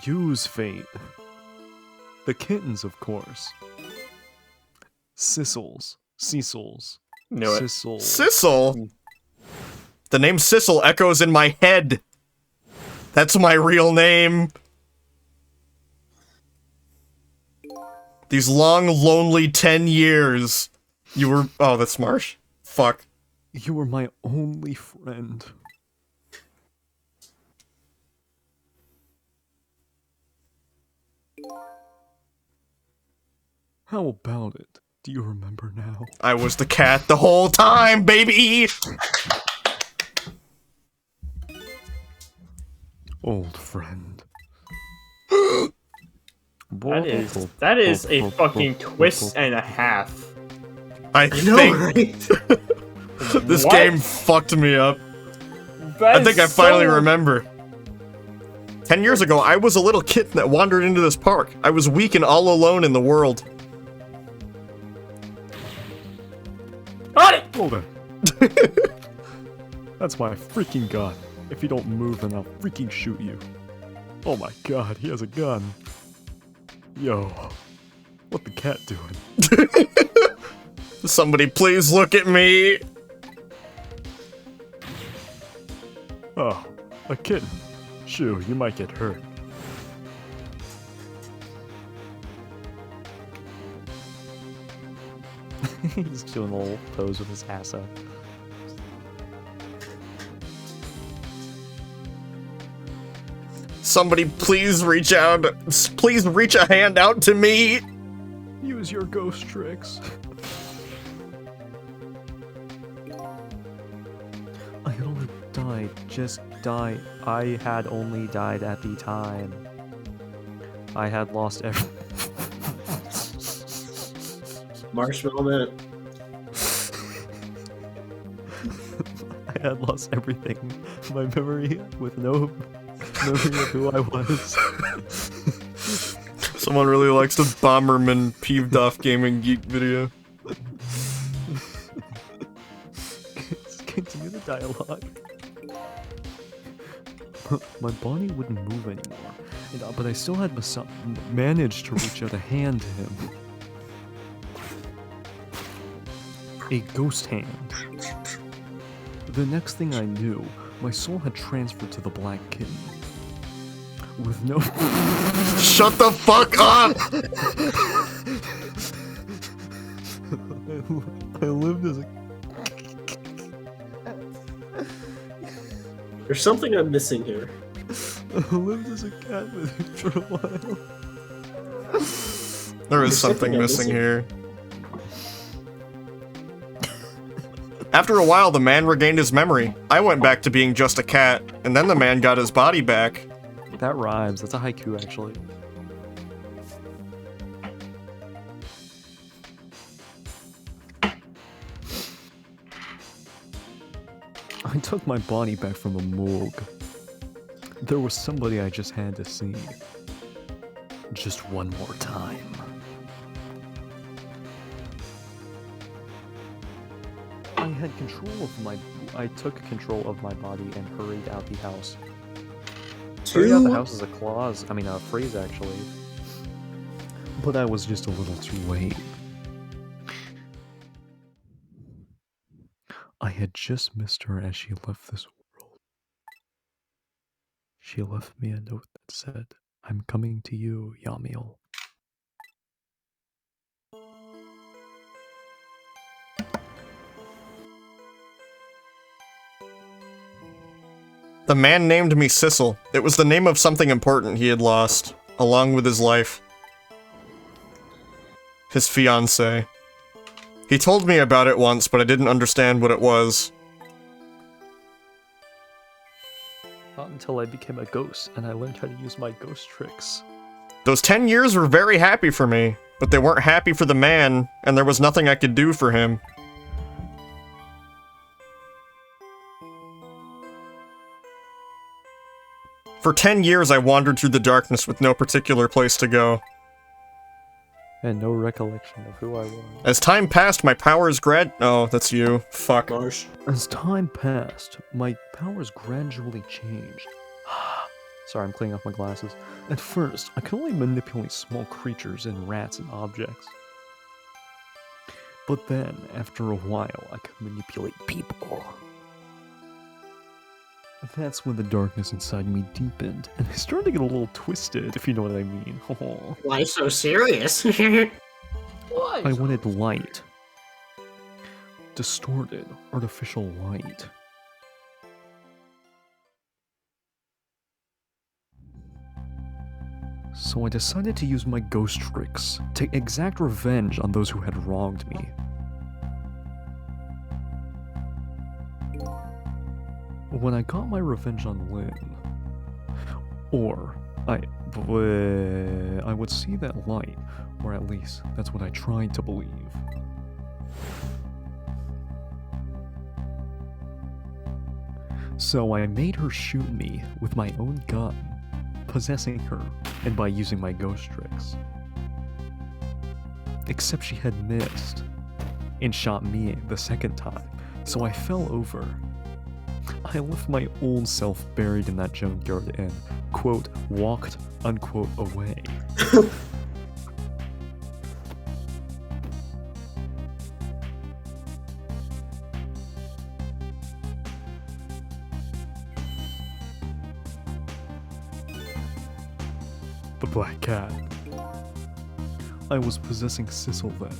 You's fate. The kittens, of course. Cecil's. Knew it. Cecil. Sissel? The name Sissel echoes in my head. That's my real name. These long, lonely 10 years. You were... Oh, that's Marsh. Fuck. You were my only friend. How about it? Do you remember now? I was the cat the whole time, baby! Old friend. That is a fucking twist and a half. I I know, think... right? This What? game fucked me up. That I think I is finally so- remember. 10 years ago, I was a little kid that wandered into this park. I was weak and all alone in the world. Hold it! Hold on. That's my freaking gun. If you don't move, then I'll freaking shoot you. Oh my god, he has a gun. Yo, what the cat doing? Somebody please look at me. Oh, a kitten. Shoo, you might get hurt. He's doing a little pose with his ass up. Somebody please reach out. Please reach a hand out to me. Use your ghost tricks. I had only died, just died. I had only died at the time. I had lost every. Marshmallow Man. I had lost everything. My memory with no memory of who I was. Someone really likes the Bomberman peeved off gaming geek video. Continue the dialogue. My body wouldn't move anymore, but I still had managed to reach out a hand to him. A ghost hand. The next thing I knew, my soul had transferred to the black kitten. With no. Shut the fuck up! I lived as a. There's something I'm missing here. I lived as a cat with him for a while. There is something missing here. After a while, the man regained his memory. I went back to being just a cat, and then the man got his body back. That rhymes. That's a haiku, actually. I took my body back from the morgue. There was somebody I just had to see. Just one more time. I had control of my... I took control of my body and hurried out the house. Hurried out the house is a clause, I mean a phrase actually. But I was just a little too late. I had just missed her as she left this world. She left me a note that said, "I'm coming to you, Yamiel." The man named me Sissel. It was the name of something important he had lost, along with his life. His fiancée. He told me about it once, but I didn't understand what it was. Not until I became a ghost and I learned how to use my ghost tricks. Those 10 years were very happy for me, but they weren't happy for the man, and there was nothing I could do for him. For 10 years I wandered through the darkness with no particular place to go. And no recollection of who I was. As time passed, my powers Oh, that's you. Fuck. Marsh. As time passed, my powers gradually changed. Sorry, I'm cleaning off my glasses. At first, I could only manipulate small creatures and rats and objects. But then, after a while, I could manipulate people. That's when the darkness inside me deepened, and I started to get a little twisted, if you know what I mean. Why so serious? I wanted light. Distorted, artificial light. So I decided to use my ghost tricks to exact revenge on those who had wronged me. When I got my revenge on Lynn, I would see that light, or at least that's what I tried to believe. So I made her shoot me with my own gun, possessing her, and by using my ghost tricks. Except she had missed, and shot me the second time, so I fell over. I left my old self buried in that junkyard and, quote, walked, unquote, away. The Black Cat. I was possessing Sissel then.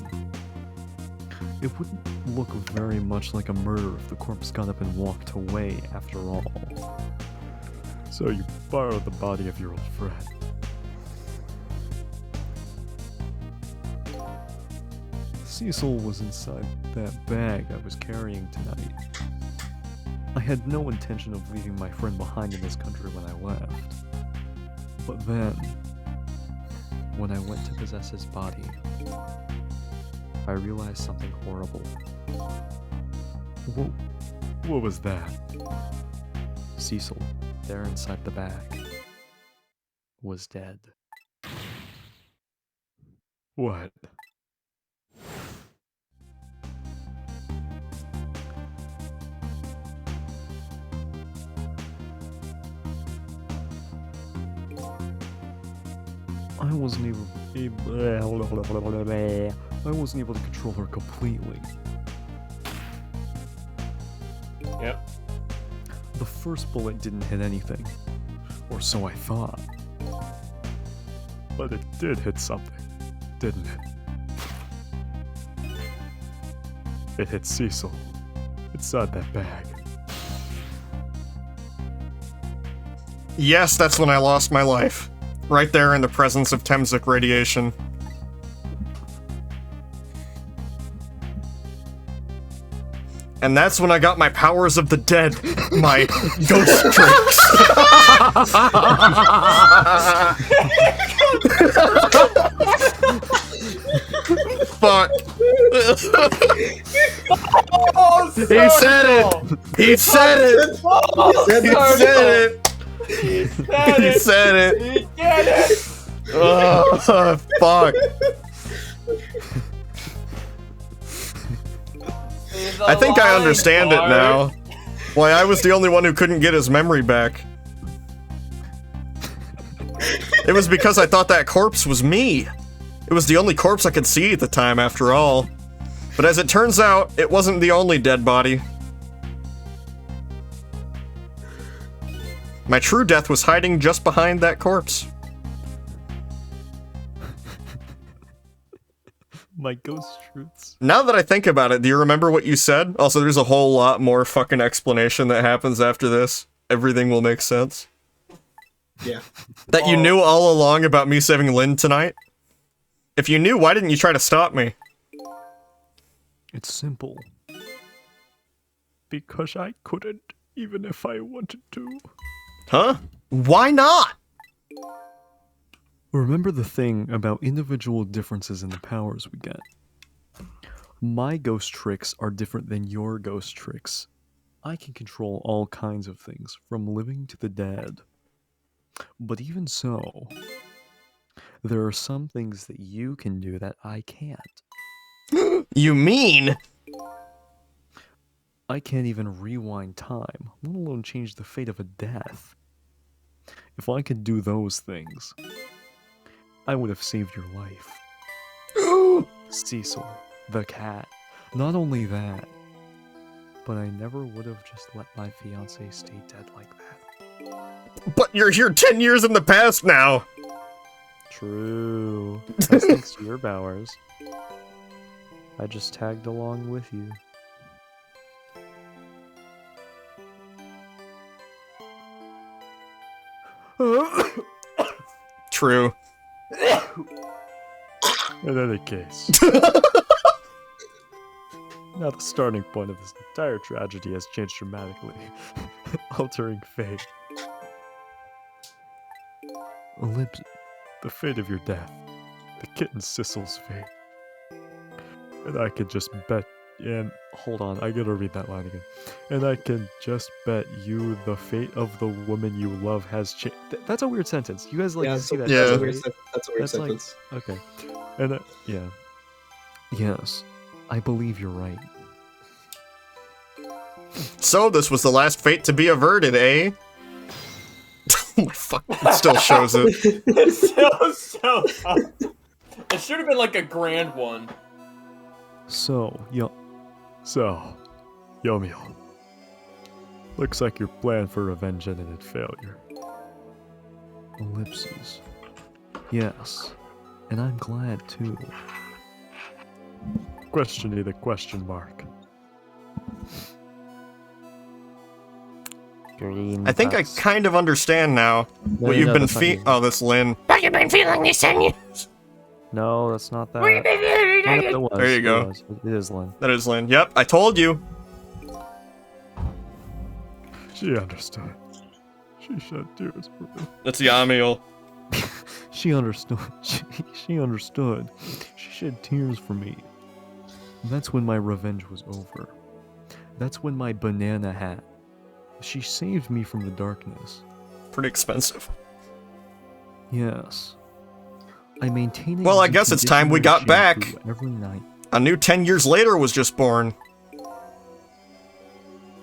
It wouldn't look very much like a murder if the corpse got up and walked away after all. So you borrowed the body of your old friend. Cecil was inside that bag I was carrying tonight. I had no intention of leaving my friend behind in this country when I left. But then, when I went to possess his body, I realized something horrible. What was that? Cecil, there inside the bag, was dead. What? I wasn't able to control her completely. Yep. The first bullet didn't hit anything, or so I thought. But it did hit something, didn't it? It hit Cecil, inside that bag. Yes, that's when I lost my life. Right there in the presence of Temsic radiation. And that's when I got my powers of the dead, my ghost tricks. Fuck. Oh, He said it! He said it! He said it! He He said it! He did it! Oh, fuck. I think I understand it now. Why I was the only one who couldn't get his memory back. It was because I thought that corpse was me. It was the only corpse I could see at the time, after all. But as it turns out, it wasn't the only dead body. My true death was hiding just behind that corpse. My ghost truths. Now that I think about it, do you remember what you said? Also, there's a whole lot more fucking explanation that happens after this. Everything will make sense. Yeah. That you knew all along about me saving Lynn tonight? If you knew, why didn't you try to stop me? It's simple. Because I couldn't, even if I wanted to. Huh? Why not? Remember the thing about individual differences in the powers we get. My ghost tricks are different than your ghost tricks. I can control all kinds of things, from living to the dead. But even so, there are some things that you can do that I can't. You mean? I can't even rewind time, let alone change the fate of a death. If I could do those things, I would have saved your life. Cecil, the cat. Not only that, but I never would have just let my fiancé stay dead like that. But you're here 10 years in the past now! True. That's thanks to your powers. I just tagged along with you. True. In any case. Now the starting point of this entire tragedy has changed dramatically, altering fate. Ellipse, the fate of your death, the kitten Sissel's fate. And I could just bet and hold on, I gotta read that line again. And I can just bet you the fate of the woman you love has changed. That's a weird sentence. You guys like to see that? Yeah. That's a weird That's like- sentence. Okay. And yeah. Yes, I believe you're right. So this was the last fate to be averted, eh? Oh my fuck! It still shows it. It's so it should have been like a grand one. So, Yomio. Looks like your plan for revenge ended in failure. Ellipses. Yes. And I'm glad too. Question the question mark. Green. I think I kind of understand now what you've been Oh, that's Lynn. What you been feeling these 10 years? No, that's not that. What you been feeling? No, it was, There you it go. was. It is Lynn. That is Lynn. Yep, I told you. She understood. She shed tears for me. That's Yamiel. She understood. She understood. She shed tears for me. That's when my revenge was over. That's when my banana hat. She saved me from the darkness. Pretty expensive. Yes. I maintain it. Well, I as a guess it's time we got conditioner back. every night. A new 10 years later was just born.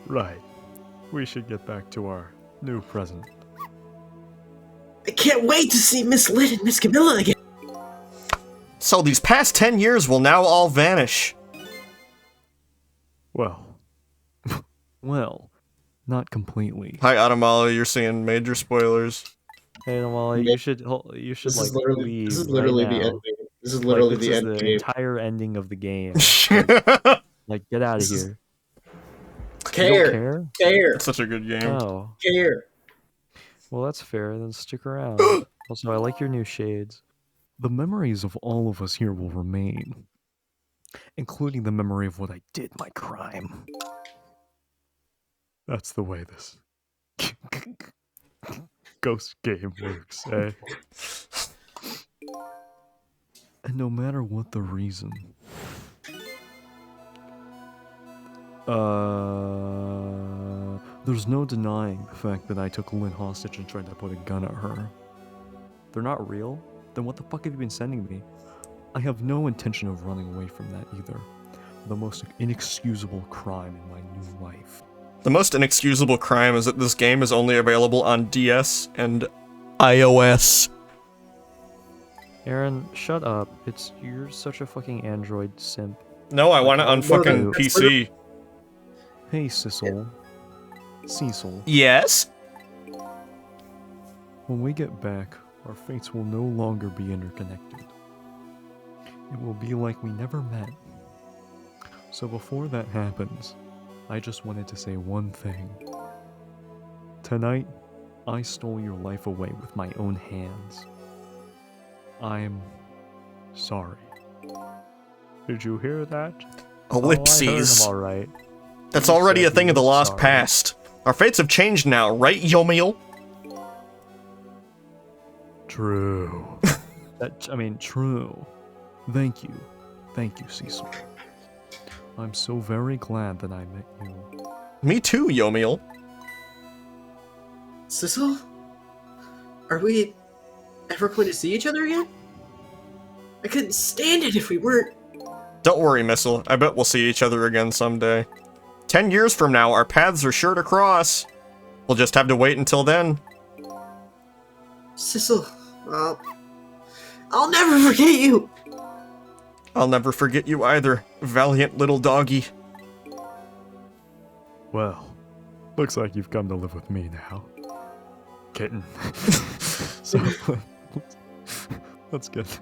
Right. We should get back to our new present. I can't wait to see Miss Lynn and Miss Camilla again. So these past 10 years will now all vanish. Well. Well. Not completely. Hi, Adamala, you're seeing major spoilers. Hey, Wally, you should leave. This is literally right the now. end game. This is literally This the is end the game. entire ending of the game. Like, get out of This is- here. You Care, don't care? care, Such a good game. Oh, care. well, that's fair. Then stick around. Also, I like your new shades. The memories of all of us here will remain. Including the memory of what I did, my crime. That's the way this ghost game works, eh? And no matter what the reason, there's no denying the fact that I took Lynn hostage and tried to put a gun at her. They're not real? Then what the fuck have you been sending me? I have no intention of running away from that either. The most inexcusable crime in my new life. The most inexcusable crime is that this game is only available on DS and iOS. Aaron, shut up. You're such a fucking Android simp. No, I want it on fucking PC. Hey, Cecil. Yes? When we get back, our fates will no longer be interconnected. It will be like we never met. So before that happens, I just wanted to say one thing. Tonight, I stole your life away with my own hands. I'm sorry. Did you hear that? Ellipses. I'm alright. That's already a said thing you of the were lost sorry. past. Our fates have changed now, right, Yomiel? True. True. Thank you. Thank you, Cecil. I'm so very glad that I met you. Me too, Yomiel. Cecil? Are we ever going to see each other again? I couldn't stand it if we weren't. Don't worry, Missile. I bet we'll see each other again someday. 10 years from now, our paths are sure to cross. We'll just have to wait until then. Cecil, I'll never forget you. I'll never forget you either, valiant little doggy. Well, looks like you've come to live with me now. Kitten. So, let's get...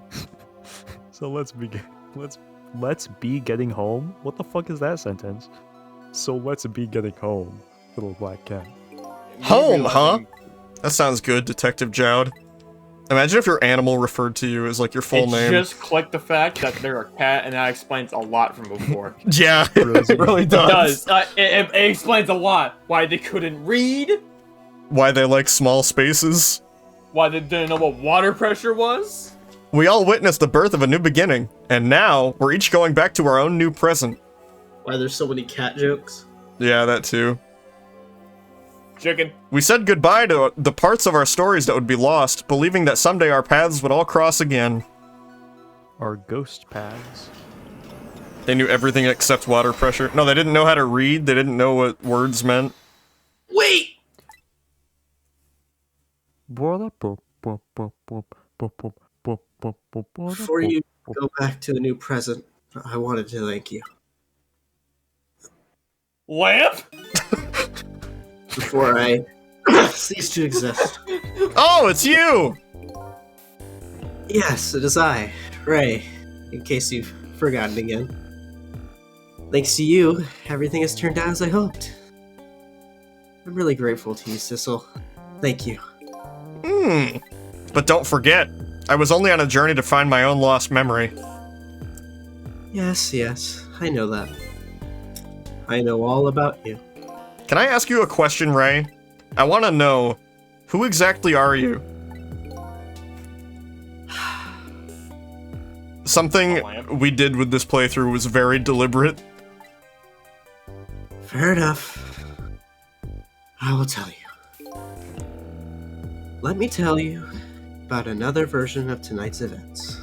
So let's begin. Let's be getting home? What the fuck is that sentence? So let's be getting home, little black cat. Home, huh? That sounds good, Detective Jowd. Imagine if your animal referred to you as like your full name. Just click the fact that they're a cat, and that explains a lot from before. Yeah, it really It does. does. It explains a lot. Why they couldn't read. Why they like small spaces. Why they didn't know what water pressure was. We all witnessed the birth of a new beginning, and now we're each going back to our own new present. Why there's so many cat jokes? Yeah, that too. Chicken. We said goodbye to the parts of our stories that would be lost, believing that someday our paths would all cross again. Our ghost paths. They knew everything except water pressure. No, they didn't know how to read. They didn't know what words meant. Wait! Before you go back to the new present, I wanted to thank you. Lamp? Before I cease to exist. Oh, it's you! Yes, it is I, Ray, in case you've forgotten again. Thanks to you, everything has turned out as I hoped. I'm really grateful to you, Sissel. Thank you. But don't forget, I was only on a journey to find my own lost memory. Yes, I know that. I know all about you. Can I ask you a question, Ray? I want to know, who exactly are you? Something we did with this playthrough was very deliberate. Fair enough. I will tell you. Let me tell you about another version of tonight's events.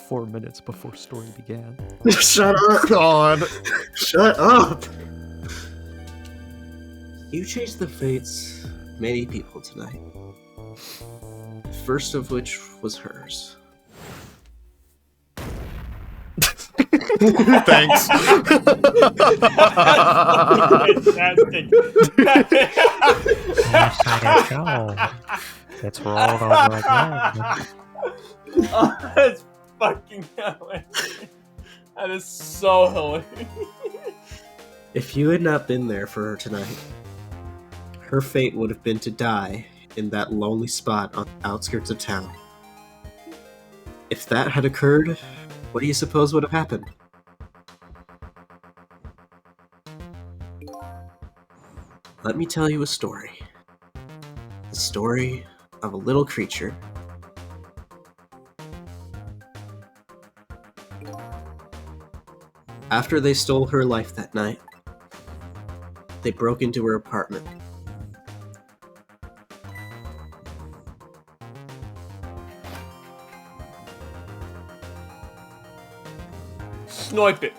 4 minutes before story began. Shut up! God. Shut up! You changed the fates of many people tonight. The first of which was hers. Thanks. Fantastic. It's rolled over again. Oh, that's fucking hilarious. That is so hilarious. If you had not been there for her tonight, her fate would have been to die in that lonely spot on the outskirts of town. If that had occurred, what do you suppose would have happened? Let me tell you a story. The story of a little creature. After they stole her life that night, they broke into her apartment. Snipe it.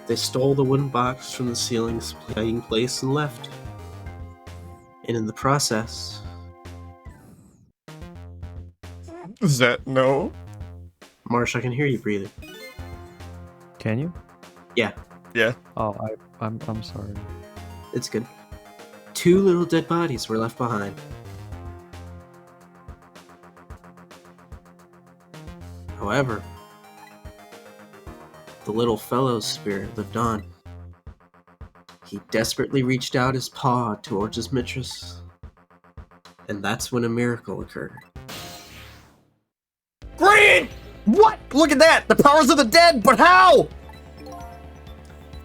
They stole the wooden box from the ceiling's hiding place and left. And in the process, Is that no? Marsh, I can hear you breathing. Can you? Yeah, Yeah. Oh, I'm sorry. it's good. 2 little dead bodies were left behind. However, the little fellow's spirit lived on. He desperately reached out his paw towards his mistress, and that's when a miracle occurred. Green! What? Look at that! The powers of the dead, but how?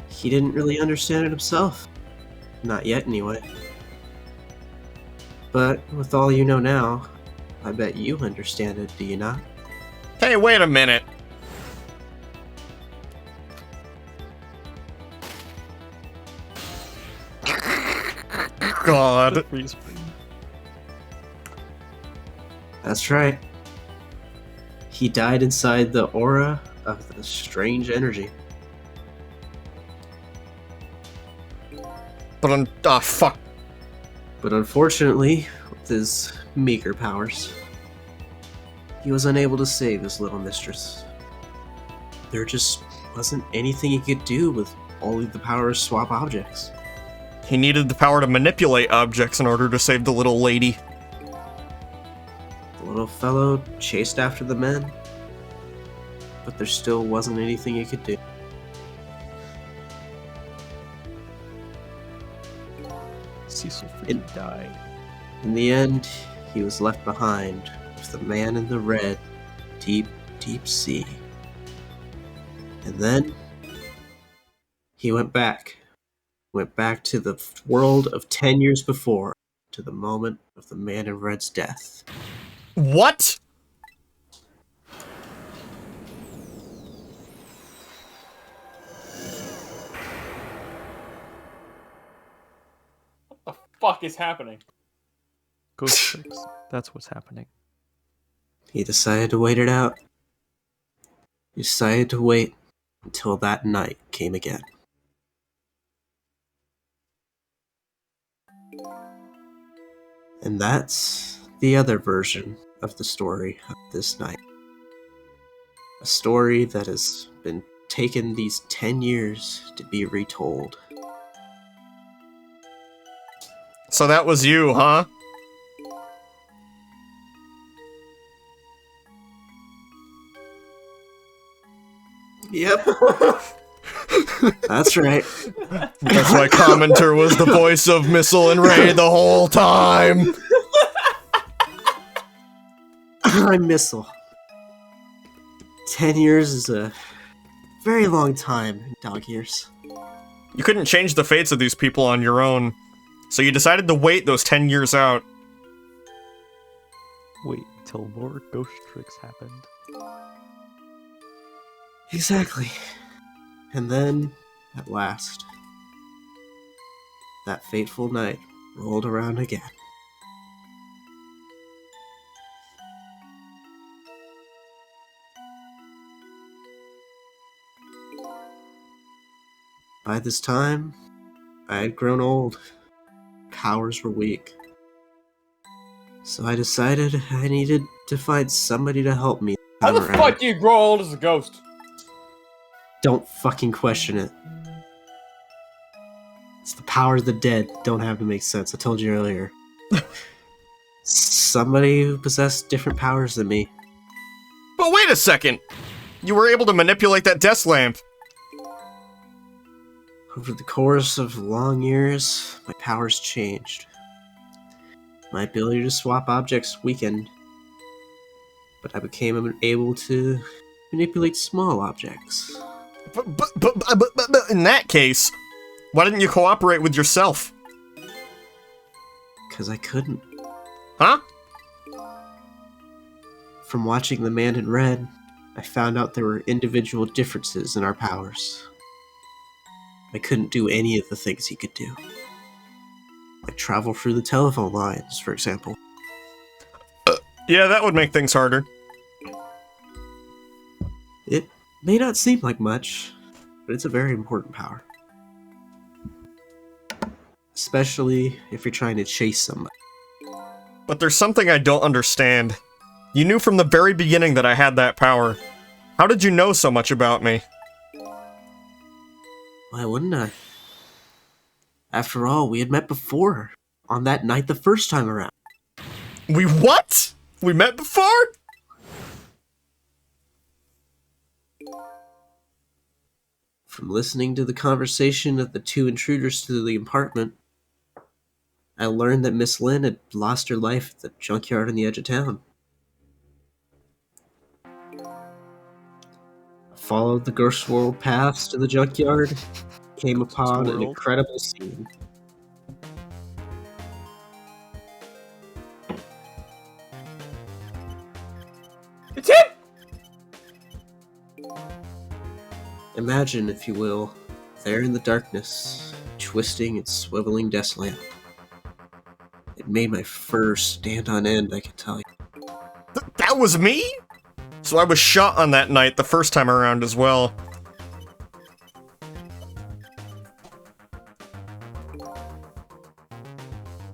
He didn't really understand it himself. Not yet, anyway. But with all you know now, I bet you understand it, do you not? Hey, wait a minute. God. That's right. He died inside the aura of the strange energy. But fuck. But unfortunately, with his meager powers, he was unable to save his little mistress. There just wasn't anything he could do with only the power to swap objects. He needed the power to manipulate objects in order to save the little lady. The little fellow chased after the men, but there still wasn't anything he could do. Cecil freaking died. In the end, he was left behind with the man in the red, deep, deep sea. And then, he went back went back to the world of 10 years before, to the moment of the man in red's death. What? What the fuck is happening? Ghost tricks. That's what's happening. He decided to wait it out. He decided to wait until that night came again. And that's the other version of the story of this night. A story that has been taken these 10 years to be retold. So that was you, huh? Yep. That's right. That's why Commenter was the voice of Missile and Ray the whole time. I'm Missile. 10 years is a very long time in dog years. You couldn't change the fates of these people on your own, so you decided to wait those 10 years out. Wait till more ghost tricks happened. Exactly. And then, at last, that fateful night rolled around again. By this time, I had grown old. Powers were weak. So I decided I needed to find somebody to help me. How the fuck do you grow old as a ghost? Don't fucking question it. It's the power of the dead. Don't have to make sense. I told you earlier. Somebody who possessed different powers than me. But wait a second! You were able to manipulate that desk lamp. Over the course of long years, my powers changed. My ability to swap objects weakened, but I became able to manipulate small objects. But in that case, why didn't you cooperate with yourself? Because I couldn't. Huh? From watching The Man in Red, I found out there were individual differences in our powers. I couldn't do any of the things he could do. Like travel through the telephone lines, for example. Yeah, that would make things harder. It may not seem like much, but it's a very important power. Especially if you're trying to chase somebody. But there's something I don't understand. You knew from the very beginning that I had that power. How did you know so much about me? Why wouldn't I? After all, we had met before. On that night the first time around. We what? We met before? From listening to the conversation of the two intruders to the apartment, I learned that Miss Lynn had lost her life at the junkyard on the edge of town. I followed the Ghost World paths to the junkyard, came upon an incredible scene. It's him! Imagine, if you will, there in the darkness, twisting and swiveling desk lamp. It made my fur stand on end, I can tell you. That was me? So I was shot on that night the first time around as well.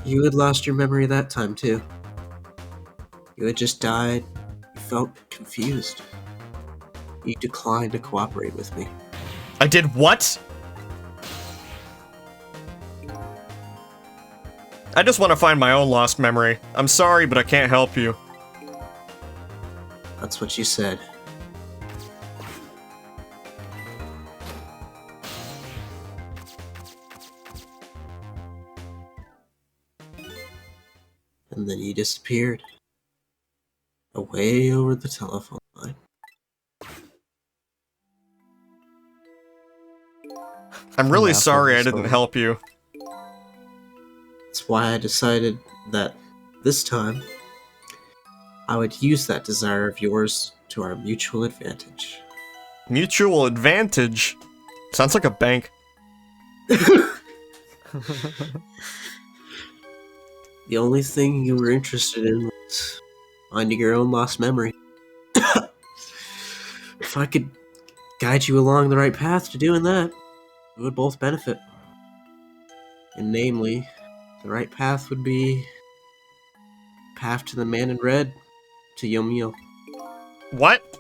You had lost your memory that time, too. You had just died. You felt confused. You declined to cooperate with me. I did what? I just want to find my own lost memory. I'm sorry, but I can't help you. That's what you said. And then you disappeared. Away over the telephone line. I'm really Enough of sorry the I didn't story. help you. That's why I decided that this time I would use that desire of yours to our mutual advantage. Mutual advantage? Sounds like a bank. The only thing you were interested in was finding your own lost memory. If I could guide you along the right path to doing that, we would both benefit. And namely, the right path would be path to the man in red, to Yomil. What?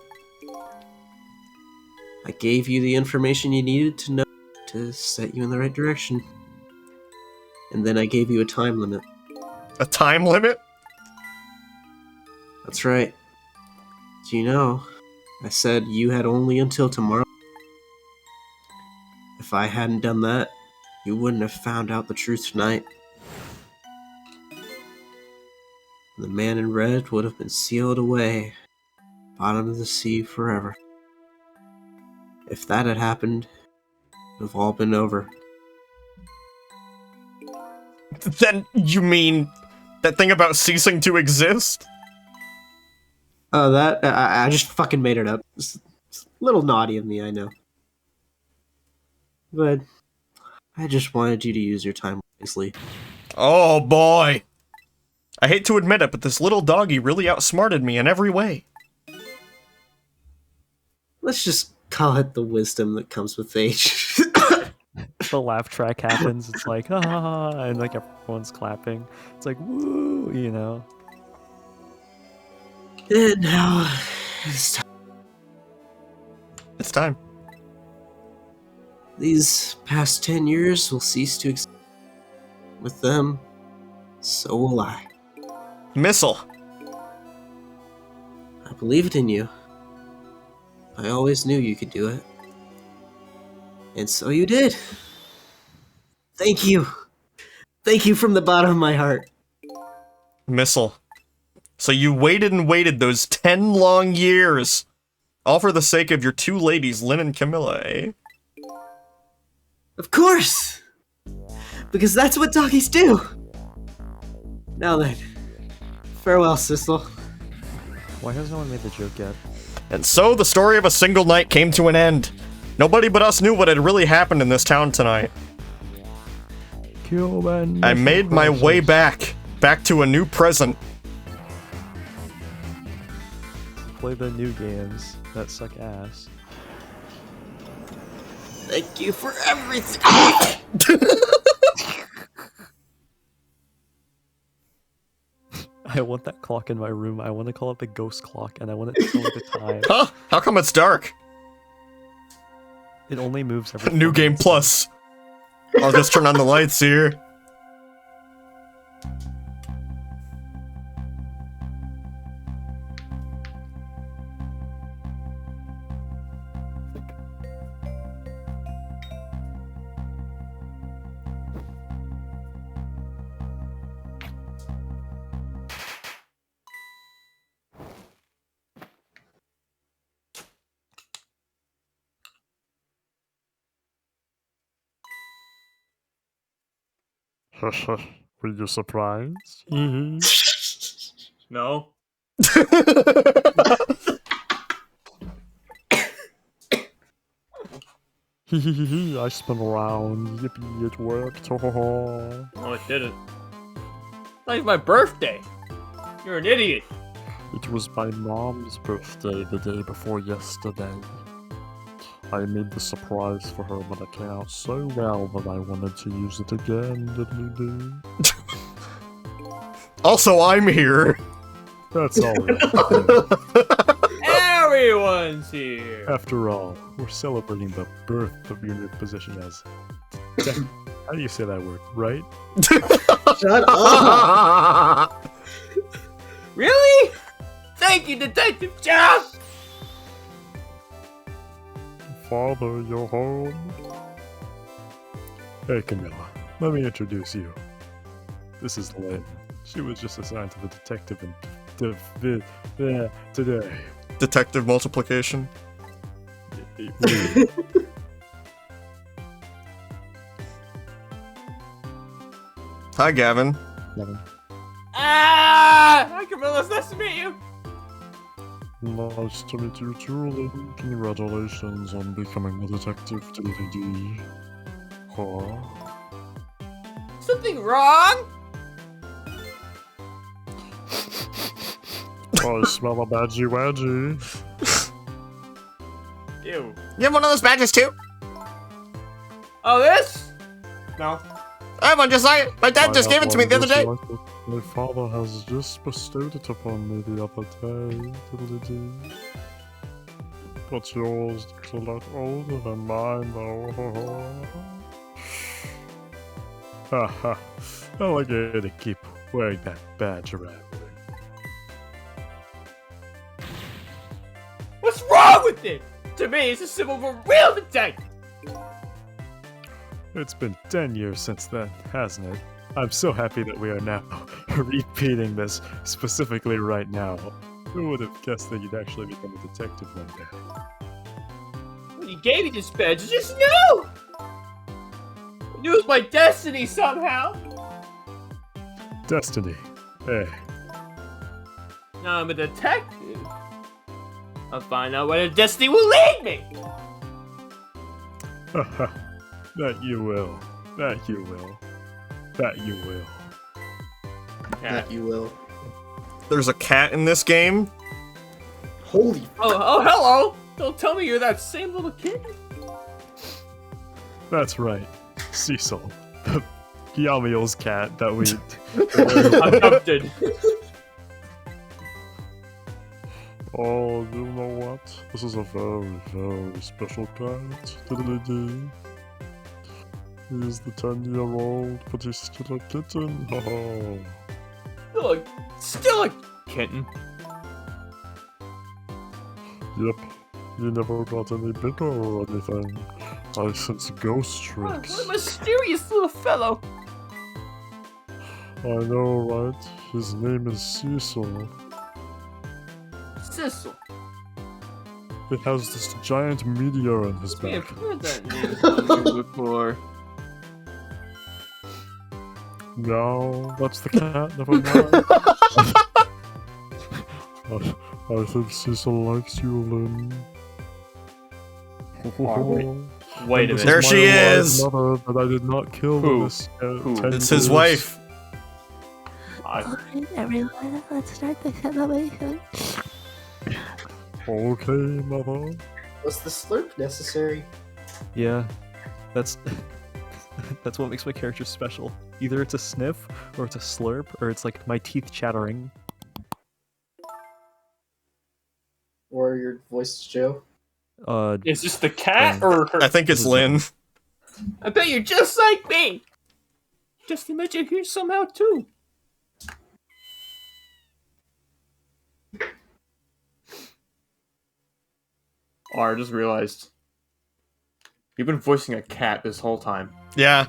I gave you the information you needed to know to set you in the right direction. And then I gave you a time limit. A time limit? That's right. Do you know, I said you had only until tomorrow. If I hadn't done that, you wouldn't have found out the truth tonight. The man in red would have been sealed away, bottom of the sea forever. If that had happened, it would have all been over. Then you mean that thing about ceasing to exist? Oh, that I just fucking made it up. It's a little naughty of me, I know. But I just wanted you to use your time wisely. Oh boy. I hate to admit it, but this little doggy really outsmarted me in every way. Let's just call it the wisdom that comes with age. The laugh track happens. It's like, ah, and like everyone's clapping. It's like, woo, you know. And now it's time. It's time. These past 10 years will cease to exist. With them, so will I. Missile. I believed in you. I always knew you could do it. And so you did. Thank you. Thank you from the bottom of my heart. Missile. So you waited and waited those 10 long years. All for the sake of your two ladies, Lynn and Camilla, eh? Of course! Because that's what doggies do! Now then, farewell, Sissel. Why has no one made the joke yet? And so the story of a single night came to an end. Nobody but us knew what had really happened in this town tonight. I made my way back to a new present. Play the new games that suck ass. Thank you for everything! I want that clock in my room. I want to call it the ghost clock, and I want it to tell me the time. Huh? How come it's dark? It only moves every New 4 Game minutes. Plus. I'll just turn on the lights here. Were you surprised? No. I spun around. Yippee, it worked. No, it didn't. It's my birthday. You're an idiot. It was my mom's birthday the day before yesterday. I made the surprise for her, but it came out so well that I wanted to use it again, diddly-doo. Also, I'm here. That's all right. Everyone's here. After all, we're celebrating the birth of your new position as... How do you say that word, right? Shut up! Really? Thank you, Detective Jeff. Father, you're home? Hey, Camilla. Let me introduce you. This is Lynn. She was just assigned to the detective today. Detective multiplication. Hi, Gavin. Never. Ah! Hi, Camilla. It's nice to meet you. Nice to meet you too, Lynn. Congratulations on becoming a detective DDD. Huh? Something wrong? I smell a badgy wadgy. Ew. You have one of those badges too? Oh, this? No. I have one just like it. My dad just gave it to me the other day. My father has just bestowed it upon me the other day. Diddly-dee. But yours looks a lot older than mine, though. Haha. I like you to keep wearing that badge around. What's wrong with it? To me, it's a symbol for real detective. It's been 10 years since then, hasn't it? I'm so happy that we are now repeating this specifically right now. Who would have guessed that you'd actually become a detective one day? When you gave me this badge, I just knew! I knew it was my destiny somehow. Destiny. Hey. Now I'm a detective. I'll find out where the destiny will lead me. Haha. That you will. That you will. That you will. That you will. There's a cat in this game. Holy Oh, hello! Don't tell me you're that same little kid. That's right. Cecil. The Yamiel's cat that we... Adopted. Oh, you know what? This is a very, very special cat. Diddly-dee. He's the 10-year-old, but he's still a kitten. Oh. Still a kitten. Yep. He never got any bigger or anything. I sense ghost Oh, tricks. what a mysterious little fellow. I know, right? His name is Cecil. Cecil. It has this giant meteor in his We back. have heard that name somewhere before. No, that's the cat. Never mind. I think Cecil likes you, Lynn. Wait a minute. There she is. Mother, but I did not kill Who? this. Who? 10 It's his years. wife. Alright, everyone, let's start the celebration. Okay, mother. Was the slurp necessary? Yeah, that's that's what makes my character special. Either it's a sniff, or it's a slurp, or it's like my teeth chattering. Or your voice, Joe? Is this the cat or her? I think it's Lynn. I bet you're just like me. Just imagine here somehow too. Oh, I just realized. You've been voicing a cat this whole time. Yeah.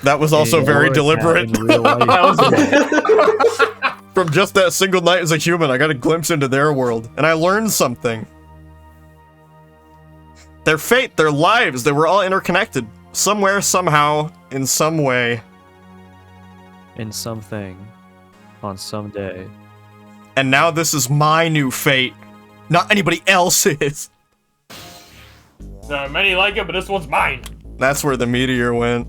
That was also Hey, very or a cat deliberate. in real life. That was From just that single night as a human, I got a glimpse into their world, and I learned something. Their fate, their lives, they were all interconnected. Somewhere, somehow, in some way. In something, on some day. And now this is my new fate. Not anybody else's. many like it, but this one's mine. That's where the meteor went.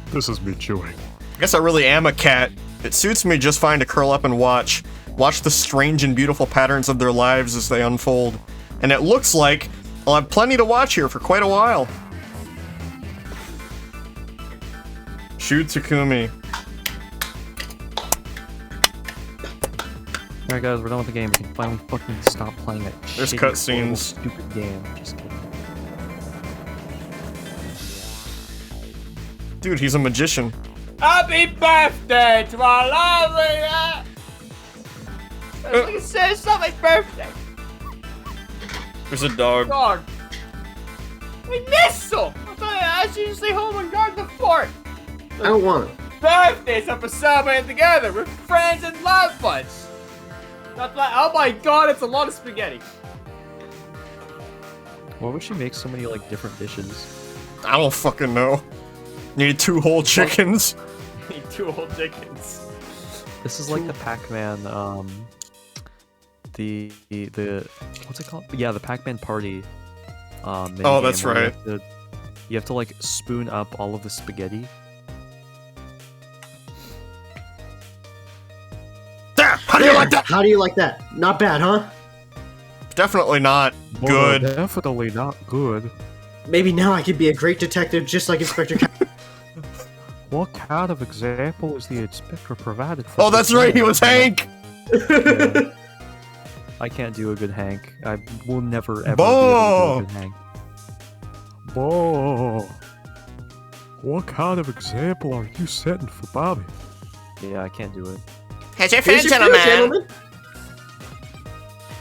This is me chewing. I guess I really am a cat. It suits me just fine to curl up and watch. Watch the strange and beautiful patterns of their lives as they unfold. And it looks like I'll have plenty to watch here for quite a while. Shoot Takumi. Alright guys, we're done with the game. We can finally fucking stop playing that There's shitty, cutscenes. horrible, stupid game. Just kidding. Dude, he's a magician. Happy birthday to our lovely. Like I said, it's not my birthday. There's a dog. Dog. I miss him. I thought I should just stay home and guard the fort. I don't want it. Birthdays are for celebrating together with friends and loved ones. Not like, oh my god, it's a lot of spaghetti. Why would she make so many like different dishes? I don't fucking know. Need 2 whole chickens. Need 2 whole chickens. This is like the Pac-Man, the what's it called? Yeah, the Pac-Man party. Oh, that's right. You have to like spoon up all of the spaghetti. There! How do you like that? How do you like that? Not bad, huh? Definitely not good. Definitely not good. Maybe now I could be a great detective just like Inspector What kind of example is the inspector provided for? Oh, that's right, he was Hank! Yeah. I can't do a good Hank. I will never ever be Bo! able to do a good Hank. Whoa! What kind of example are you setting for Bobby? Yeah, I can't do it. Here's your Here's food, your food, gentlemen.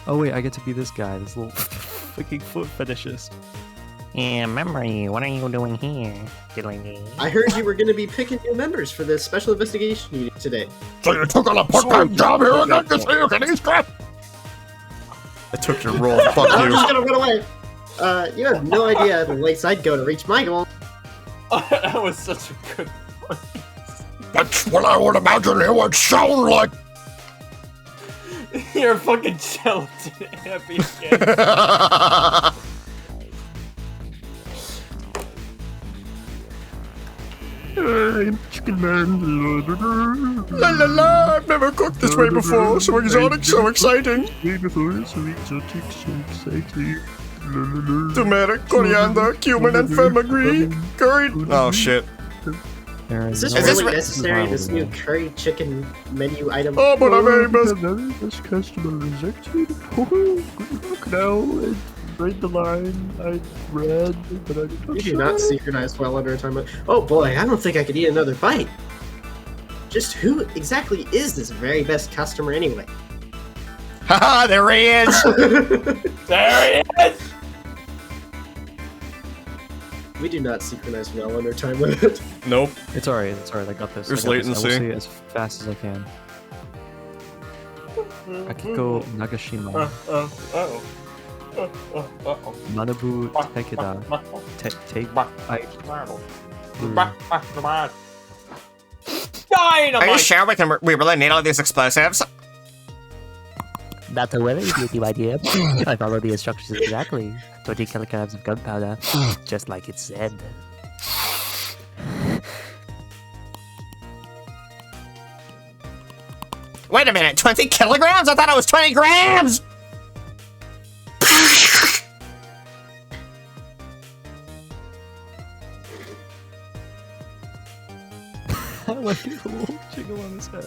Oh wait, I get to be this guy, this little fucking foot fetishist. Yeah, memory, what are you doing here? Diddly-dee. I heard you were going to be picking new members for the special investigation unit today. So you took on a part-time job here again just so you can eavesdrop? I took your role, fuck I'm you. just going to run away. You have no idea the lengths I'd go to reach my goal. That was such a good point. That's what I would imagine it would sound like. You're a fucking gelatin happy again. Chicken man. La la la, I've never cooked this way before. So exotic, so exciting. Turmeric, coriander, cumin, and fenugreek. Curry. Oh shit. Is this Is this really re- necessary, this new curry chicken menu item? Oh, but I'm very best. This customer rejected. Look now and read the line I read, but I didn't. You do not synchronize well under a time. Oh boy, I don't think I could eat another bite. Just who exactly is this very best customer anyway? Haha, there he is. There he is! We do not synchronize well under time limit. Nope. It's alright, I got this. There's I got this. I latency. will say it as fast as I can. Akiko Nagashima. Manabu Tekida. Take. Are you Dynamite! sure we really need all these explosives? Not to worry, beauty, my dear. I followed the instructions exactly. 20 kilograms of gunpowder, just like it said. Wait a minute, 20 kilograms? I thought it was 20 grams! I like the little jiggle on his head.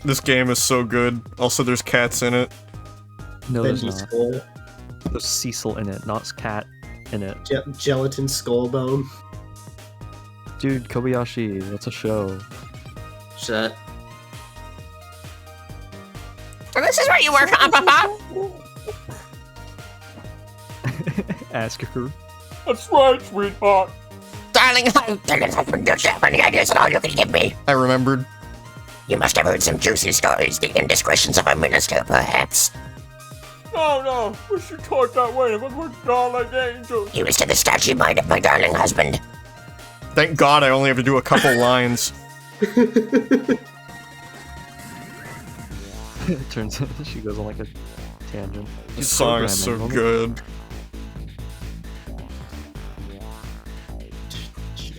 This game is so good. Also, there's cats in it. No, there's Benji not. skull, There's Cecil in it, not cat in it. gelatin skull bone. Dude, Kobayashi, that's a show. Shut. So this is where you work, huh, Papa? Ask her. That's right, sweetheart. Darling, darling husband, don't you have any ideas at all you can give me? I remembered. You must have heard some juicy stories, the indiscretions of a minister, perhaps. No, we should talk that way, but we're darling angels. He was to the stodgy mind of my darling husband. Thank God I only have to do a couple lines. It turns out she goes on like a tangent. This song is so good.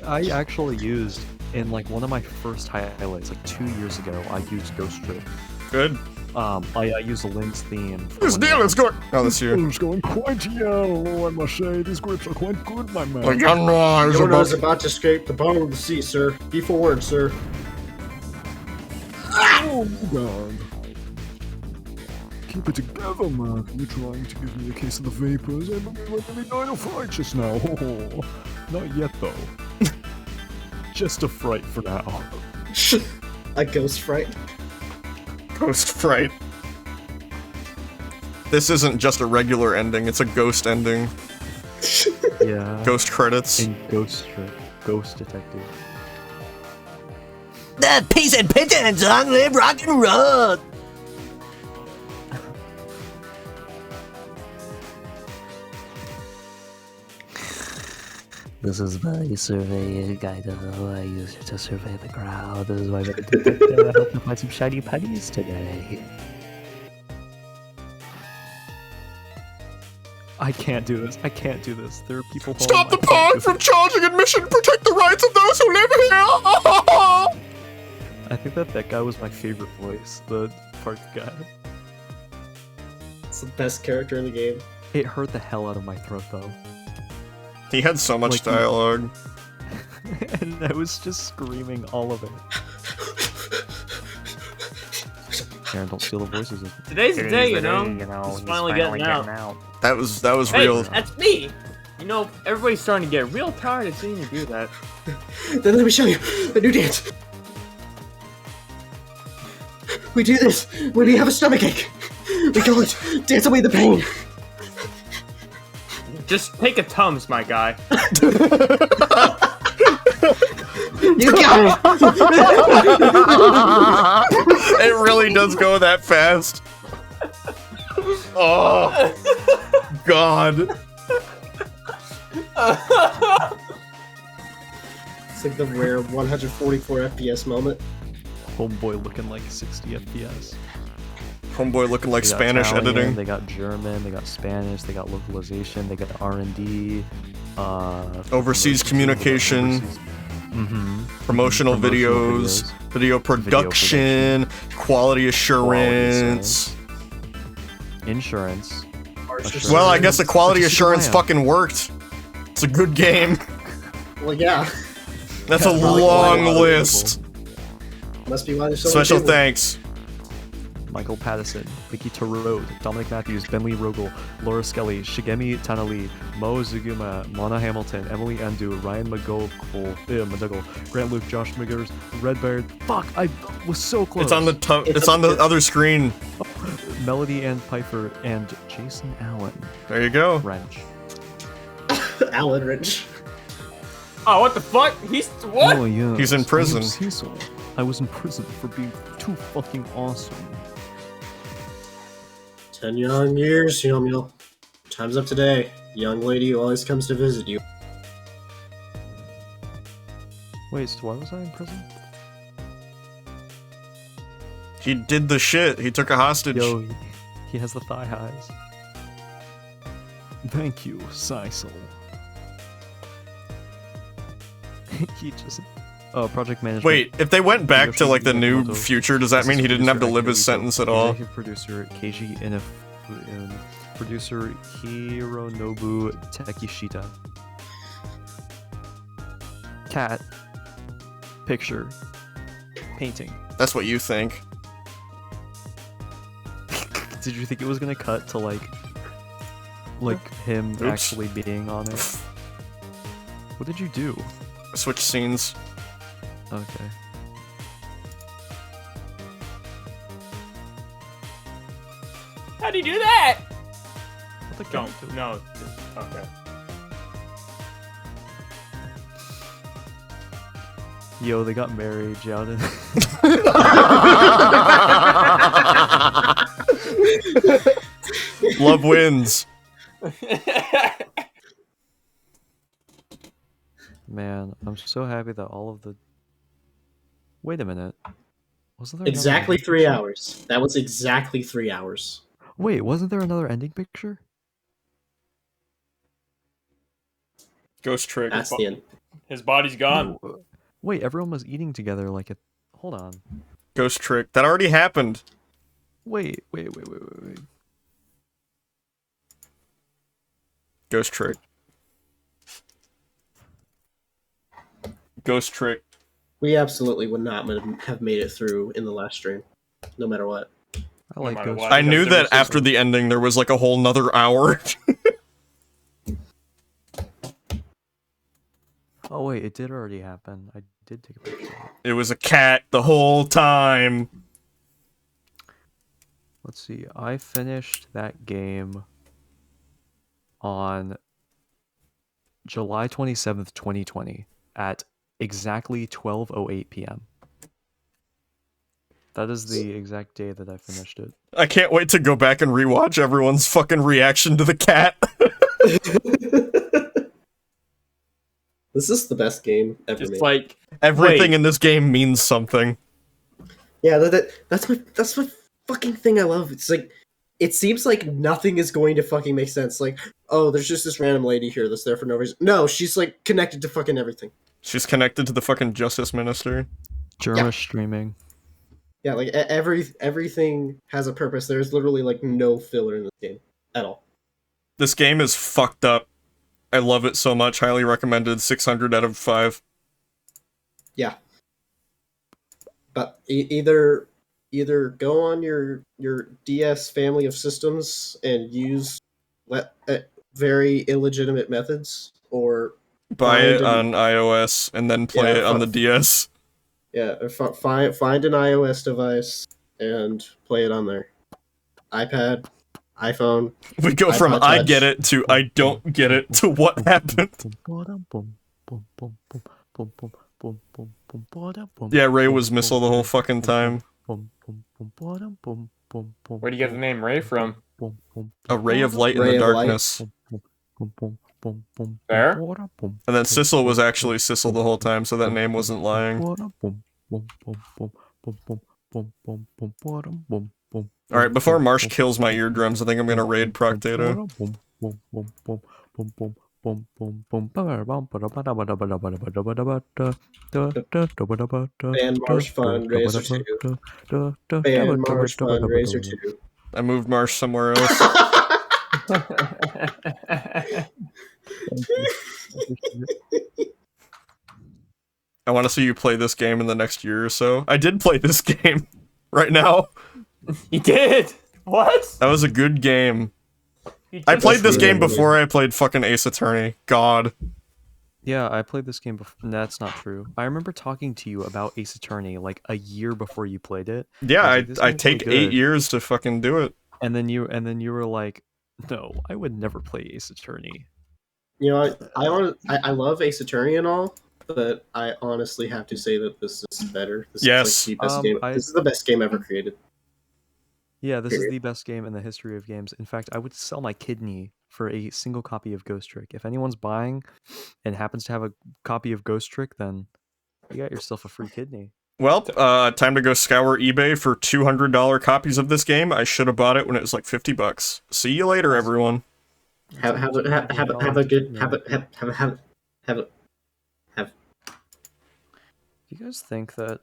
I actually used, in like one of my first highlights, like 2 years ago, I used Ghost Trip. Good. I used Lynn's theme. This deal is good. Oh, this year. It's going quite well, I must say. These grips are quite good, my man. The gunner is Yoda is about about to escape the bottom of the sea, sir. Be forewarned, sir. Oh, God. Keep it together, man. You're trying to give me a case of the vapors. I believe I'm really dying of fright just now. Oh, Not yet, though. Just a fright for now. A ghost fright. Ghost Fright. This isn't just a regular ending, it's a ghost ending. Yeah. Ghost credits. In Ghost Trip. Ghost Detective. The peace and pigeons, long live rock and roll! This is my survey guide. I use it to survey the crowd. This is why I'm a detective. I hope to find some shiny pennies today. I can't do this. I can't do this. There are people. Stop the home. I can't park do from this. charging admission! Protect the rights of those who live here! I think that guy was my favorite voice, the park guy. It's the best character in the game. It hurt the hell out of my throat though. He had so much Like, dialogue. And I was just screaming all of it. Aaron, don't steal the voices. Today's the day, you know. He's He's finally getting out. That was Hey, real. that's me. You know, everybody's starting to get real tired of seeing you do that. Then let me show you a new dance. We do this when we have a stomachache. We call it Dance Away the Pain. Just take a Tums, my guy. You got it. It really does go that fast. Oh, God. It's like the rare 144 FPS moment. Homeboy looking like 60 FPS. Homeboy looking like They got Spanish Italian, editing. They got German, they got Spanish, they got localization, they got R&D, Overseas communication. Promotional videos, video production, quality assurance. Insurance. Well, I guess the quality Just keep an assurance eye out. fucking worked. It's a good game. Well, yeah. That's a Probably long quite a lot of list. Must be why there's so Special many people. thanks. Michael Pattison, Vicky Tarot, Dominic Matthews, Bentley Rogel, Laura Skelly, Shigemi Tanali, Mo Zuguma, Mona Hamilton, Emily Andu, Ryan McDougall, Grant Luke, Josh Miggers, Redbeard. Fuck, I was so close. It's on the it's on the other screen. Melody Ann Pfeiffer and Jason Allen. There you go. Wrench. Alan Rich. Oh, what the fuck? He's what? Oh yeah. He's in prison. Cecil. I was in prison for being too fucking awesome. 10 young years, Yumio. Time's up today. Young lady who always comes to visit you. Wait, so why was I in prison? He did the shit. He took a hostage. Yo, he has the thigh highs. Thank you, Cecil. He just... Oh, project management. Wait, if they went back to like the new Miyamoto. future, does that mean he didn't have to live his sentence at all? Executive producer Keiji producer Hironobu Takeshita. Cat. Picture. Painting. That's what you think. Did you think it was gonna cut to like him Oops. actually being on it? What did you do? Switch scenes. Okay. How'd he do that? What the Don't. cat do? No. Okay. Yo, they got married, Jowden. Love wins. Man, I'm so happy that all of the... Wait a minute. Wasn't there another Exactly ending 3 picture? hours. That was exactly 3 hours. Wait, wasn't there another ending picture? Ghost trick. That's the end. His body's gone. No, wait, everyone was eating together like a... Hold on. Ghost trick. That already happened. Wait. Ghost trick. Ghost trick. We absolutely would not have made it through in the last stream. No matter what. I like matter Ghost what. I knew Because there that was after the ending there was like a whole nother hour. Oh wait, it did already happen. I did take a picture. It was a cat the whole time. Let's see. I finished that game on July 27th, 2020 at exactly 12:08 p.m. That is the exact day that I finished it. I can't wait to go back and rewatch everyone's fucking reaction to the cat. This is the best game ever Just made. like Everything wait, in this game means something. Yeah, that's what fucking thing I love. It's like it seems like nothing is going to fucking make sense. Like, oh, there's just this random lady here that's there for no reason. No, she's like connected to fucking everything. She's connected to the fucking justice minister. Germa streaming. Yeah, like everything has a purpose. There's literally like no filler in this game at all. This game is fucked up. I love it so much. Highly recommended. 600 out of 5. Yeah, but either go on your DS family of systems and use very illegitimate methods, or Buy find it on iOS and then play it on the DS. Yeah, find an iOS device and play it on there. iPad, iPhone. We go from iPod I Touch. get it to I don't get it to what happened. Yeah, Ray was missile the whole fucking time. where do you get the name Ray from? A ray of light in Ray the of light. darkness. Fair? And then Sissel was actually Sissel the whole time, so that name wasn't lying. Alright, before Marsh kills my eardrums, I think I'm gonna raid Proctato. Ban Marsh Fundraiser 2. Ban Marsh Fundraiser 2. I moved Marsh somewhere else. I want to see you play this game in the next year or so. I did play this game right now. You did? What? That was a good game. You I did played this really game good. before I played fucking Ace Attorney. God. Yeah, I played this game before. That's not true. I remember talking to you about Ace Attorney like a year before you played it. Yeah, I was like, "This I game's take really 8 good." years to fucking do it. And then you were like, "No, I would never play Ace Attorney." You know, I love Ace Attorney and all, but I honestly have to say that this is better. This Yes. is like the best Um, game. I- This is the best game ever created. Yeah, this is Period. the best game in the history of games. In fact, I would sell my kidney for a single copy of Ghost Trick. If anyone's buying and happens to have a copy of Ghost Trick, then you got yourself a free kidney. Well, time to go scour eBay for $200 copies of this game. I should have bought it when it was like $50. See you later, everyone. Have a good have a. Do you guys think that